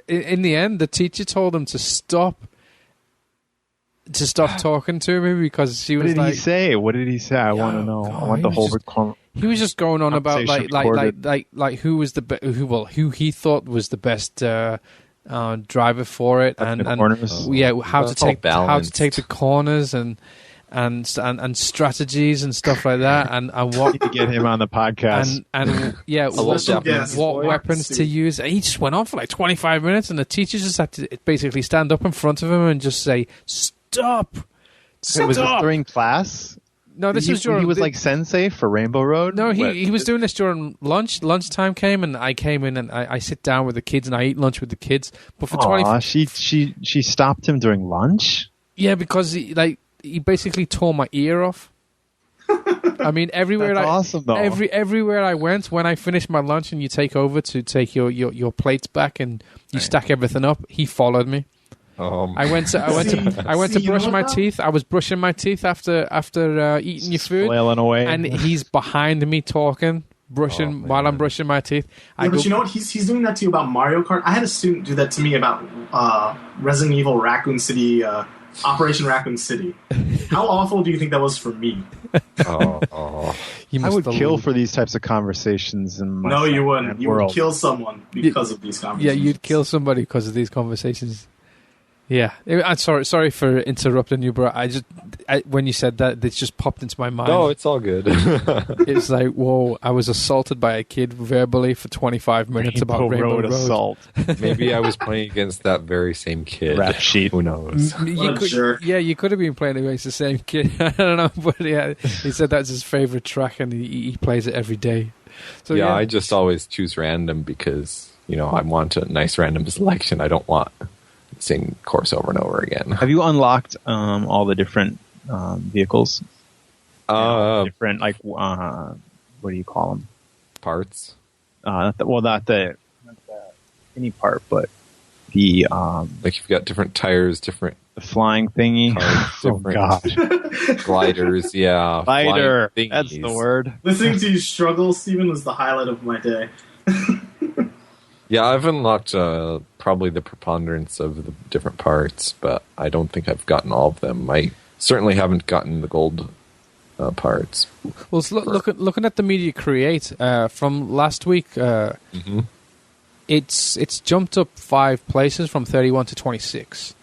in the end, the teacher told him to stop talking to me because she was like, What did he say? I want to know. I want the whole He was just going on about who he thought was the best driver for it, and how to take the corners and strategies and stuff like that, and what to get him on the podcast, and what weapons to use. He just went on for 25 minutes, and the teacher just had to basically stand up in front of him and just say, "Stop!" Was this during class? No, this was during. He was like sensei for Rainbow Road. No, he was doing this during lunch. Lunchtime came, and I came in, and I sit down with the kids, and I eat lunch with the kids. But for 20, she stopped him during lunch. Yeah, because he basically tore my ear off. I mean, everywhere awesome, though. Everywhere I went, when I finished my lunch, and you take over to take your plates back, and you stack everything up, he followed me. I went to brush my teeth. I was brushing my teeth after eating your food, flailing away, and he's behind me talking, brushing while I'm brushing my teeth. But you know what? He's doing that to you about Mario Kart. I had a student do that to me about Resident Evil Raccoon City, Operation Raccoon City. How awful do you think that was for me? I would kill for these types of conversations. No, you wouldn't. You would kill someone because of these conversations. Yeah, you'd kill somebody because of these conversations. Yeah, I'm sorry for interrupting you, bro. When you said that, it just popped into my mind. No, it's all good. It's like, whoa, I was assaulted by a kid verbally for 25 minutes about Rainbow Road assault. Maybe I was playing against that very same kid. Rap sheet. Who knows? You could have been playing against the same kid. I don't know, but yeah, he said that's his favorite track, and he plays it every day. So yeah, I just always choose random because I want a nice random selection. I don't want same course over and over again. Have you unlocked all the different vehicles? Different, what do you call them? Parts? Not the any part, but the you've got different tires, different the flying thingy. Cars, God. Gliders, yeah. Glider, that's the word. Listening to you struggle, Steven, was the highlight of my day. Yeah, I've unlocked probably the preponderance of the different parts, but I don't think I've gotten all of them. I certainly haven't gotten the gold parts. Well, looking at the media create from last week, it's jumped up 5 places from 31 to 26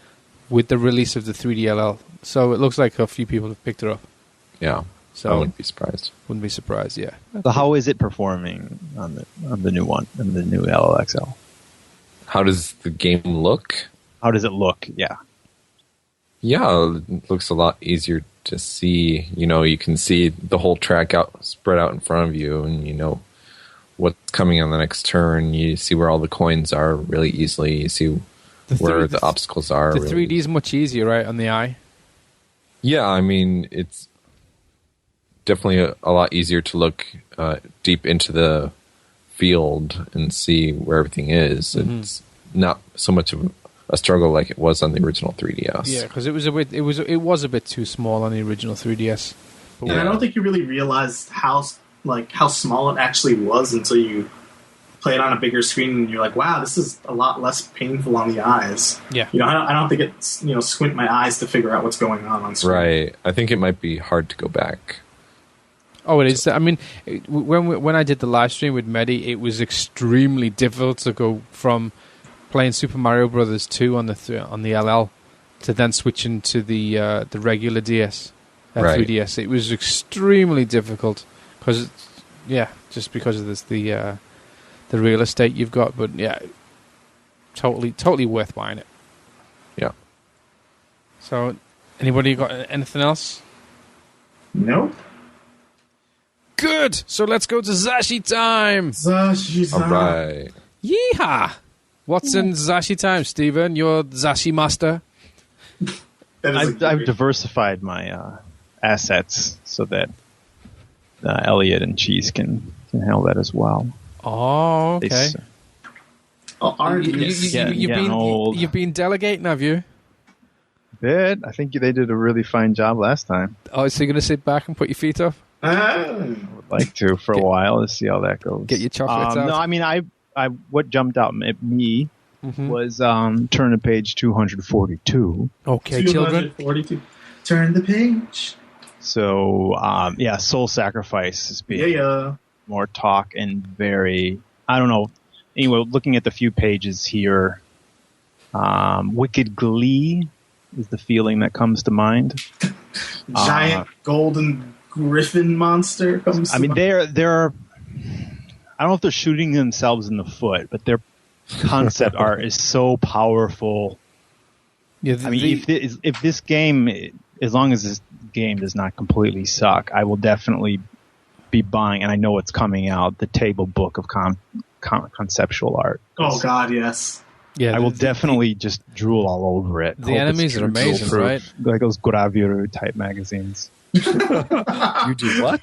with the release of the 3DLL. So it looks like a few people have picked it up. Yeah, so I wouldn't be surprised. Wouldn't be surprised. Yeah. So how is it performing on the new one, on the new LLXL? How does the game look? How does it look? Yeah. Yeah, it looks a lot easier to see. You can see the whole track spread out in front of you, and you know what's coming on the next turn. You see where all the coins are really easily. You see where the obstacles are. The 3D is much easier, right, on the eye? Yeah, I mean, it's definitely a lot easier to look deep into the field and see where everything is. Mm-hmm. It's not so much of a struggle like it was on the original 3DS. Yeah, because it was a bit too small on the original 3DS. But I don't think you really realized how small it actually was until you play it on a bigger screen and you're like, wow, this is a lot less painful on the eyes. Yeah. I don't think it's, squint my eyes to figure out what's going on screen. Right. I think it might be hard to go back. Oh, it is. I mean, when I did the live stream with Medi, it was extremely difficult to go from playing Super Mario Brothers 2 on the LL to then switching to the regular DS, right. 3DS. It was extremely difficult just because of this the real estate you've got. But yeah, totally worth buying it. Yeah. So, anybody got anything else? Nope. Good. So let's go to Zasshi time. Zasshi time. All right. Yeehaw! What's in Zasshi time, Steven? You're Zasshi master. I've diversified my assets so that Elliot and Cheese can handle that as well. Oh, okay. You've been delegating, have you? I think they did a really fine job last time. Oh, so you're going to sit back and put your feet up? I would like to for a while to see how that goes. Get your chocolates out. No, I mean, what jumped out at me was turn to page 242. Okay, children. 242. Turn the page. So, Soul Sacrifice is being more talk and very, I don't know. Anyway, looking at the few pages here, Wicked Glee is the feeling that comes to mind. Giant golden griffin monster comes to mind. they're I don't know if they're shooting themselves in the foot, but their concept art is so powerful. Yeah, if this game, as long as this game does not completely suck, I will definitely be buying, and I know it's coming out, the table book of conceptual art. Oh God, yes. Yeah, I will definitely just drool all over it. The enemies are amazing, right? Like those Gravure type magazines. You do what?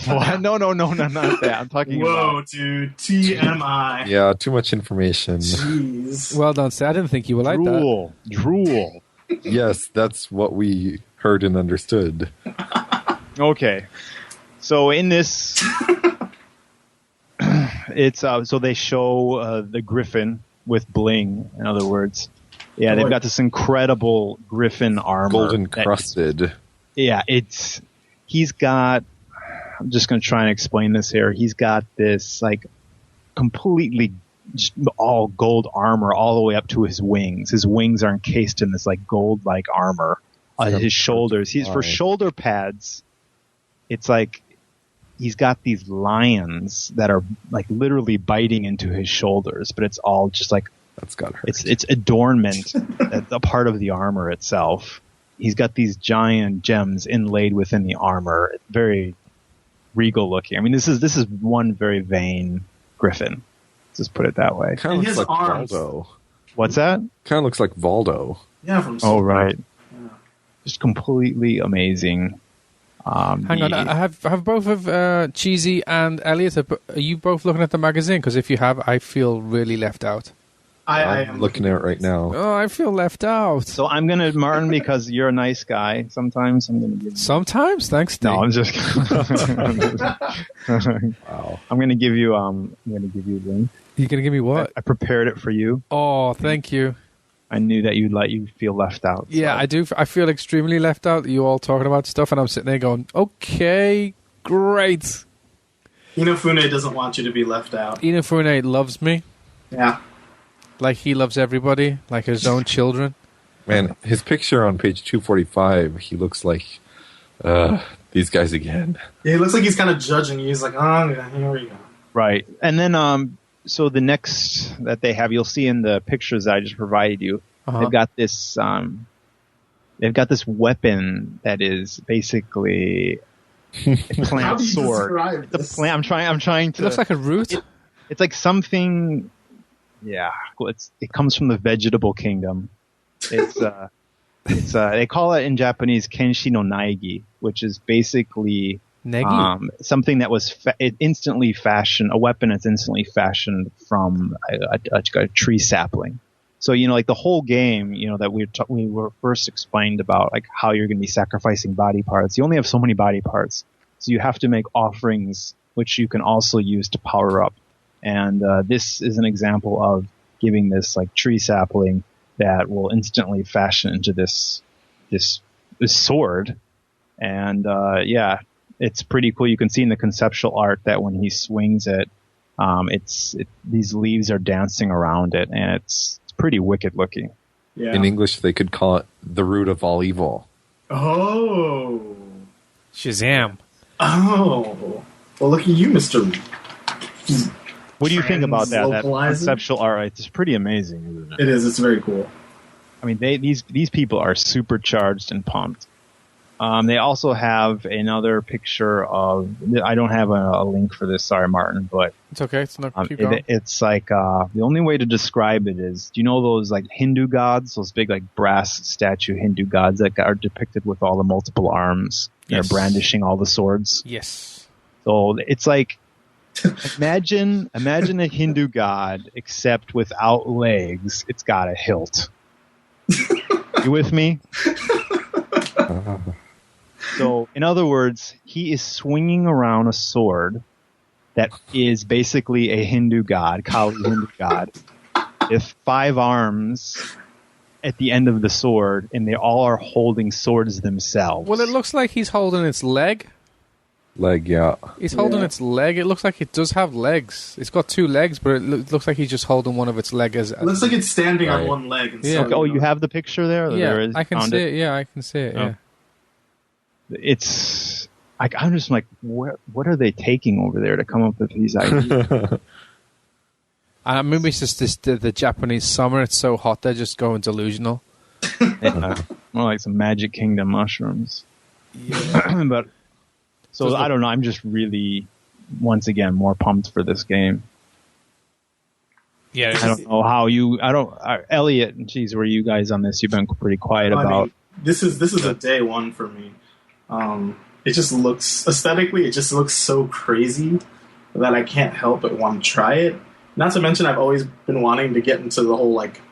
What? No, not that. I'm talking about... dude. TMI. Yeah, too much information. Jeez. Well done, sir. I didn't think you were like that. Drool. Yes, that's what we heard and understood. Okay. So in this... it's so they show the Griffin with bling, in other words. Yeah, they've got this incredible Griffin armor. Golden crusted. He's got, I'm just going to try and explain this here. He's got this, like, completely just all gold armor all the way up to his wings. His wings are encased in this, like, gold-like armor on his shoulders. For shoulder pads, it's like he's got these lions that are, like, literally biting into his shoulders, but it's all just, like, that's gotta hurt. It's adornment, a part of the armor itself. He's got these giant gems inlaid within the armor. Very regal looking. I mean, this is one very vain Griffin. Let's just put it that way. Kind of looks like arms. Valdo. What's that? Kind of looks like Valdo. Yeah, from Oh, right. Yeah. Just completely amazing. Hang on, have both of Cheesy and Elliot, are you both looking at the magazine? Because if you have, I feel really left out. I I'm am looking at it right now. Oh, I feel left out. So I'm going to, Martin, because you're a nice guy, sometimes I'm going to give you... Sometimes? Thanks, Steve. No, I'm just Wow. I'm going to give you a link. You going to give me what? I prepared it for you. Oh, thank you. I knew that you'd feel left out. Yeah, so. I do. I feel extremely left out. You all talking about stuff, and I'm sitting there going, okay, great. Inafune doesn't want you to be left out. Inafune loves me. Yeah. Like he loves everybody, like his own children. Man, his picture on page 245, he looks like these guys again. Yeah, he looks like he's kind of judging you. He's like, oh, yeah, here we go. Right. And then, so the next that they have, you'll see in the pictures that I just provided you, they've got this weapon that is basically a plant sword. The plant. I'm trying to. It looks like a root. It's like something. Yeah, it comes from the vegetable kingdom. It's they call it in Japanese kenshi no naegi, which is basically something that was instantly fashioned, a weapon that's instantly fashioned from a tree sapling. So, like the whole game, that we were first explained about, like how you're going to be sacrificing body parts. You only have so many body parts, so you have to make offerings, which you can also use to power up. And this is an example of giving this like tree sapling that will instantly fashion into this sword. And yeah, it's pretty cool. You can see in the conceptual art that when he swings it, these leaves are dancing around it, and it's pretty wicked looking. Yeah. In English, they could call it the root of all evil. Oh. Shazam. Oh. Well, look at you, Mr. What do you think about that? That Translocalizing? conceptual art, it's pretty amazing, isn't it? It is. It's very cool. I mean, these people are supercharged and pumped. They also have another picture of. I don't have a link for this. Sorry, Martin, but It's okay. It's not. Keep going. it's like the only way to describe it is. Do you know those like Hindu gods? Those big like brass statue Hindu gods that are depicted with all the multiple arms. Yes. They're brandishing all the swords. Yes. So it's like. Imagine a Hindu god, except without legs. It's got a hilt. You with me? So, in other words, he is swinging around a sword that is basically a Hindu god, Kali Hindu god, with 5 arms at the end of the sword, and they all are holding swords themselves. Well, it looks like he's holding its leg. Leg, yeah. He's holding its leg. It looks like it does have legs. It's got 2 legs, but it looks like he's just holding one of its legs. It looks like it's standing on Right. one leg. And Yeah. so, Oh, you have the picture there? Yeah, I can see it. Yeah, I can see it. Yeah. It's like I'm just like, what are they taking over there to come up with these ideas? Maybe it's just the Japanese summer. It's so hot, they're just going delusional. Yeah, more like some Magic Kingdom mushrooms. Yeah. But so I don't know. I'm just really, once again, more pumped for this game. Yeah. I don't know how you. Elliot, geez, were you guys on this? You've been pretty quiet about. I mean, this is a day one for me. It just looks aesthetically, it just looks so crazy that I can't help but want to try it. Not to mention, I've always been wanting to get into the whole like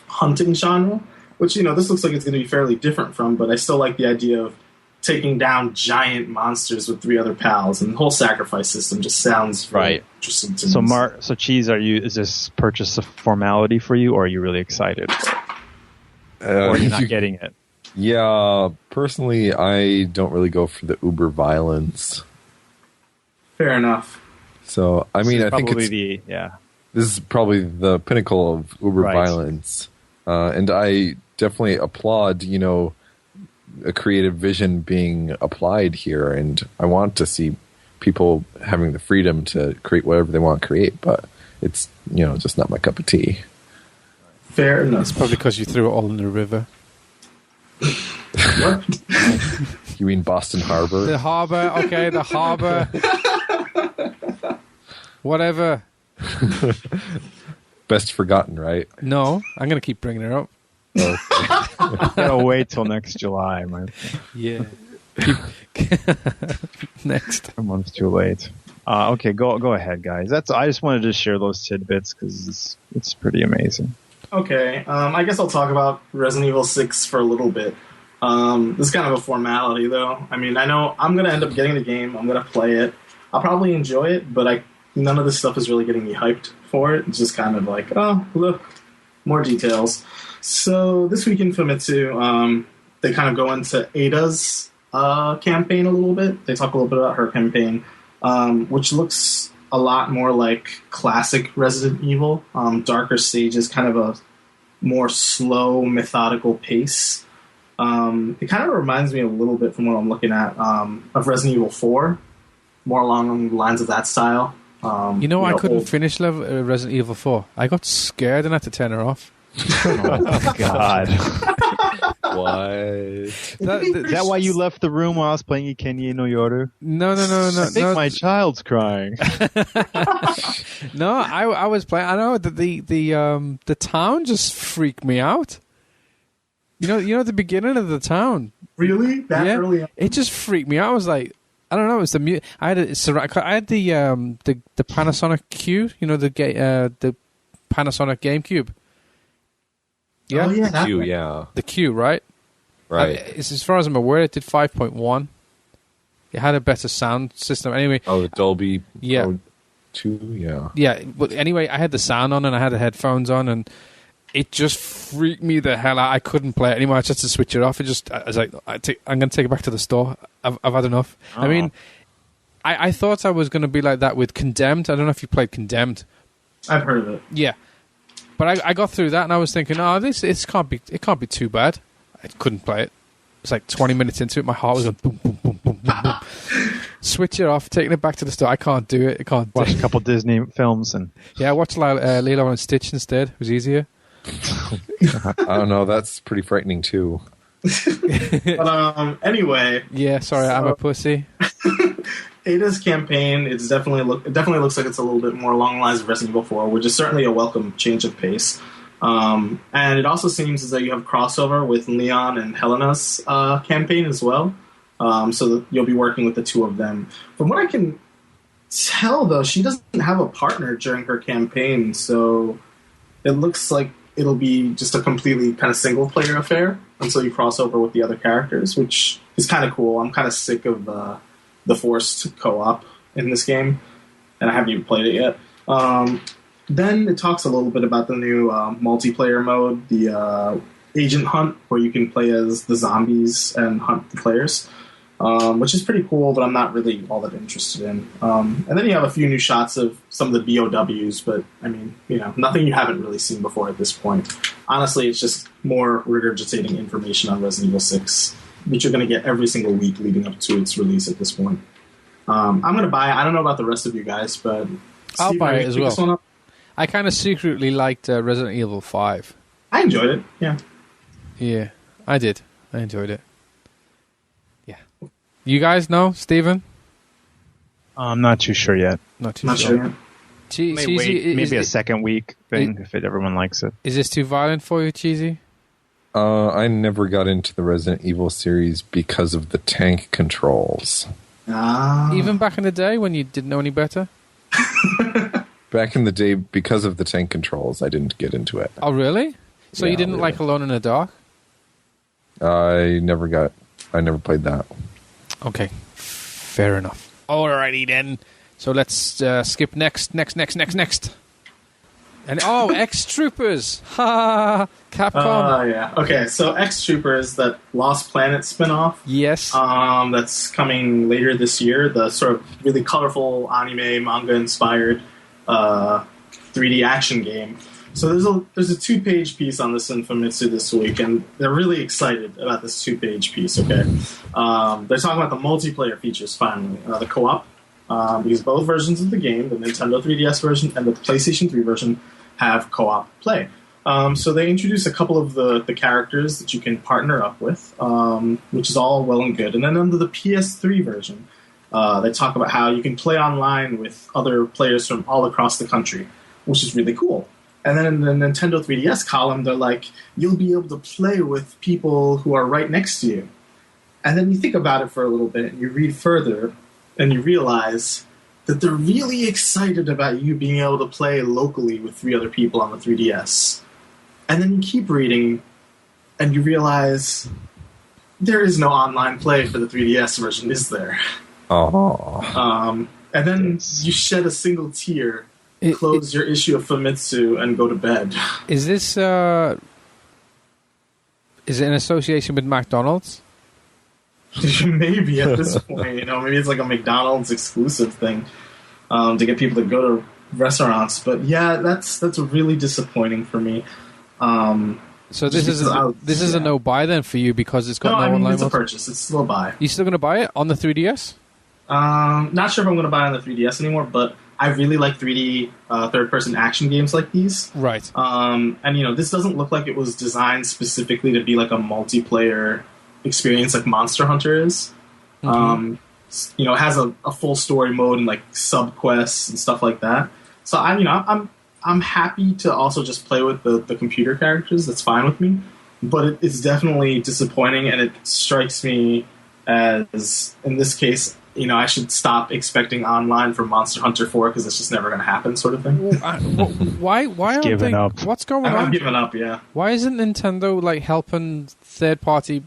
hunting genre, which this looks like it's going to be fairly different from, but I still like the idea of taking down giant monsters with 3 other pals, and the whole sacrifice system just sounds really interesting to me. So Cheese, is this purchase a formality for you, or are you really excited? Or are you not getting it? Yeah, personally, I don't really go for the uber violence. Fair enough. So, I mean, I think probably this is probably the pinnacle of uber violence. And I definitely applaud, a creative vision being applied here. And I want to see people having the freedom to create whatever they want to create. But it's, just not my cup of tea. Fair enough. It's probably because you threw it all in the river. What? You mean Boston Harbor? The harbor, okay, the harbor. Whatever. Best forgotten, right? No, I'm going to keep bringing it up. Gotta wait till next July, man. Yeah. Next. A month too late. Okay, go ahead, guys. I just wanted to share those tidbits because it's pretty amazing. Okay, I guess I'll talk about Resident Evil 6 for a little bit. This is kind of a formality, though. I mean, I know I'm going to end up getting the game. I'm going to play it. I'll probably enjoy it, but none of this stuff is really getting me hyped for it. It's just kind of like, oh, look, more details. So this week in Famitsu, they kind of go into Ada's campaign a little bit. They talk a little bit about her campaign, which looks a lot more like classic Resident Evil. Darker stages, kind of a more slow, methodical pace. It kind of reminds me a little bit from what I'm looking at of Resident Evil 4, more along the lines of that style. I couldn't finish Resident Evil 4. I got scared and had to turn her off. Oh, God. What? Is that why you left the room while I was playing Ikeni no Yoru? No. I think my child's crying. No, I was playing. I know that the town just freaked me out. You know the beginning of the town. Really? That early on? It just freaked me out. I was like, I don't know. It was the I had the Panasonic Q. The Panasonic GameCube. Yeah, oh, yeah, the Q, yeah. The Q, right? Right. As far as I'm aware, it did 5.1. It had a better sound system. Anyway. Oh, the Dolby. Yeah. 2, yeah. Yeah, but anyway, I had the sound on and I had the headphones on, and it just freaked me the hell out. I couldn't play it anymore. I just had to switch it off. I was like, I'm going to take it back to the store. I've had enough. Oh. I mean, I thought I was going to be like that with Condemned. I don't know if you played Condemned. I've heard of it. Yeah. But I got through that and I was thinking, it can't be too bad. I couldn't play it. It's like 20 minutes into it, my heart was going boom, boom, boom, boom, boom, boom. Switch it off, taking it back to the store. I can't do it. Watch a couple Disney films and I watched Lilo and Stitch instead. It was easier. I don't know. That's pretty frightening too. But anyway. Yeah, sorry, I'm a pussy. Ada's campaign, it definitely looks like it's a little bit more along the lines of Resident Evil 4, which is certainly a welcome change of pace. And it also seems as though you have crossover with Leon and Helena's campaign as well. So that you'll be working with the two of them. From what I can tell, though, she doesn't have a partner during her campaign, so it looks like it'll be just a completely kind of single-player affair until you cross over with the other characters, which is kind of cool. I'm kind of sick of the forced co-op in this game, and I haven't even played it yet. Then it talks a little bit about the new multiplayer mode, the Agent Hunt, where you can play as the zombies and hunt the players, which is pretty cool, but I'm not really all that interested in. And then you have a few new shots of some of the BOWs, but, I mean, nothing you haven't really seen before at this point. Honestly, it's just more regurgitating information on Resident Evil 6, which you're going to get every single week leading up to its release at this point. I'm going to buy it. I don't know about the rest of you guys, but I'll buy it as well. I kind of secretly liked Resident Evil 5. I enjoyed it, yeah. Yeah, I did. I enjoyed it. Yeah. You guys know, Steven? I'm not too sure yet. Not sure yet. Maybe a second week thing if everyone likes it. Is this too violent for you, Cheesy? I never got into the Resident Evil series because of the tank controls. Even back in the day when you didn't know any better? Back in the day, because of the tank controls, I didn't get into it. Oh, really? So you didn't like Alone in the Dark? I never played that. Okay, fair enough. Alrighty then. So let's skip next. And X-Troopers! Ha! Capcom. Yeah. Okay, so X-Troopers, that Lost Planet spin-off. Yes. That's coming later this year. The sort of really colorful anime, manga-inspired 3D action game. So there's a 2-page piece on this in Famitsu this week, and they're really excited about this 2-page piece, okay? They're talking about the multiplayer features, finally. The co-op, because both versions of the game, the Nintendo 3DS version and the PlayStation 3 version, have co-op play. So they introduce a couple of the characters that you can partner up with, which is all well and good. And then under the PS3 version, they talk about how you can play online with other players from all across the country, which is really cool. And then in the Nintendo 3DS column, they're like, you'll be able to play with people who are right next to you. And then you think about it for a little bit, and you read further, and you realize that they're really excited about you being able to play locally with 3 other people on the 3DS. And then you keep reading, and you realize there is no online play for the 3DS version, is there? Oh. And then you shed a single tear, close your issue of Famitsu, and go to bed. Is this... is it in association with McDonald's? Maybe at this point, maybe it's like a McDonald's exclusive thing to get people to go to restaurants. But yeah, that's really disappointing for me. So this is a no buy then for you because it's got no online. It's a purchase. It's still a buy. You still going to buy it on the 3DS? Not sure if I'm going to buy it on the 3DS anymore, but I really like 3D third-person action games like these. Right. And this doesn't look like it was designed specifically to be like a multiplayer experience like Monster Hunter is. Mm-hmm. It has a full story mode and like sub quests and stuff like that. So I'm happy to also just play with the computer characters. That's fine with me. But it's definitely disappointing, and it strikes me as, in this case, I should stop expecting online for Monster Hunter 4 because it's just never going to happen, sort of thing. Why aren't they? Up. What's going on? I've given up, yeah. Why isn't Nintendo like helping third party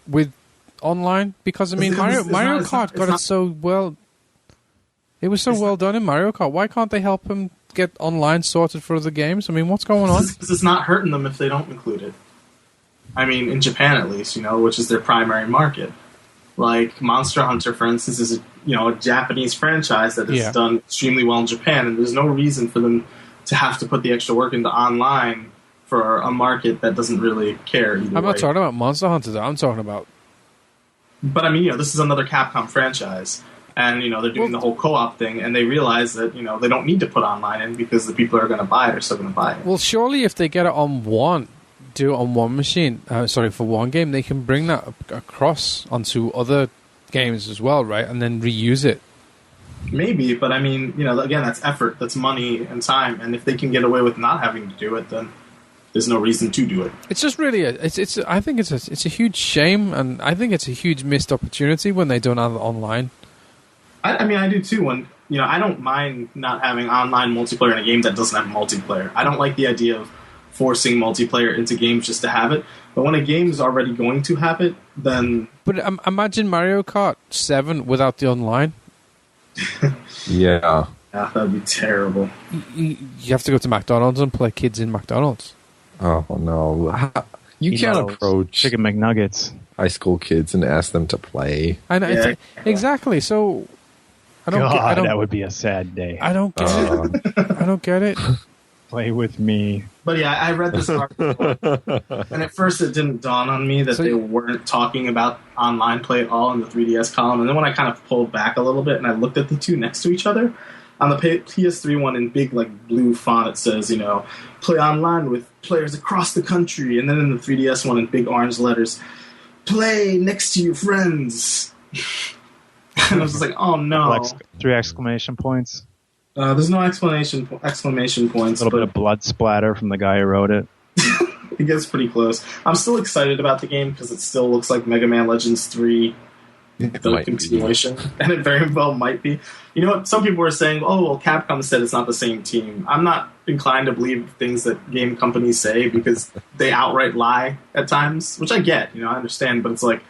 with online? Because Mario Kart got it so well. It was so well done in Mario Kart. Why can't they help them get online sorted for other games? What's going on? Because it's not hurting them if they don't include it. In Japan at least, which is their primary market. Like Monster Hunter, for instance, is a Japanese franchise that has done extremely well in Japan, and there's no reason for them to have to put the extra work into online for a market that doesn't really care. I'm not talking about Monster Hunter, though. I'm talking about... But this is another Capcom franchise, and they're doing the whole co-op thing, and they realize that they don't need to put online in because the people who are going to buy it are still going to buy it. Well, surely if they get it on one machine, for one game, they can bring that across onto other games as well, right? And then reuse it. Maybe, but again, that's effort, that's money and time, and if they can get away with not having to do it, then there's no reason to do it. It's just really I think it's a huge shame, and I think it's a huge missed opportunity when they don't have it online. I do too. When I don't mind not having online multiplayer in a game that doesn't have multiplayer. I don't like the idea of forcing multiplayer into games just to have it. But when a game is already going to have it, then... But imagine Mario Kart 7 without the online. Yeah. Yeah, that would be terrible. You have to go to McDonald's and play kids in McDonald's. Oh, no. You can't approach Chicken McNuggets. high school kids and ask them to play. I know, exactly. So... that would be a sad day. I don't get it. I don't get it. Play with me. But yeah, I read this article, and at first it didn't dawn on me that they weren't talking about online play at all in the 3DS column. And then when I kind of pulled back a little bit and I looked at the two next to each other, on the PS3 one in big blue font it says, play online with players across the country. And then in the 3DS one in big orange letters, play next to your friends. And I was just like, oh no. 3 exclamation points. There's no exclamation points. A little bit of blood splatter from the guy who wrote it. It gets pretty close. I'm still excited about the game because it still looks like Mega Man Legends 3, the continuation. And it very well might be. You know what? Some people were saying, Capcom said it's not the same team. I'm not inclined to believe things that game companies say because they outright lie at times, which I get. I understand. But it's like,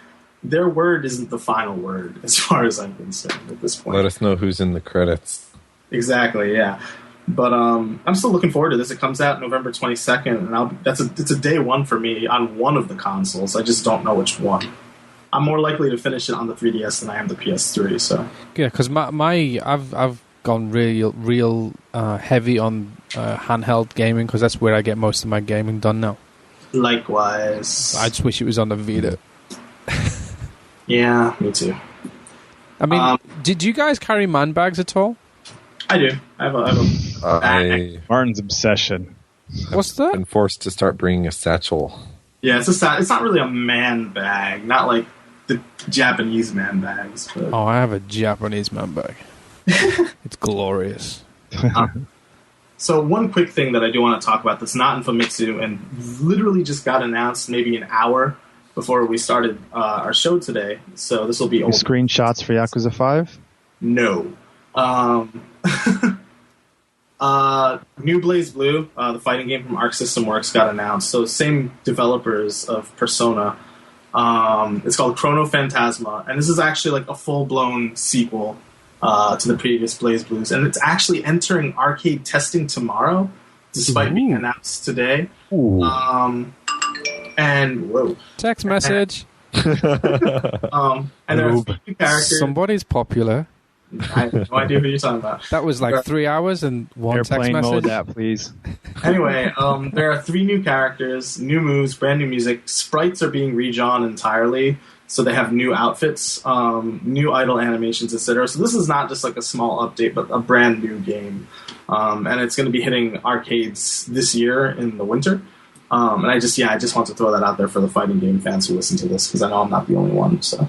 their word isn't the final word as far as I'm concerned at this point. Let us know who's in the credits. Exactly, yeah. But I'm still looking forward to this. It comes out November 22nd, and it's a day one for me on one of the consoles. I just don't know which one. I'm more likely to finish it on the 3DS than I am the PS3. So yeah, because I've gone real heavy on handheld gaming because that's where I get most of my gaming done now. Likewise. I just wish it was on the Vita. Yeah, me too. Did you guys carry man bags at all? I do. I have a bag. Martin's obsession. What's that? I've been forced to start bringing a satchel. Yeah, it's not really a man bag. Not like the Japanese man bags. But... Oh, I have a Japanese man bag. It's glorious. So one quick thing that I do want to talk about that's not in Famitsu and literally just got announced maybe an hour before we started our show today. So this will be old. Screenshots for Yakuza 5? No. New Blazblue, the fighting game from Arc System Works, got announced. So same developers of Persona. It's called Chrono Phantasma, and this is actually like a full-blown sequel to the previous Blazblues, and it's actually entering arcade testing tomorrow, despite being announced today. And whoa, text message. And there are 3 characters. Somebody's popular. I have no idea who you're talking about. That was like 3 hours and one text Airplane message. mode that, please. Anyway, there are 3 new characters, new moves, brand new music. Sprites are being redrawn entirely, so they have new outfits, new idle animations, etc. So this is not just like a small update, but a brand new game. And it's going to be hitting arcades this year in the winter. And I just want to throw that out there for the fighting game fans who listen to this, because I know I'm not the only one. So,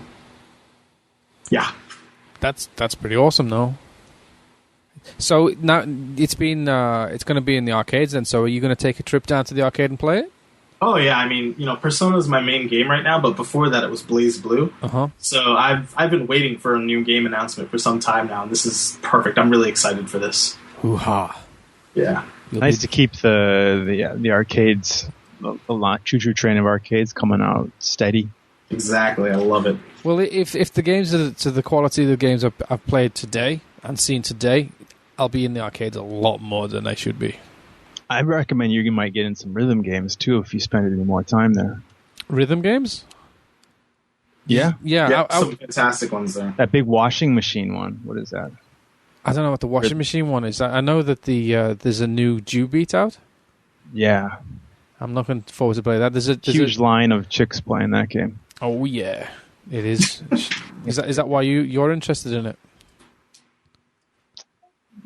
yeah. That's pretty awesome, though. So now it's going to be in the arcades then. So are you going to take a trip down to the arcade and play it? Oh yeah, I mean, Persona is my main game right now, but before that it was Blazblue. So I've been waiting for a new game announcement for some time now, and this is perfect. I'm really excited for this. Hoo-ha. Yeah. Nice to keep the arcades, the choo-choo train of arcades coming out steady. Exactly, I love it. Well, if the games are to the quality of the games I've played today and seen today, I'll be in the arcades a lot more than I should be. I recommend you might get in some rhythm games too if you spend any more time there. Rhythm games? Yeah. Yeah. Some fantastic ones there. That big washing machine one. What is that? I don't know what the washing machine one is. I know that there's a new Jew beat out. Yeah. I'm looking forward to play that. There's a huge line of chicks playing that game. Oh yeah, it is. Is that why you're interested in it?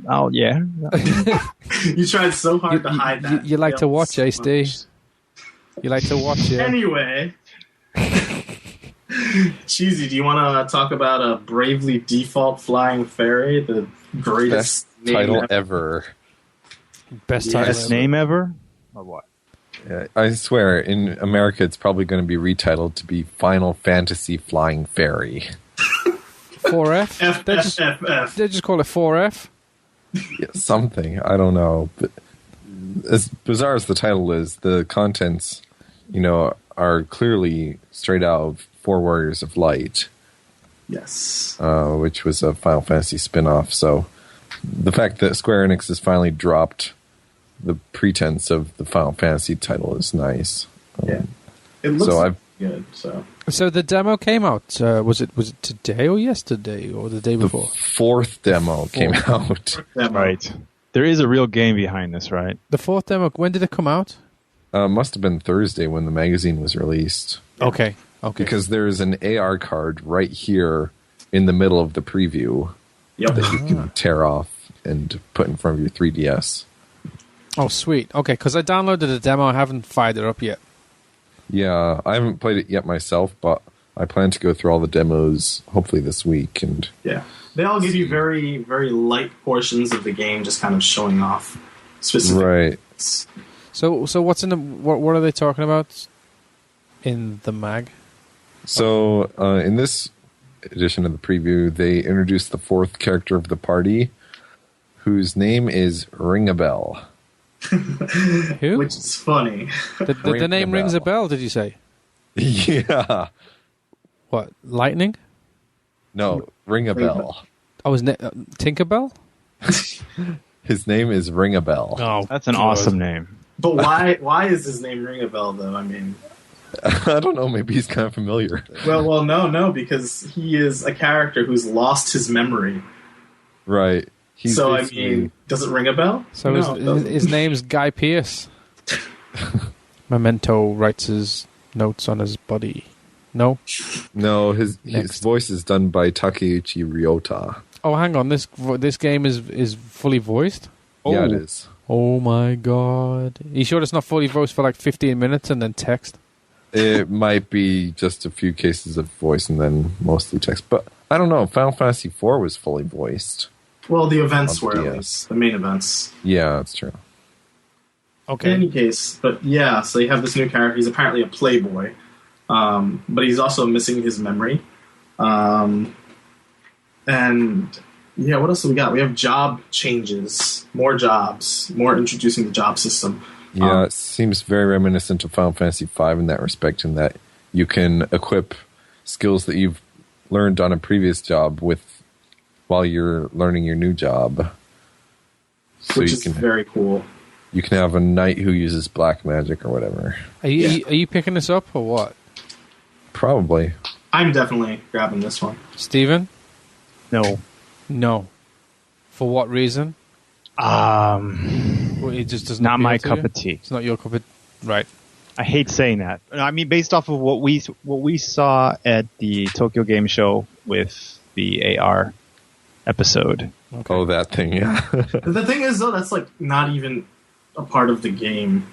Oh yeah. You tried so hard to hide that. You like to watch, HD. You like to watch it. Anyway. Cheesy, do you want to talk about Bravely Default Flying Fairy, the greatest title ever? Best title Best name ever? Or what? I swear, in America, it's probably going to be retitled to be Final Fantasy Flying Fairy. 4F? They just call it 4F? Yeah, something. I don't know. But as bizarre as the title is, the contents, are clearly straight out of 4 Warriors of Light. Yes. Which was a Final Fantasy spin-off. So the fact that Square Enix has finally dropped the pretense of the Final Fantasy title is nice. Yeah. It looks good. So the demo came out. Was it today or yesterday or the day before? The 4th demo came out. Right. There is a real game behind this, right? The 4th demo, when did it come out? Must have been Thursday when the magazine was released. Okay. Because there's an AR card right here in the middle of the preview that you can tear off and put in front of your 3DS. Oh, sweet. Okay, because I downloaded the demo. I haven't fired it up yet. Yeah, I haven't played it yet myself, but I plan to go through all the demos hopefully this week. And yeah, they all give you very, very light portions of the game, just kind of showing off specific. Right. So what's in the what are they talking about in the mag? So in this edition of the preview, they introduced the 4th character of the party, whose name is Ring-a-Bell. Who? Which is funny. The name rings a bell, did you say? Yeah. What, Lightning? No, Ring-a-Bell. Oh, Tinkerbell? His name is Ring-a-Bell. Oh, that's an awesome name. But why is his name Ring-a-Bell, though? I mean... I don't know, maybe he's kind of familiar. Well, no, because he is a character who's lost his memory. Right. So, I mean, does it ring a bell? So his name's Guy Pearce. Memento writes his notes on his body. No? No, his voice is done by Takeuchi Ryota. Oh, hang on. This game is fully voiced? Yeah, it is. Oh, my God. You sure it's not fully voiced for like 15 minutes and then text? It might be just a few cases of voice and then mostly text. But I don't know. Final Fantasy IV was fully voiced. Well, the events were, at least. The main events. Yeah, that's true. Okay. In any case, but yeah, so you have this new character. He's apparently a playboy. But he's also missing his memory. And Yeah, what else do we got? We have job changes, more jobs, more introducing the job system. Yeah, it seems very reminiscent of Final Fantasy V in that respect, in that you can equip skills that you've learned on a previous job with while you're learning your new job. So which is very cool. You can have a knight who uses black magic or whatever. Are you picking this up or what? Probably. I'm definitely grabbing this one. Steven? No. For what reason? Well, it just doesn't Not appeal my to cup you? of tea. It's not your cup of... Right. I hate saying that. I mean, based off of what we saw at the Tokyo Game Show with the AR episode. Okay. Oh, that thing, yeah. The thing is, though, that's like not even a part of the game.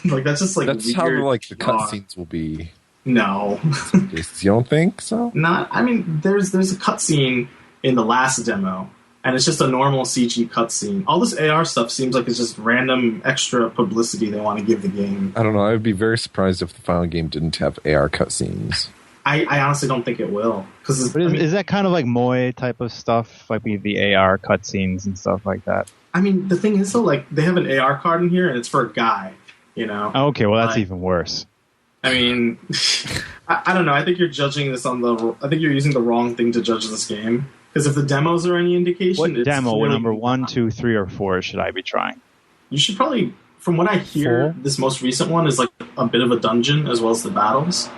Like that's just like That's weird. how like the cutscenes will be. No, You don't think so? not. I mean, there's a cutscene in the last demo, and it's just a normal CG cutscene. All this AR stuff seems like it's just random extra publicity they want to give the game. I don't know. I would be very surprised if the final game didn't have AR cutscenes. I honestly don't think it will, because But is that kind of like Moe type of stuff, like the AR cutscenes and stuff like that? I mean, the thing is, though, like they have an AR card in here, and it's for a guy. You know. Oh, okay, well that's Like, even worse. I mean, I don't know. I think you're judging this on the. I think you're using the wrong thing to judge this game. Because if the demos are any indication, What it's demo, really number 1, 2, 3, or 4, should I be trying? You should probably, from what I hear, 4? this most recent one is like a bit of a dungeon as well as the battles.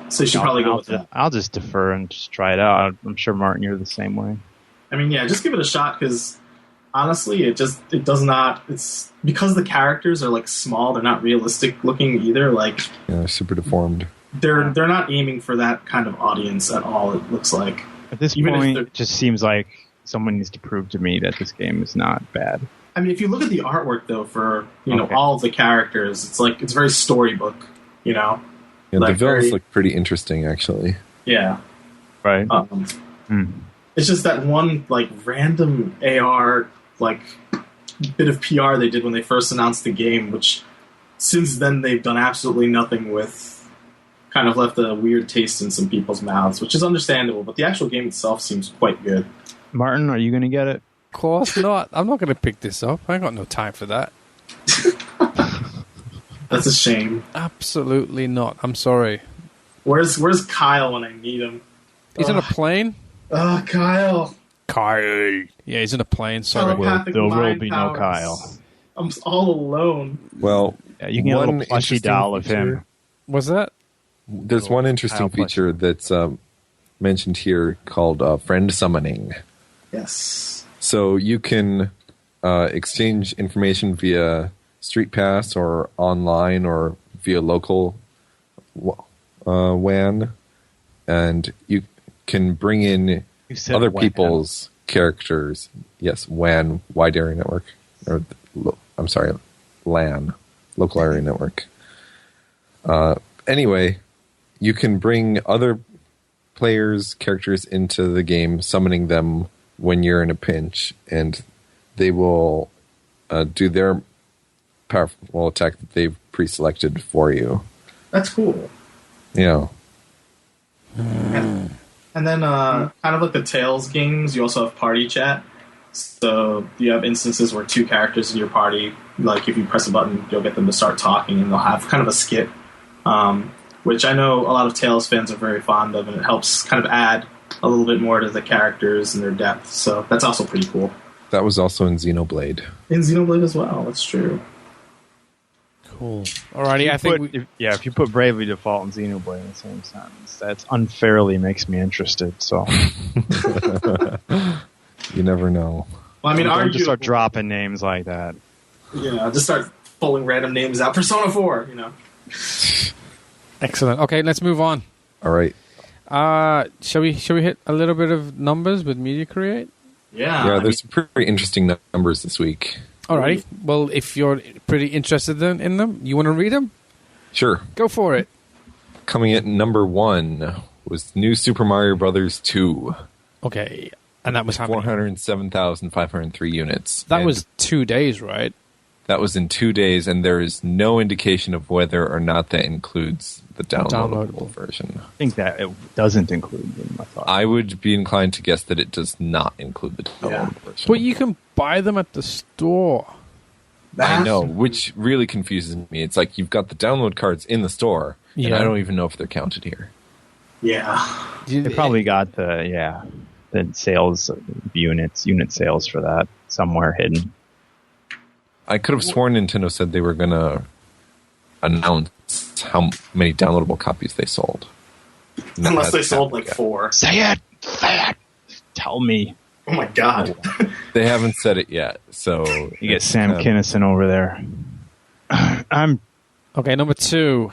So you should probably go with that. I'll just defer and just try it out. I'm sure, Martin, you're the same way. I mean, yeah, just give it a shot because honestly, it does not. It's because the characters are like small. They're not realistic looking either. Like Yeah, super deformed. they're not aiming for that kind of audience at all. It looks like. At this Even if point, they're- it just seems like someone needs to prove to me that this game is not bad. I mean, if you look at the artwork though, for Okay. all of the characters, it's very storybook. You know. Yeah, Like, the villains very- look pretty interesting, actually. Yeah. Right? It's just that one like random AR like bit of PR they did when they first announced the game, which since then they've done absolutely nothing with. Kind of left a weird taste in some people's mouths, which is understandable. But the actual game itself seems quite good. Martin, are you going to get it? Of course not. I'm not going to pick this up. I ain't got no time for that. That's a shame. Absolutely not. I'm sorry. Where's Kyle when I need him? He's on a plane? Kyle. Kyle. Yeah, he's in a plane. Sorry. Telepathic There will mind be no powers. Kyle. I'm all alone. Well, Yeah, you can get a one little plushy interesting doll of feature- him. Was that? There's one interesting Kyle plushie. feature that's mentioned here called friend summoning. Yes. So you can exchange information via Street Pass or online or via local WAN, and you can bring in You said other WAN. people's characters. Yes, WAN, Wide Area Network. I'm sorry, LAN, Local Area Network. Anyway, you can bring other players' characters into the game, summoning them when you're in a pinch, and they will do their powerful attack that they've pre-selected for you. That's cool. Yeah. And then, kind of like the Tales games, you also have party chat. So you have instances where two characters in your party, like if you press a button, you'll get them to start talking, and they'll have kind of a skit, which I know a lot of Tales fans are very fond of, and it helps kind of add a little bit more to the characters and their depth. So that's also pretty cool. That was also in Xenoblade. In Xenoblade as well, that's true. Cool. Alrighty, I think If you put Bravely Default and Xenoblade in the same sentence, that unfairly makes me interested. So You never know. Well, I mean, don't just start arguably, dropping names like that. just start pulling random names out. Persona 4, excellent. Okay, let's move on. All right. Shall we hit a little bit of numbers with Media Create? Yeah. Yeah, there's some pretty interesting numbers this week. Alrighty. Well, if you're pretty interested in them, you want to read them? Sure. Go for it. Coming at number 1 was New Super Mario Brothers 2. Okay. And that was how many? 407,503 units. That And was 2 days, right? That was in 2 days, and there is no indication of whether or not that includes the downloadable version. I think that it doesn't include them, I thought. I would be inclined to guess that it does not include the downloadable version. But you can buy them at the store. I know, which really confuses me. It's like you've got the download cards in the store, and I don't even know if they're counted here. Yeah. They probably got the sales unit sales for that somewhere hidden. I could have sworn Nintendo said they were going to announce how many downloadable copies they sold. Unless they sold like 4. Say it! Tell me. Oh my god. They haven't said it yet, so... You get Sam Kinison over there. Okay, number 2.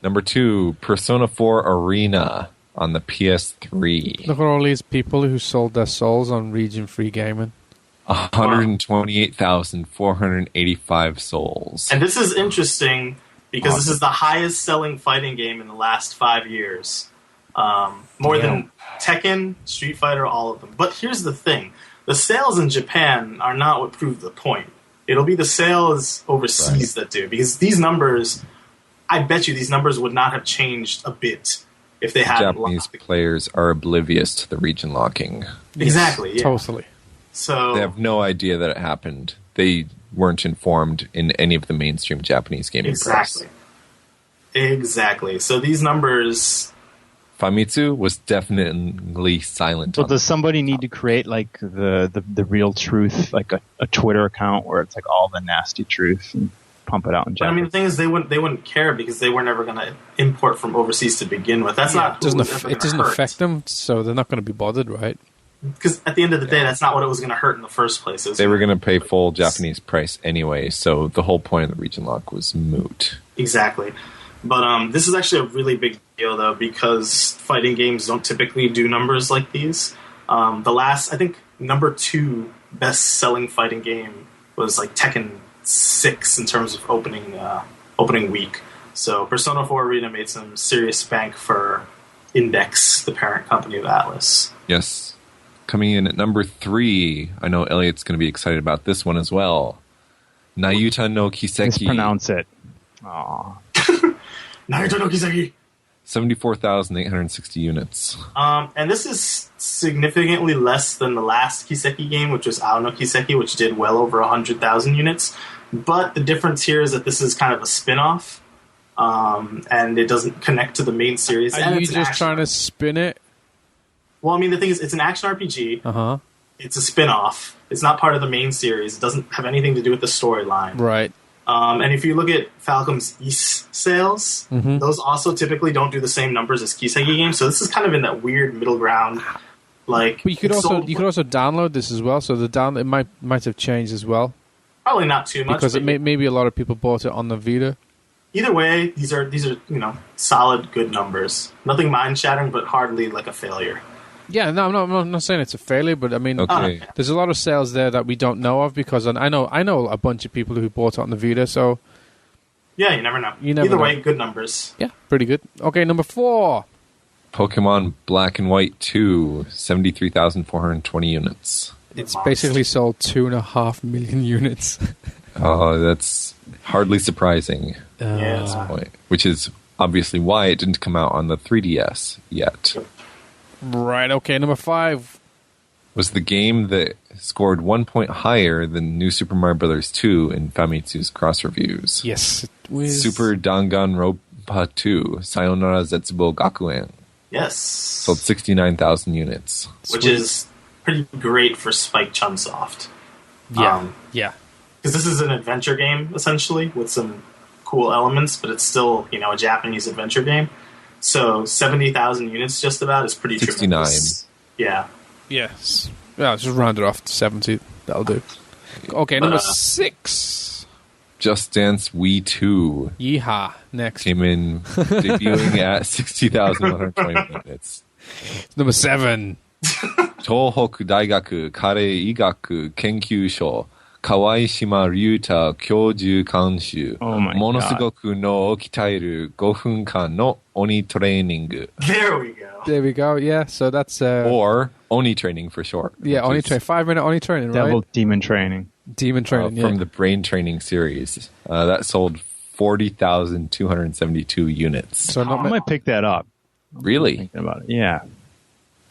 Number 2, Persona 4 Arena on the PS3. Look at all these people who sold their souls on region-free gaming. 128,485 souls. And this is interesting because this is the highest selling fighting game in the last 5 years. More than Tekken, Street Fighter, all of them. But here's the thing. The sales in Japan are not what prove the point. It'll be the sales overseas that do. Because these numbers, I bet you these numbers would not have changed a bit if they hadn't Japanese players are oblivious to the region locking. Exactly, yeah. Totally. So they have no idea that it happened. They weren't informed in any of the mainstream Japanese gaming press. Exactly. So these numbers... Famitsu was definitely silent. Well, does somebody need to create like the real truth, like a Twitter account where it's like all the nasty truth and pump it out in Japanese? But I mean, the thing is, they wouldn't care because they were never going to import from overseas to begin with. That's not. It doesn't affect them, so they're not going to be bothered, right? Because at the end of the day, that's not what it was going to hurt in the first place. They were going to pay full Japanese price anyway, so the whole point of the region lock was moot. Exactly. But this is actually a really big deal, though, because fighting games don't typically do numbers like these. I think, number 2 best-selling fighting game was like Tekken 6 in terms of opening week. So Persona 4 Arena made some serious bank for Index, the parent company of Atlas. Yes. Coming in at number 3, I know Elliot's going to be excited about this one as well. Nayuta no Kiseki. Mispronounce it. Aww. Nayuta no Kiseki. 74,860 units. And this is significantly less than the last Kiseki game, which was Ao no Kiseki, which did well over 100,000 units. But the difference here is that this is kind of a spin-off, and it doesn't connect to the main series. Are you just trying to spin it? Well, I mean, the thing is, it's an action RPG. Uh-huh. It's a spin-off. It's not part of the main series. It doesn't have anything to do with the storyline. Right. And if you look at Falcom's East sales, those also typically don't do the same numbers as Kiseki games. So this is kind of in that weird middle ground. Like, but you could also download this as well. So it might have changed as well. Probably not too much because maybe a lot of people bought it on the Vita. Either way, these are solid, good numbers. Nothing mind-shattering, but hardly like a failure. Yeah, no, I'm not saying it's a failure, but I mean, there's a lot of sales there that we don't know of because I know a bunch of people who bought it on the Vita, so... Yeah, you never know. Either way, good numbers. Yeah, pretty good. Okay, number 4. Pokemon Black and White 2, 73,420 units. It's basically sold 2.5 million units. Oh, that's hardly surprising at this point, which is obviously why it didn't come out on the 3DS yet. Right, okay, number 5. Was the game that scored 1 point higher than New Super Mario Bros. 2 in Famitsu's cross reviews. Yes, it was... Super Danganronpa 2, Sayonara Zetsubo Gakuen. Yes. Sold 69,000 units. Which is pretty great for Spike Chunsoft. Yeah, because this is an adventure game, essentially, with some cool elements, but it's still, a Japanese adventure game. So 70,000 units just about is pretty 69. tremendous. Yeah. Yes. Yeah, just round it off to 70. That'll do. Okay, number 6. Just Dance Wii 2. Yeehaw. Next. Came in debuting at 60,120 units. Number 7. Tohoku Daigaku Kare Igaku Kenkyū Kawaishima Ryuta Kyoju Kanshu Monosugoku no Kitaeru 5 分間の Oni Training. There we go, yeah, so that's... or Oni Training for short. Yeah, Oni Training. 5-minute Oni Training, right? Devil Demon Training. Demon Training, from the Brain Training series. That sold 40,272 units. So I might pick that up. Really? Thinking about it. Yeah.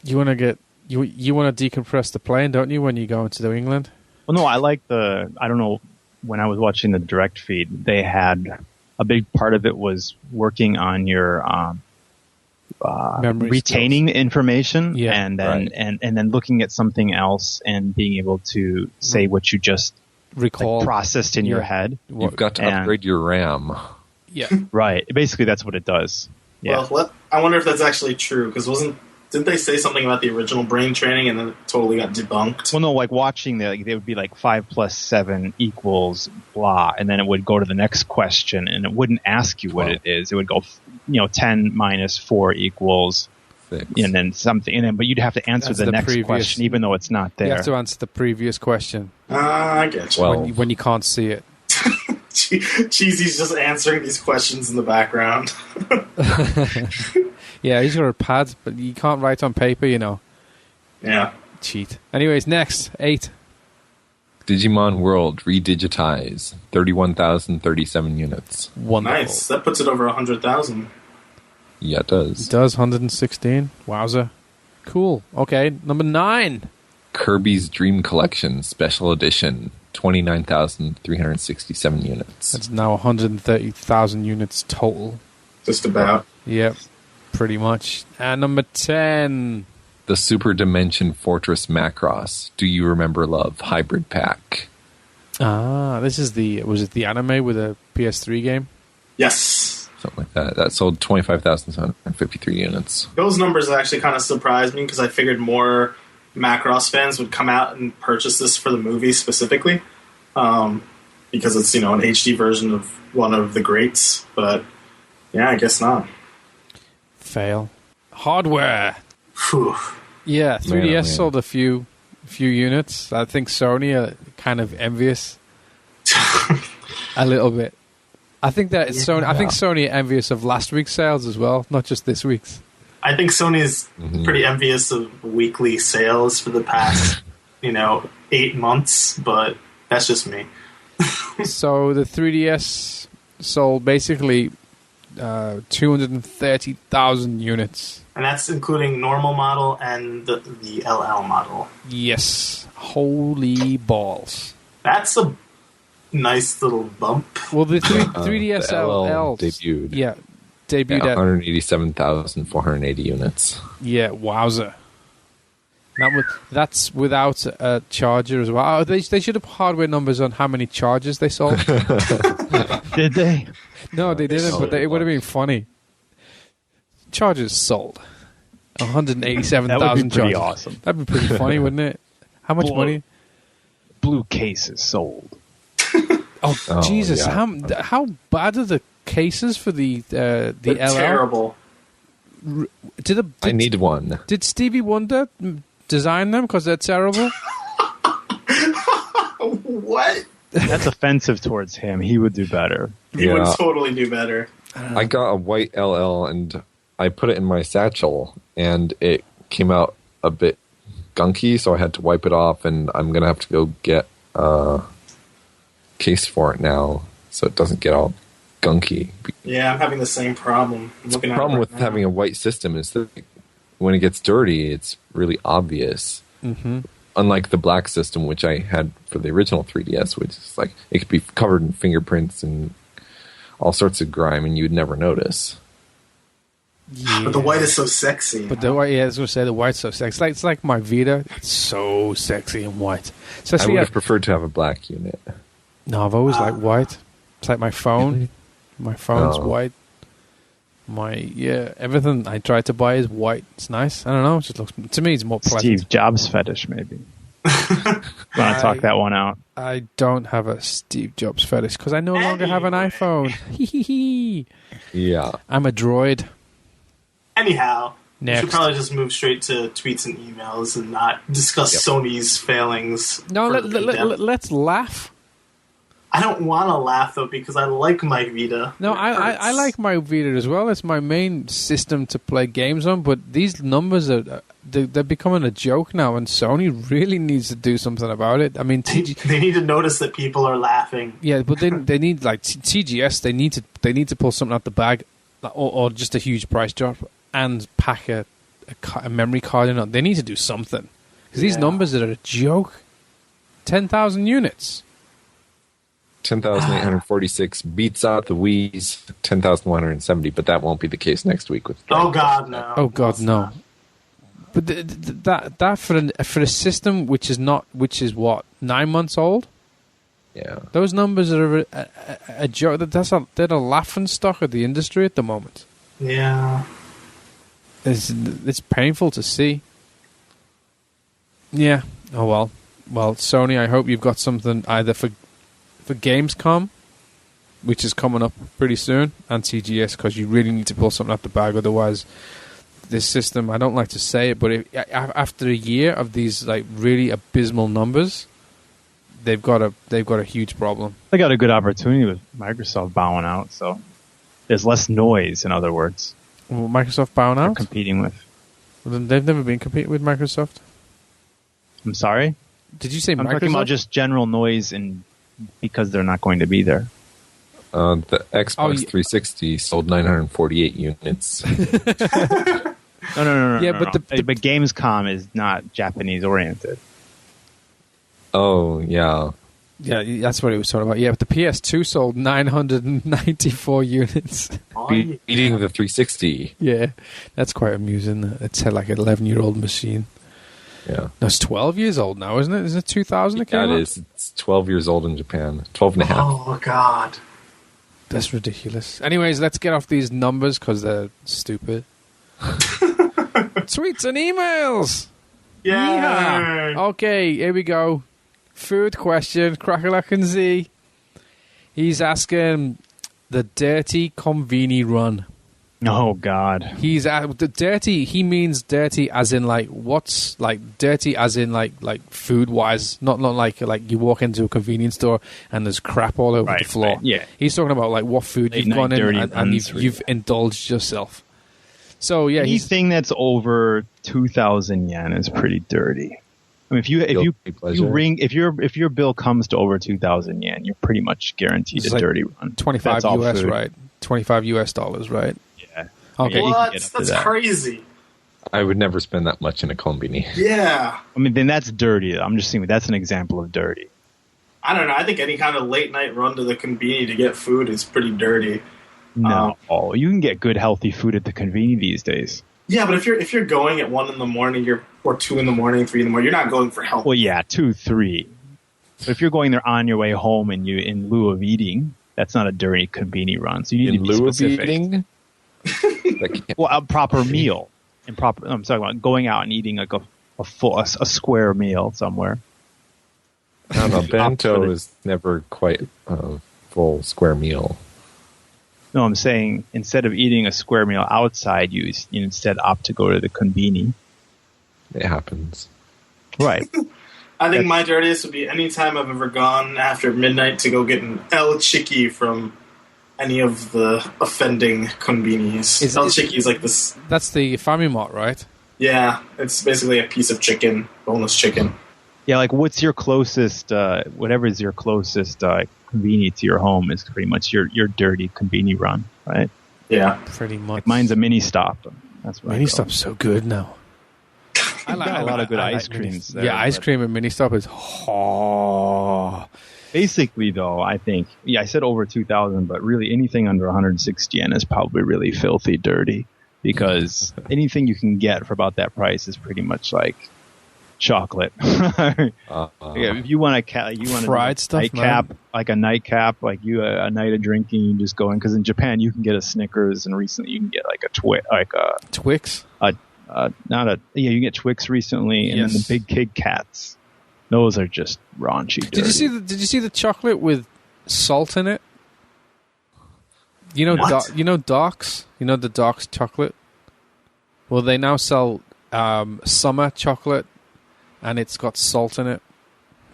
You want to get you want to decompress the plane, don't you, when you go into New England? Well, no, I like I don't know, when I was watching the direct feed, they had a big part of it was working on your retaining skills. Information, Yeah, and then and then looking at something else and being able to say what you just recall processed in your head. You've got to upgrade your RAM. Yeah, right. Basically, that's what it does. Yeah. Well, I wonder if that's actually true, because didn't they say something about the original Brain Training and then it totally got debunked? Well, no, like watching they would be like 5 + 7 = blah, and then it would go to the next question, and it wouldn't ask you what it is. It would go, 10 - 4 = 6, and then something, and then but you'd have to answer the next question, even though it's not there. You have to answer the previous question. I get you. When you can't see it. Cheesy's just answering these questions in the background. Yeah, he's got a pad, but you can't write on paper, Yeah. Cheat. Anyways, next, 8. Digimon World Redigitize, 31,037 units. Wonderful. Nice. That puts it over 100,000. Yeah, it does. It does, 116. Wowza. Cool. Okay, number 9. Kirby's Dream Collection Special Edition, 29,367 units. That's now 130,000 units total. Just about. Yep, pretty much. And number 10. The Super Dimension Fortress Macross, Do You Remember Love Hybrid Pack. This is was it the anime with a PS3 game? Yes. Something like that. That sold 25,753 units. Those numbers actually kind of surprised me, because I figured more Macross fans would come out and purchase this for the movie specifically, because it's an HD version of one of the greats. But yeah, I guess not. Fail. Hardware. Whew. Yeah, 3DS Man. sold a few units. I think Sony are kind of envious. A little bit. I think that it's Sony. I think Sony are envious of last week's sales as well, not just this week's. I think Sony's pretty envious of weekly sales for the past, 8 months, but that's just me. So the 3DS sold basically 230,000 units. And that's including normal model and the LL model. Yes. Holy balls. That's a nice little bump. Well, the 3DS the LL LL debuted. Yeah, debuted at 187,480 units. Yeah, wowza. That's without a charger as well. Oh, they should have hardware numbers on how many chargers they sold. Did they? No, they didn't, but it would have been funny. Chargers sold. 187,000 That would be pretty chargers. awesome. That'd be pretty funny, wouldn't it? How much money? Blue cases sold. Oh, Jesus! Yeah. How bad are the cases for the They're LL? terrible. I need one. Did Stevie Wonder design them? Because they're terrible. What? That's offensive towards him. He would do better. He would totally do better. I got a white LL and I put it in my satchel and it came out a bit gunky, so I had to wipe it off, and I'm going to have to go get a case for it now so it doesn't get all gunky. Yeah, I'm having the same problem. The problem with having a white system is that when it gets dirty, it's really obvious. Mm-hmm. Unlike the black system, which I had for the original 3DS, which is like it could be covered in fingerprints and all sorts of grime, and you'd never notice. Yeah. But the white is so sexy. But the white, I was going to say the white's so sexy. It's like my Vita. It's so sexy and white. I Especially would have preferred to have a black unit. No, I've always liked white. It's like my phone. My phone's Oh. white. Everything I try to buy is white. It's nice. I don't know. It just looks, to me, it's more pleasant. Steve Jobs fetish, maybe. Want to talk that one out? I don't have a Steve Jobs fetish because I no longer have an iPhone. Yeah. I'm a droid. Anyhow, we Next. should probably just move straight to tweets and emails and not discuss Sony's failings. No, for the Vita. let's laugh. I don't want to laugh, though, because I like my Vita. No, It I hurts. like my Vita as well. It's my main system to play games on, but these numbers are they're becoming a joke now, and Sony really needs to do something about it. I mean, they need to notice that people are laughing. Yeah, but they need like TGS. They need to pull something out the bag, or just a huge price drop, and pack a memory card in it. They need to do something because these numbers are a joke. 10,000 units. 10,846 beats out the Wii's 10,170, but that won't be the case next week with. Oh God, no! Oh God, no! But that for a system which is what 9 months old. Yeah, those numbers are a joke. They're a laughing stock of the industry at the moment. Yeah, it's painful to see. Yeah. Oh well. Well, Sony, I hope you've got something either for Gamescom, which is coming up pretty soon, and TGS, because you really need to pull something out the bag. Otherwise, this system, I don't like to say it, but after a year of these like really abysmal numbers, they've got a huge problem. They got a good opportunity with Microsoft bowing out, so there's less noise. In other words, Well, Microsoft bowing out? They're competing with. They've never been competing with Microsoft. I'm sorry. Did you say I'm Microsoft? talking about just general noise, and because they're not going to be there. The Xbox 360 sold 948 units. No. Yeah, no, but no. But Gamescom is not Japanese oriented. Oh, yeah. Yeah, that's what he was talking about. Yeah, but the PS2 sold 994 units. Beating the 360. Yeah, that's quite amusing. It's like an 11-year-old machine. Yeah. No, it's 12 years old now, isn't it? Isn't it 2000 it came Yeah, out? it is. It's 12 years old in Japan. 12 and a half. Oh, God. That's ridiculous. Anyways, let's get off these numbers because they're stupid. Tweets and emails! Yeah. Okay, here we go. Food question, Crackalack and Z. He's asking the dirty conveni run. Oh God. He's the dirty. He means dirty as in like what's like dirty as in like food wise, not like you walk into a convenience store and there's crap all over the floor. Right, yeah. He's talking about like what food Late you've gone in night and you've indulged yourself. So yeah, anything that's over 2,000 yen is pretty dirty. I mean, if your bill comes to over 2,000 yen, you're pretty much guaranteed a dirty run. 25 US, right? $25 US, right? Yeah. Okay. What? That's crazy. I would never spend that much in a combini. Yeah. I mean, then that's dirty. I'm just saying that's an example of dirty. I don't know. I think any kind of late night run to the convenience to get food is pretty dirty. No, you can get good healthy food at the convenience these days. Yeah, but if you're going at 1 in the morning, or 2 in the morning, 3 in the morning, you're not going for help. Well, yeah, 2, 3. But if you're going there on your way home and you in lieu of eating, that's not a dirty convenience run. So you need to be specific. In lieu of eating? Well, a proper meal. I'm talking about going out and eating like a square meal somewhere. I don't know. Bento is never quite a full square meal. No, I'm saying instead of eating a square meal outside, you instead opt to go to the conveni. It happens. Right. I think my dirtiest would be any time I've ever gone after midnight to go get an El Chiqui from any of the offending convenies. El Chiqui is like this. That's the Famimart, right? Yeah, it's basically a piece of chicken, boneless chicken. Yeah, like what's your closest, whatever is your closest convenience to your home is pretty much your dirty conveni run, right? Yeah. Pretty much. Like mine's a mini stop. That's what Mini Stop's so good now. I like a lot of good ice creams. There, ice cream at Mini Stop is Basically, though, I think, I said over 2,000, but really anything under 160 yen is probably really filthy dirty because anything you can get for about that price is pretty much like chocolate. If you want fried stuff, nightcap, like a nightcap, like a night of drinking, you just go in because in Japan you can get a Snickers, and recently you can get like a Twix. You get Twix recently, and then the big Kit Kats. Those are just raunchy. Dirty. Did you see the chocolate with salt in it? You know Doc's. You know the Doc's chocolate. Well, they now sell summer chocolate. And it's got salt in it.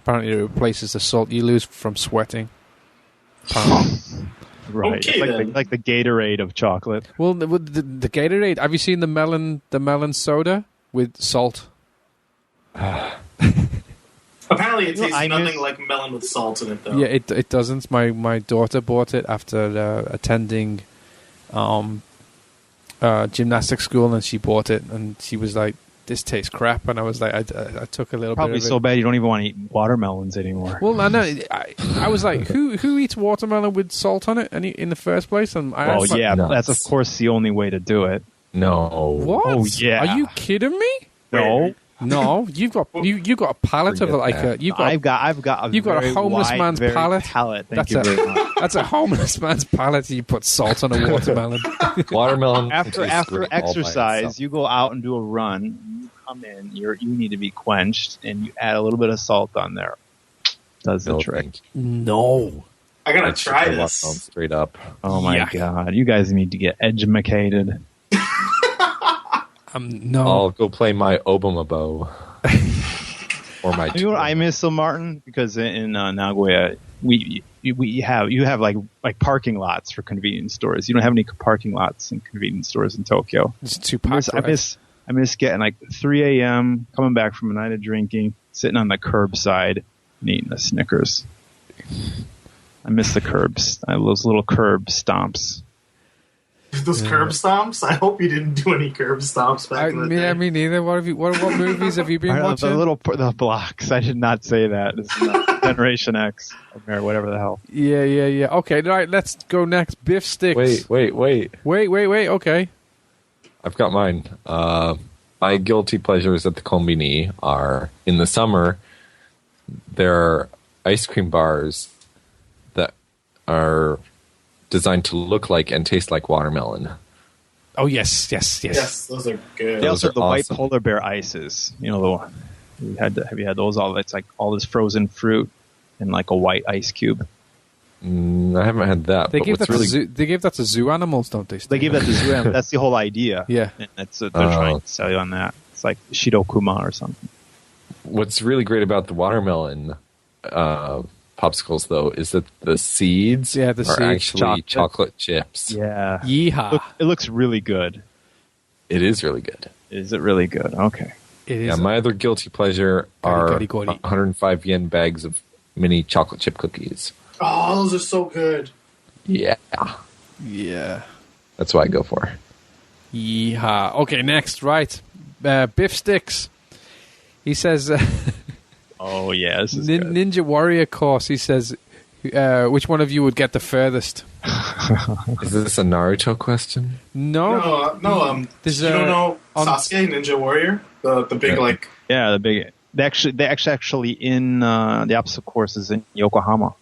Apparently it replaces the salt you lose from sweating. Right. Okay, it's like the Gatorade of chocolate. Well, the Gatorade, have you seen the melon soda with salt. Apparently, it tastes nothing like melon with salt in it, though. Yeah, it doesn't. My daughter bought it after attending gymnastics school, and she bought it, and she was like, "This tastes crap," and I was like, I took a little Probably bit of it. so bad you don't even want to eat watermelons anymore. Well, I know. I was like, who eats watermelon with salt on it in the first place? And that's of course the only way to do it. No. What? Oh, yeah. Are you kidding me? No. You've got a palate of like a. I've got a homeless man's palate. Thank you very much. That's a homeless man's palate. You put salt on a watermelon. Watermelon. After exercise, you go out and do a run. You come in. You need to be quenched, and you add a little bit of salt on there. Does the trick? No. I gotta try this. Straight up. Oh my god! You guys need to get edumacated. No. I'll go play my Obama bow. Or my. You know what I miss so Martin? Because in Nagoya, you have like parking lots for convenience stores. You don't have any parking lots in convenience stores in Tokyo. It's too packed. I miss getting like 3 a.m. coming back from a night of drinking, sitting on the curbside and eating a Snickers. I miss the curbs. Those little curb stomps. Those curb stomps? I hope you didn't do any curb stomps back in the day. Me neither. What movies have you been watching? The blocks. I did not say that. This is not Generation X or whatever the hell. Yeah. Okay, all right. Let's go next. Biff sticks. Wait. Okay. I've got mine. My guilty pleasures at the Kombini are, in the summer, there are ice cream bars that are designed to look like and taste like watermelon. Oh, yes. Yes, those are good. They also have the awesome. white polar bear ices. You know the one. Have you had those? It's like all this frozen fruit in like a white ice cube. I haven't had that. They give that to zoo animals, don't they? They give that to zoo animals. That's the whole idea. Yeah. And that's what they're trying to sell you on that. It's like Shirokuma or something. What's really great about the watermelon popsicles, though, is that the seeds are actually chocolate chips. Yeah. Yeehaw. It looks really good. It is really good. Is it really good? Okay. It is. Yeah, my other guilty pleasure are 105 yen bags of mini chocolate chip cookies. Oh, those are so good. Yeah. That's what I go for. Yeehaw. Okay, next, right. Biff Sticks. He says... oh, yeah, this is good. Ninja Warrior course, he says, which one of you would get the furthest? Is this a Naruto question? No. You don't know Sasuke, Ninja Warrior? The big, like... Yeah, the big... They actually in the obstacle courses in Yokohama.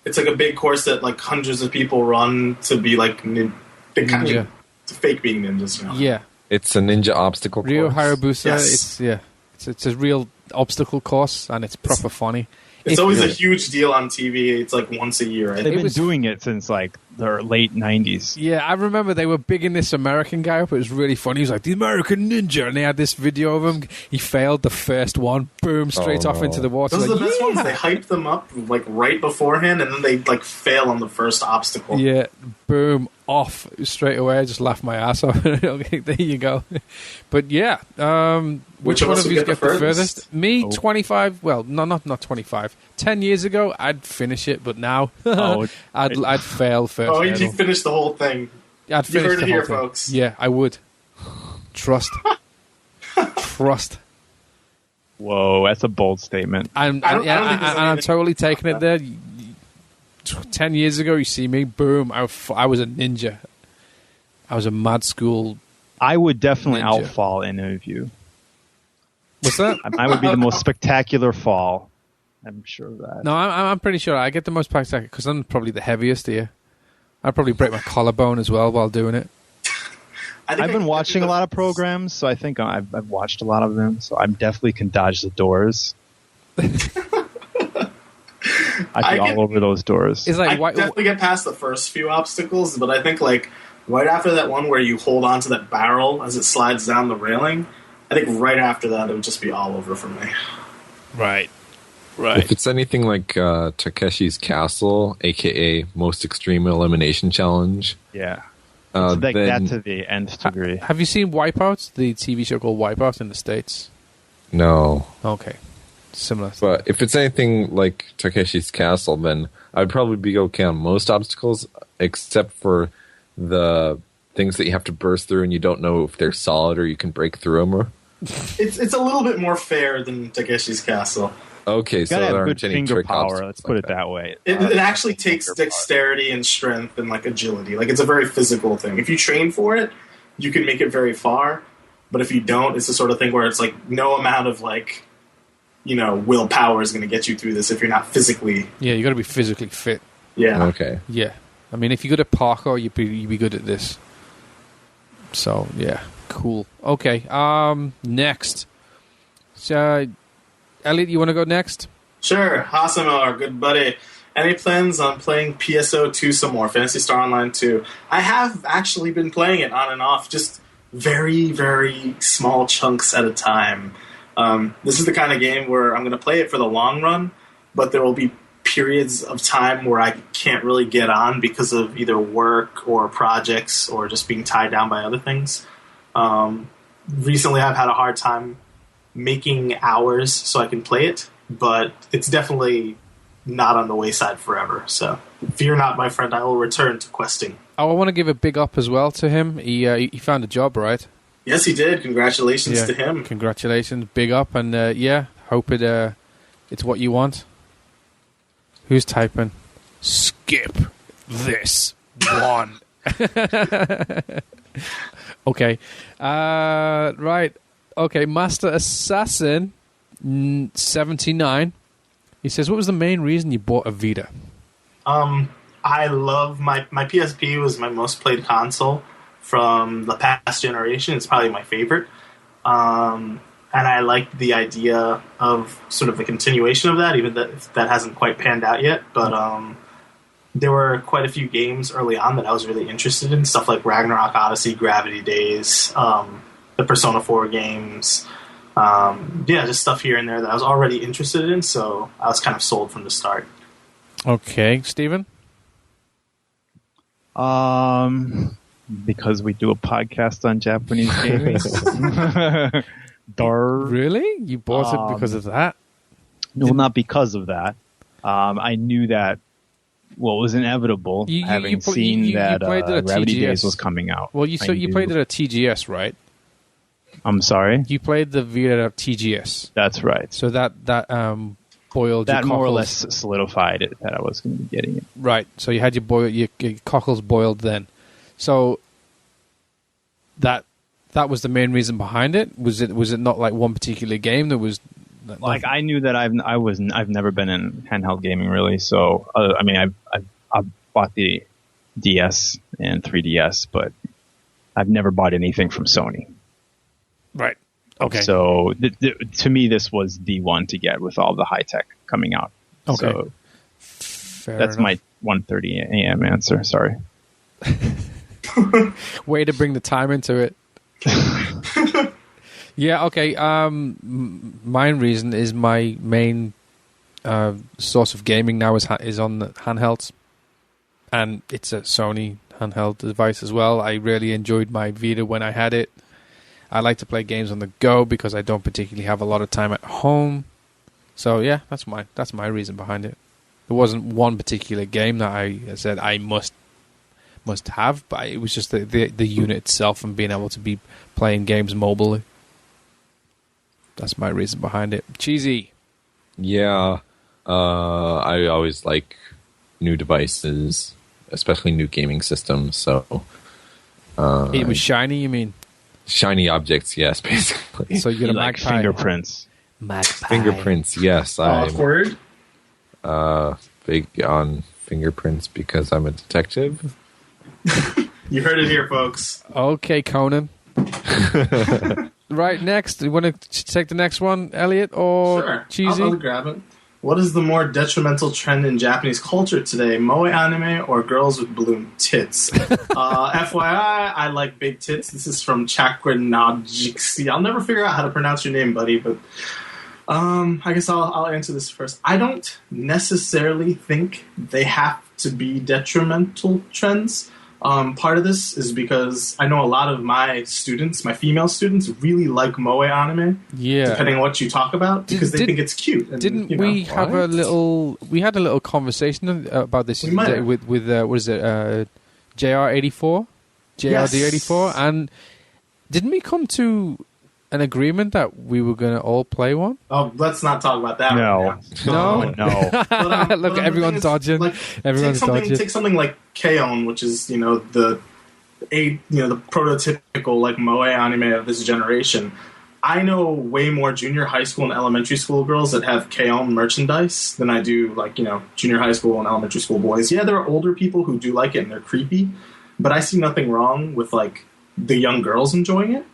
It's like a big course that like hundreds of people run to be like ninja. Fake being ninjas. You know? Yeah. It's a ninja obstacle Ryo course. Hayabusa. Yes. It's a real obstacle course, and it's proper funny. It's always a huge deal on TV. It's like once a year. They've been doing it since like the late 90s. Yeah, I remember they were bigging this American guy up. It was really funny. He was like, the American Ninja. And they had this video of him. He failed the first one. Boom, straight off into the water. Those are the best ones. They hype them up like right beforehand, and then they like fail on the first obstacle. Yeah, boom, off straight away. I just laughed my ass off. Okay, there you go. But yeah, which one of you get the furthest? Me, 25. Well, no, not 25. 10 years ago, I'd finish it, but now I'd fail first. Oh, you'd finish the whole thing. I'd finish you heard the it here, whole thing. folks. Yeah, I would. Trust. Whoa, that's a bold statement. I'm totally taking it there. 10 years ago, you see me, boom, I was a ninja. I was a mad school. I would definitely ninja. outfall any of you. What's that? I would be the most spectacular fall. I'm sure of that. No, I'm pretty sure I get the most spectacular because I'm probably the heaviest here. I'd probably break my collarbone as well while doing it. I've been watching a lot of programs, so I think I've watched a lot of them, so I definitely can dodge the doors. I'd be all over those doors. It's like, I definitely get past the first few obstacles, but I think like right after that one where you hold onto that barrel as it slides down the railing, I think right after that it would just be all over for me. Right. If it's anything like Takeshi's Castle, a.k.a. Most Extreme Elimination Challenge, yeah, It's like then, that to the nth degree. Have you seen Wipeout, the TV show called Wipeout in the States? no. Okay. Similar. But if it's anything like Takeshi's Castle, then I'd probably be okay on most obstacles, except for the things that you have to burst through and you don't know if they're solid or you can break through them. Or... It's a little bit more fair than Takeshi's Castle. Okay, so Gotta there have aren't good any finger trick power. obstacles Let's put like it that way. It actually takes dexterity and strength and like agility. Like it's a very physical thing. If you train for it, you can make it very far. But if you don't, it's the sort of thing where it's like no amount of like, willpower is going to get you through this if you're not physically. Yeah, you got to be physically fit. Yeah. Okay. Yeah. I mean, if you're good at parkour, you'd be good at this. So, yeah. Cool. Okay. Next. So, Elliot, you want to go next? Sure. Hasamo, our good buddy. Any plans on playing PSO2 some more? Phantasy Star Online 2. I have actually been playing it on and off, just very, very small chunks at a time. This is the kind of game where I'm going to play it for the long run, but there will be periods of time where I can't really get on because of either work or projects or just being tied down by other things. Recently, I've had a hard time making hours so I can play it, but it's definitely not on the wayside forever. So fear not, my friend, I will return to questing. Oh, I want to give a big up as well to him. He found a job, right? Yes, he did. Congratulations to him. Congratulations, big up, and hope it's what you want. Who's typing? Skip this one. Okay, right. Okay, Master Assassin 79. He says, "What was the main reason you bought a Vita?" I love my PSP was my most played console from the past generation. It's probably my favorite. And I liked the idea of sort of the continuation of that, even if that hasn't quite panned out yet. But there were quite a few games early on that I was really interested in, stuff like Ragnarok Odyssey, Gravity Days, the Persona 4 games. Just stuff here and there that I was already interested in, so I was kind of sold from the start. Okay, Steven? Because we do a podcast on Japanese gaming. Really? You bought it because of that? No, not because of that. I knew that it was inevitable, having seen that Gravity Days was coming out. Well, you played it at TGS, right? I'm sorry? You played the Vita at TGS. That's right. So that boiled that your cockles. More or less solidified it that I was going to be getting it. Right. So you had your cockles boiled then. So that was the main reason behind it. Was it not like one particular game that was like I knew that I've never been in handheld gaming really. So I've bought the DS and 3DS, but I've never bought anything from Sony. Right. Okay. So to me, this was the one to get with all the high tech coming out. Okay. So that's my 1:30 a.m. answer. Sorry. Way to bring the time into it. Yeah. Okay. My reason is my main source of gaming now is on the handhelds, and it's a Sony handheld device as well. I really enjoyed my Vita when I had it. I like to play games on the go because I don't particularly have a lot of time at home. So yeah, that's my reason behind it. There wasn't one particular game that I said I must have, but it was just the unit itself and being able to be playing games mobilely. That's my reason behind it. Cheesy. Yeah, I always like new devices, especially new gaming systems. So it was shiny, you mean? Shiny objects, yes, basically. So you got a like magpie. Fingerprints. Magpie. Fingerprints, yes. I'm Awkward. big on fingerprints because I'm a detective. You heard it here, folks. Okay, Conan. Right, next. You want to take the next one, Elliot, or Sure. Cheesy? I'll grab it. What is the more detrimental trend in Japanese culture today? Moe anime or girls with balloon tits? FYI, I like big tits. This is from Chakranajiksi. I'll never figure out how to pronounce your name, buddy, but I guess I'll answer this first. I don't necessarily think they have to be detrimental trends. Part of this is because I know a lot of my students, my female students, really like moe anime. Yeah. Depending on what you talk about, because they think it's cute. And, didn't you know, we have a little? We had a little conversation about this with what is it? JR84, JRD84, and didn't we come to an agreement that we were going to all play one? Oh, let's not talk about that. No. Right now. No. Look, everyone's dodging. Like, Everyone's dodging. Take something like K-On!, which is the prototypical like moe anime of this generation. I know way more junior high school and elementary school girls that have K-On! Merchandise than I do junior high school and elementary school boys. Yeah, there are older people who do like it and they're creepy, but I see nothing wrong with like the young girls enjoying it.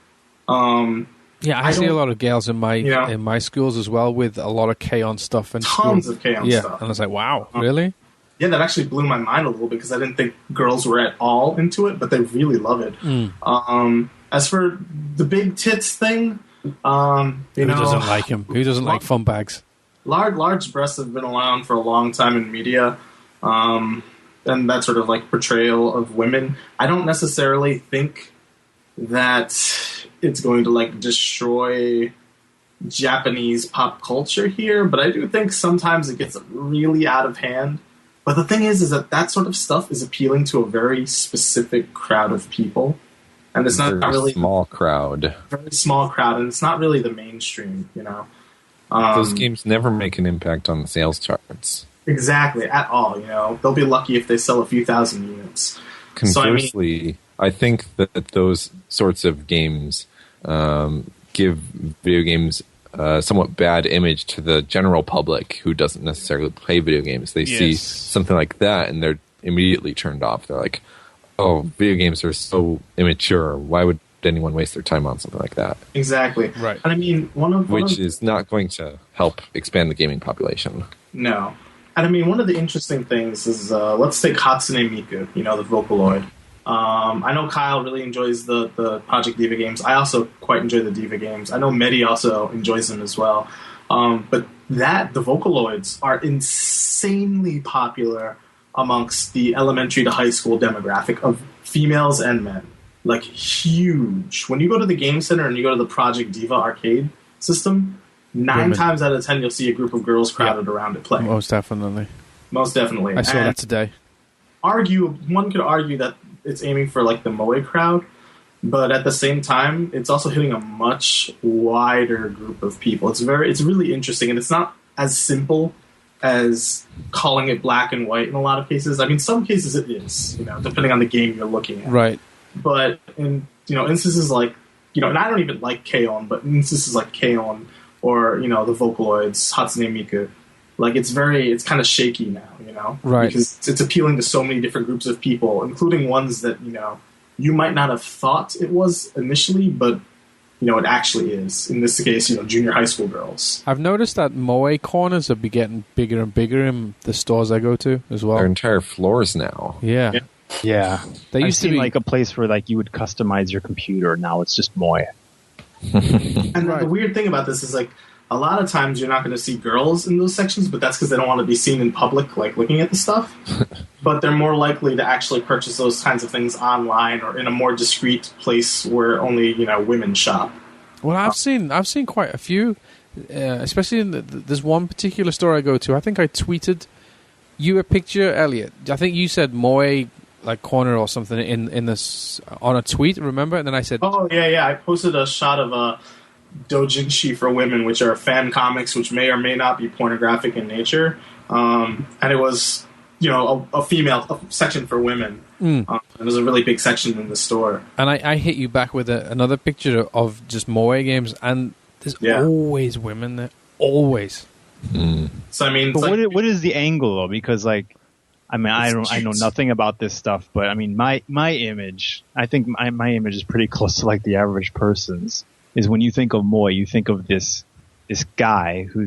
Yeah, I see a lot of girls in my schools as well with a lot of K-On! Stuff and tons of K-On! stuff. And I was like, wow, really? Yeah, that actually blew my mind a little bit because I didn't think girls were at all into it, but they really love it. As for the big tits thing, who doesn't like him? Who doesn't like fun bags? Large breasts have been around for a long time in media, and that sort of like portrayal of women. I don't necessarily think that it's going to like destroy Japanese pop culture here, but I do think sometimes it gets really out of hand. But the thing is that sort of stuff is appealing to a very specific crowd of people, and it's not really small crowd. Very small crowd, and it's not really the mainstream. Those games never make an impact on the sales charts. Exactly, at all. They'll be lucky if they sell a few thousand units. Conversely, I think that those sorts of games give video games a somewhat bad image to the general public who doesn't necessarily play video games. They see something like that and they're immediately turned off. They're like, oh, video games are so immature. Why would anyone waste their time on something like that? Exactly. Right. And I mean, which is not going to help expand the gaming population. No. And I mean, one of the interesting things is, let's take Hatsune Miku, the Vocaloid. I know Kyle really enjoys the Project Diva games. I also quite enjoy the Diva games. I know Medi also enjoys them as well. But the Vocaloids are insanely popular amongst the elementary to high school demographic of females and men. Like, huge. When you go to the Game Center and you go to the Project Diva arcade system, 9 times out of 10 you'll see a group of girls crowded around it playing. Most definitely. I saw that today. One could argue that it's aiming for like the moe crowd, but at the same time, it's also hitting a much wider group of people. It's really interesting, and it's not as simple as calling it black and white in a lot of cases. I mean, some cases it is, depending on the game you're looking at. Right. But in instances like and I don't even like K-On!, but instances like K-On! Or the Vocaloids, Hatsune Miku. Like, it's kind of shaky now, Right. Because it's appealing to so many different groups of people, including ones that, you might not have thought it was initially, but, it actually is. In this case, junior high school girls. I've noticed that moe corners are getting bigger and bigger in the stores I go to as well. They're entire floors now. Yeah. Yeah. They used to be like a place where like you would customize your computer. Now it's just moe. And the weird thing about this is, like, a lot of times you're not going to see girls in those sections, but that's because they don't want to be seen in public, like, looking at the stuff. But they're more likely to actually purchase those kinds of things online or in a more discreet place where only, women shop. Well, I've seen quite a few, especially in there's one particular store I go to. I think I tweeted you a picture, Elliot. I think you said moe like corner or something in this on a tweet, remember? And then I said, oh yeah, I posted a shot of doujinshi for women, which are fan comics, which may or may not be pornographic in nature, and it was a section for women. It was a really big section in the store. And I hit you back with another picture of just moe games, and there's always women there, always. So I mean, but what is the angle though? Because like, I mean, I know nothing about this stuff, but I mean, my image, I think my image is pretty close to like the average person's. Is when you think of moe, you think of this guy who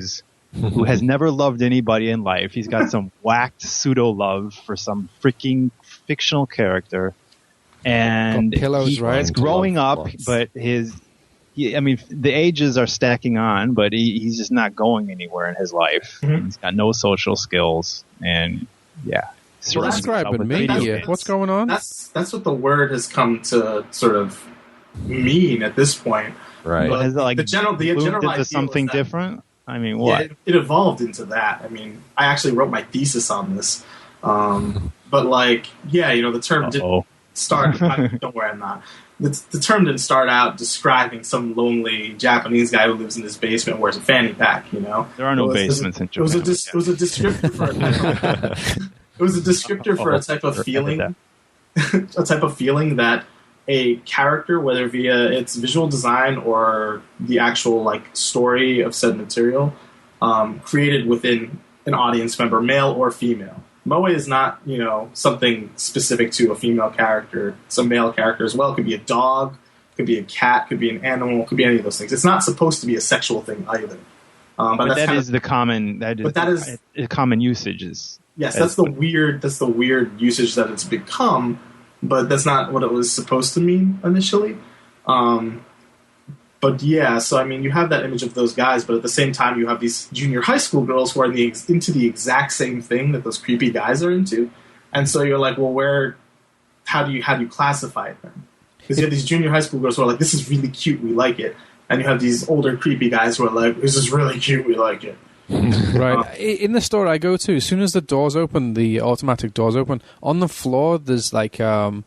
has never loved anybody in life. He's got some whacked pseudo love for some freaking fictional character, and he's growing up, but the ages are stacking on, but he's just not going anywhere in his life. He's got no social skills, and You're describing me here. What's going on? That's what the word has come to sort of mean at this point. Right. But Has it, like, the general into idea something was that, different? I mean, what? Yeah, it evolved into that. I mean, I actually wrote my thesis on this. But like, yeah, the term didn't start. Don't worry, I'm not. The term didn't start out describing some lonely Japanese guy who lives in his basement and wears a fanny pack. There are no basements in Japan. It was a descriptor for it was a descriptor for a type of feeling, a type of feeling that a character, whether via its visual design or the actual like story of said material, created within an audience member, male or female. Moe is not, something specific to a female character. It's a male character as well. It could be a dog, could be a cat, could be an animal, could be any of those things. It's not supposed to be a sexual thing either. But that is the common. A common usage. That's the weird usage that it's become. But that's not what it was supposed to mean initially. But yeah, so I mean, you have that image of those guys, but at the same time, you have these junior high school girls who are into the exact same thing that those creepy guys are into, and so you're like, well, how do you classify it then? Because you have these junior high school girls who are like, this is really cute, we like it, and you have these older creepy guys who are like, this is really cute, we like it. Right. In the store I go to, as soon as the doors open, the automatic doors open, on the floor there's like a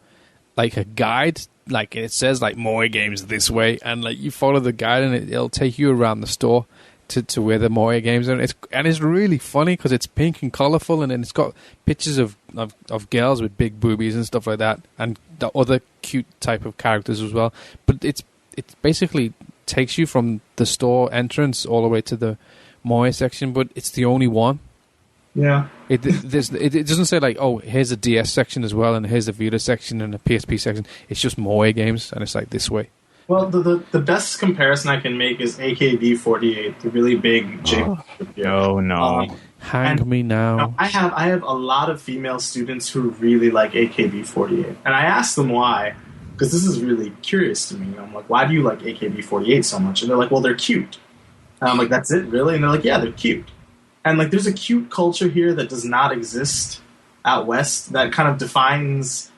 guide, like it says like Moe games this way, and like you follow the guide and it'll take you around the store to where the Moe games are. And it's really funny because it's pink and colorful, and then it's got pictures of girls with big boobies and stuff like that, and the other cute type of characters as well. But it basically takes you from the store entrance all the way to the Moe section, but it's the only one. Yeah. It doesn't say like, oh, here's a DS section as well, and here's a Vita section and a PSP section. It's just Moe games, and it's like this way. Well, the best comparison I can make is AKB48, the really big J-pop. No. Hang me now. I have a lot of female students who really like AKB48, and I ask them why, because this is really curious to me. I'm like, why do you like AKB48 so much? And they're like, well, they're cute. And I'm like, that's it, really? And they're like, yeah, they're cute. And like, there's a cute culture here that does not exist out west that kind of defines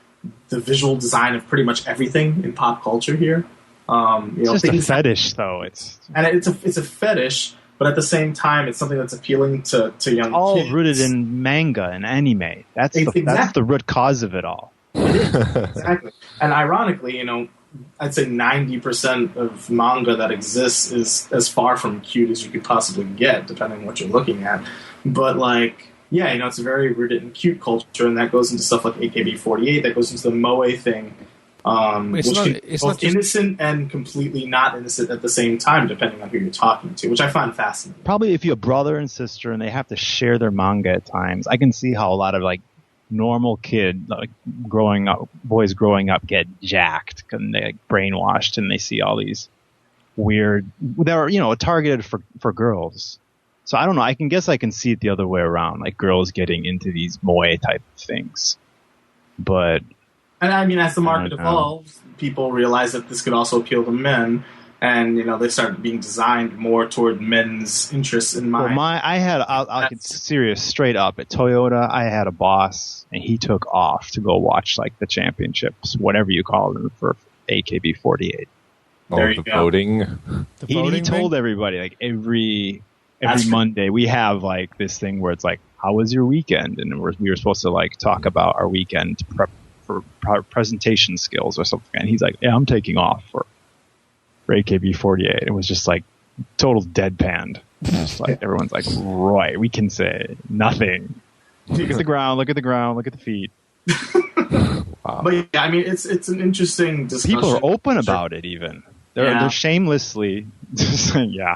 the visual design of pretty much everything in pop culture here. It's just a fetish, though. It's a fetish, but at the same time, it's something that's appealing to young all kids. Rooted in manga and anime. That's the root cause of it all. Exactly. And ironically, I'd say 90% of manga that exists is as far from cute as you could possibly get, depending on what you're looking at. But like, yeah, it's very rooted in cute culture, and that goes into stuff like AKB48, that goes into the Moe thing, it's both innocent and completely not innocent at the same time, depending on who you're talking to, which I find fascinating. Probably if you have a brother and sister and they have to share their manga at times, I can see how a lot of like normal boys growing up get jacked and they like brainwashed, and they see all these weird, they're targeted for girls. So I don't know, I can see it the other way around, like girls getting into these moe type of things. But and I mean, as the market evolves, people realize that this could also appeal to men, and they start being designed more toward men's interests in mind. Well, I'll get serious straight up. At Toyota, I had a boss, and he took off to go watch like the championships, whatever you call them, for AKB48. There you go. Voting. He told everybody, like every Monday, we have like this thing where it's like, "How was your weekend?" And we were supposed to like talk about our weekend to prep for presentation skills or something. And he's like, "Yeah, I'm taking off for AKB48." It was just like total deadpanned. Just like everyone's like, right, we can say nothing. Look at the ground, look at the feet. Wow. But yeah, I mean, it's an interesting discussion. People are open about it even. They're shamelessly just saying, yeah,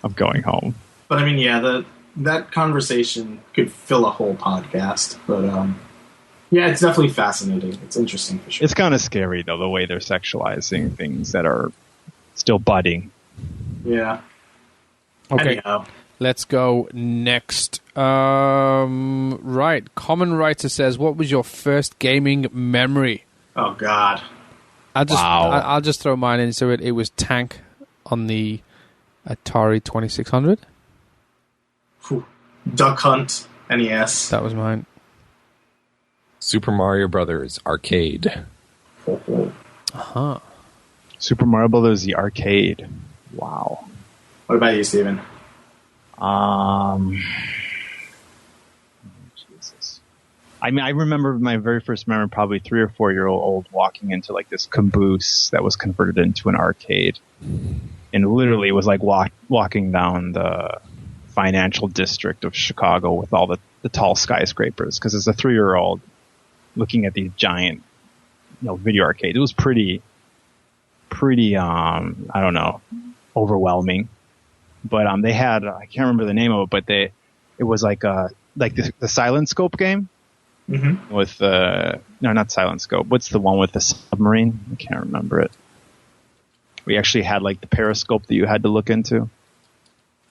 I'm going home. But I mean, yeah, that conversation could fill a whole podcast. But yeah, it's definitely fascinating. It's interesting for sure. It's kind of scary though, the way they're sexualizing things that are still budding. Yeah. Okay. Anyhow. Let's go next. Right. Common Writer says, what was your first gaming memory? Oh, God. I'll just throw mine into it. It was Tank on the Atari 2600. Duck Hunt, NES. That was mine. Super Mario Brothers Arcade. Uh-huh. Super Mario Brothers, the arcade. Wow. What about you, Steven? Jesus. I mean, I remember my very first memory, probably 3 or 4 year old walking into like this caboose that was converted into an arcade, and literally was like walking down the financial district of Chicago with all the tall skyscrapers. Because as a 3-year-old looking at these giant, video arcade, it was pretty, I don't know, overwhelming. But they had, I can't remember the name of it, but it was like the Silent Scope game. Mm-hmm. With no, not Silent Scope. What's the one with the submarine? I can't remember it. We actually had like the periscope that you had to look into,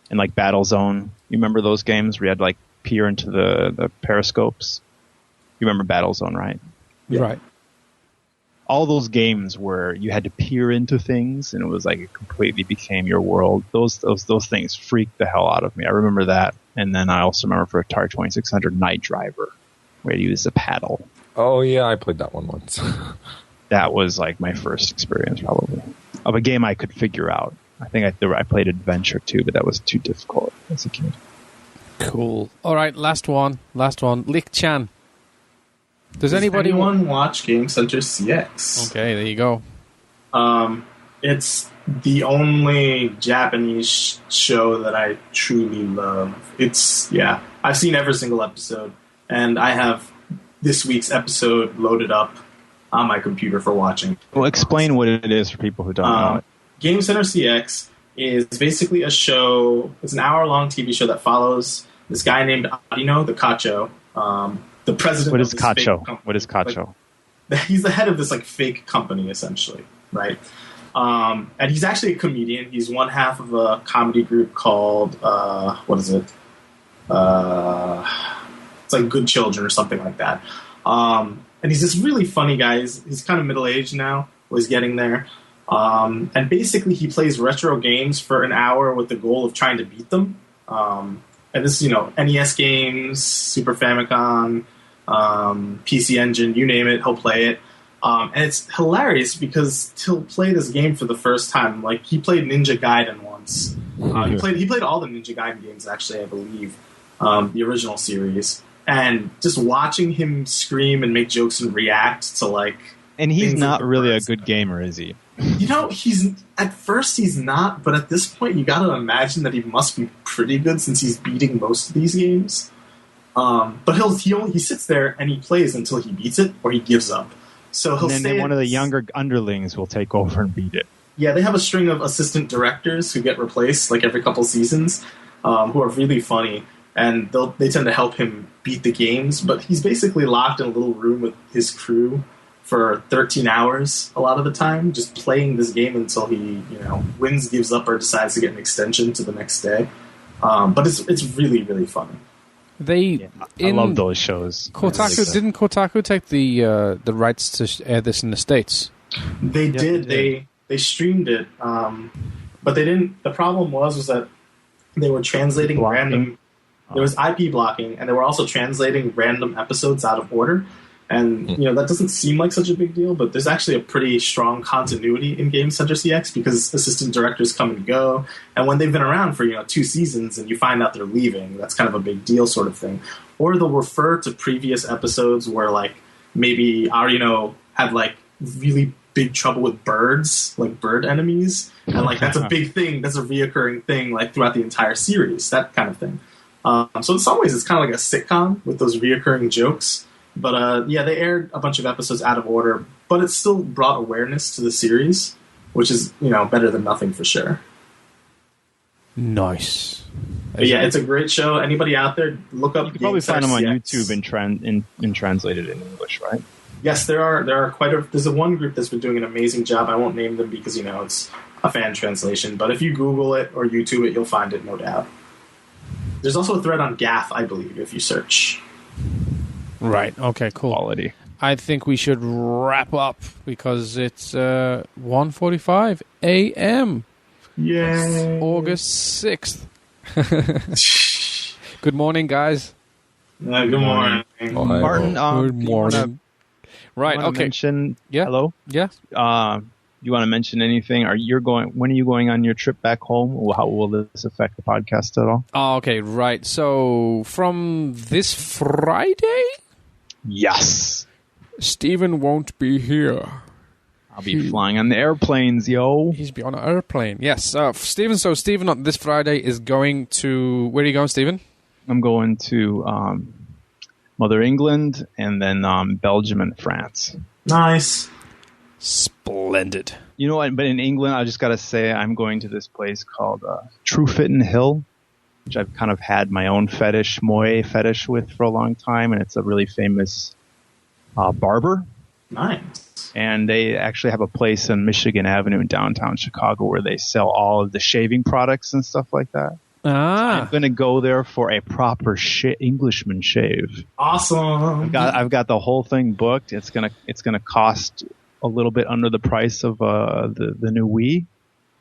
and like Battle Zone. You remember those games where you had to like peer into the periscopes? You remember Battle Zone, right? Yeah. Right. All those games where you had to peer into things, and it was like it completely became your world. Those things freaked the hell out of me. I remember that, and then I also remember for Atari 2600 Night Driver, where you use a paddle. Oh yeah, I played that one once. That was like my first experience, probably, of a game I could figure out. I think I played Adventure too, but that was too difficult as a kid. Cool. All right, last one. Lick-chan. Does anyone watch Game Center CX? Okay, there you go. It's the only Japanese show that I truly love. I've seen every single episode, and I have this week's episode loaded up on my computer for watching. Well, explain what it is for people who don't know it. Game Center CX is basically a show. It's an hour-long TV show that follows this guy named Adino, the Kacho, the president. What of is this Kacho? fake company. What is Kacho? Like, he's the head of this like fake company, essentially, right? And he's actually a comedian. He's one half of a comedy group called what is it? It's like Good Children or something like that. And he's this really funny guy. He's kind of middle-aged now. He's getting there. And basically he plays retro games for an hour with the goal of trying to beat them. And this is, NES games, Super Famicom, PC Engine, you name it, he'll play it. And it's hilarious because he'll play this game for the first time. Like, he played Ninja Gaiden once. He played all the Ninja Gaiden games, actually, I believe, the original series. And just watching him scream and make jokes and react to, like... And he's not really a good gamer, is he? At first he's not, but at this point you gotta imagine that he must be pretty good since he's beating most of these games. But he sits there and he plays until he beats it or he gives up. So he'll and then one of the younger underlings will take over and beat it. Yeah, they have a string of assistant directors who get replaced like every couple seasons, who are really funny, and they tend to help him beat the games. But he's basically locked in a little room with his crew for 13 hours a lot of the time, just playing this game until he, wins, gives up, or decides to get an extension to the next day. But it's really, really funny. I love those shows. Kotaku didn't Kotaku take the rights to air this in the States? They did. They streamed it, but they didn't. The problem was that they were translating random. There was IP blocking, and they were also translating random episodes out of order. And, that doesn't seem like such a big deal, but there's actually a pretty strong continuity in Game Center CX because assistant directors come and go. And when they've been around for, 2 seasons and you find out they're leaving, that's kind of a big deal sort of thing. Or they'll refer to previous episodes where, like, maybe Arino had, like, really big trouble with birds, like bird enemies. And, like, that's a big thing. That's a reoccurring thing, like, throughout the entire series, that kind of thing. So in some ways, it's kind of like a sitcom with those reoccurring jokes. But, they aired a bunch of episodes out of order, but it still brought awareness to the series, which is, better than nothing for sure. Nice. But yeah, it's a great show. Anybody out there, look up. You can probably find them on YouTube and translated in English, right? Yes, there are there's a one group that's been doing an amazing job. I won't name them because, it's a fan translation. But if you Google it or YouTube it, you'll find it, no doubt. There's also a thread on GAF, I believe, if you search. Right. Okay, cool. Quality. I think we should wrap up because it's 1:45 a.m. Yay. August 6th. Good morning, guys. Good morning. Martin, Good morning. Right. Okay. Mention, Yeah. Hello. Yeah. You want to mention anything? When are you going on your trip back home? Or how will this affect the podcast at all? Oh, okay. Right. So from this Friday, Yes. Stephen won't be here. I'll be flying on the airplanes, yo. He's be on an airplane. Yes. Stephen. So Stephen on this Friday is going to. Where are you going, Stephen? I'm going to Mother England and then Belgium and France. Nice. Splendid. You know what? But in England, I just got to say I'm going to this place called Truefitton Hill, which I've kind of had my own moe fetish with for a long time. And it's a really famous barber. Nice. And they actually have a place on Michigan Avenue in downtown Chicago where they sell all of the shaving products and stuff like that. Ah. I'm going to go there for a proper Englishman shave. Awesome. I've got the whole thing booked. It's gonna cost a little bit under the price of the new Wii.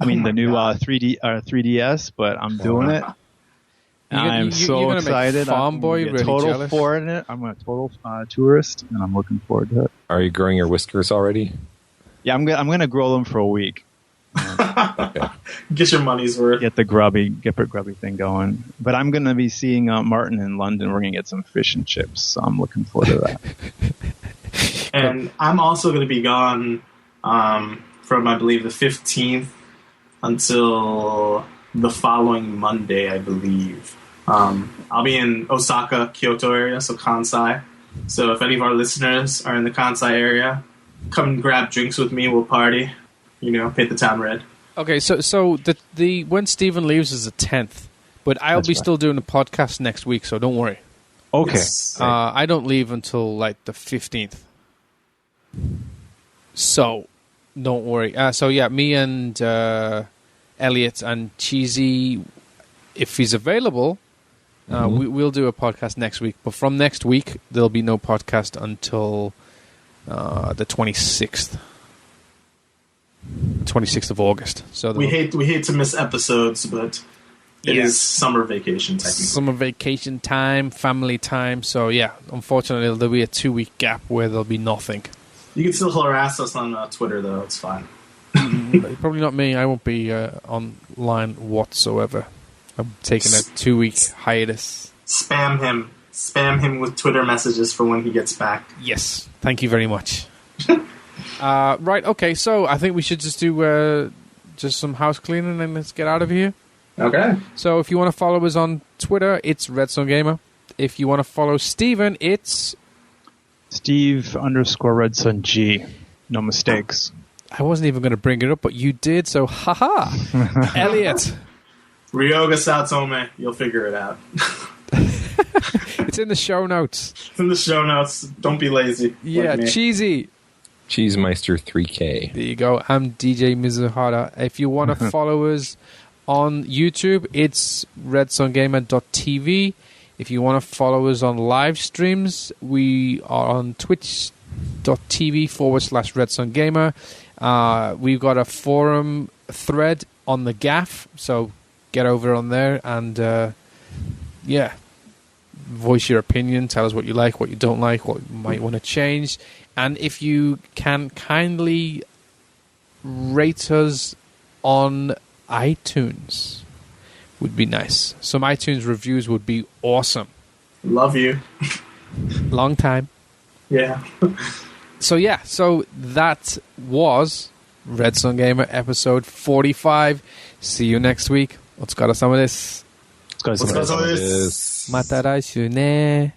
I mean the new 3DS, but I'm doing it. I'm so excited. I'm Farmboy a really total jealous. foreigner. I'm a total tourist, and I'm looking forward to it. Are you growing your whiskers already? Yeah, I'm gonna grow them for a week. Okay. Get your money's worth. Get the grubby thing going. But I'm gonna be seeing Martin in London. We're gonna get some fish and chips. So I'm looking forward to that. And I'm also going to be gone from, I believe, the 15th until the following Monday, I believe. I'll be in Osaka, Kyoto area, so Kansai. So if any of our listeners are in the Kansai area, come and grab drinks with me. We'll party. Paint the town red. Okay, so the when Stephen leaves is the 10th, but I'll be still doing the podcast next week, so don't worry. Okay. Yes. I don't leave until like the 15th. So don't worry. So yeah, me and Elliot and Cheesy, if he's available, we'll do a podcast next week. But from next week, there'll be no podcast until the 26th. 26th of August. So we hate to miss episodes, but it is summer vacation technically. Summer vacation time, family time. So yeah, unfortunately there'll be a 2-week gap where there'll be nothing. You can still harass us on Twitter, though. It's fine. Probably not me. I won't be online whatsoever. I'm taking a 2-week hiatus. Spam him with Twitter messages for when he gets back. Yes. Thank you very much. Right, okay, so I think we should just do just some house cleaning and let's get out of here. Okay. So if you want to follow us on Twitter, it's RedSunGamer. If you want to follow Steven, it's Steve_RedSunG. No mistakes. I wasn't even going to bring it up, but you did, so haha. Elliot. Ryoga Satsome. You'll figure it out. It's in the show notes. It's in the show notes. Don't be lazy. Yeah, like me. Cheesy. Cheesemeister 3K. There you go. I'm DJ Mizuhara. If you want to follow us on YouTube, it's RedSunGamer.tv. If you want to follow us on live streams, we are on twitch.tv/RedSunGamer. We've got a forum thread on the gaff, so get over on there and, voice your opinion. Tell us what you like, what you don't like, what you might want to change. And if you can kindly rate us on iTunes, would be nice. Some iTunes reviews would be awesome. Love you. Long time. Yeah. So that was RedSunGamer episode 45. See you next week. Let's go to some of this. Let's go to some of this. Mata raishu ne.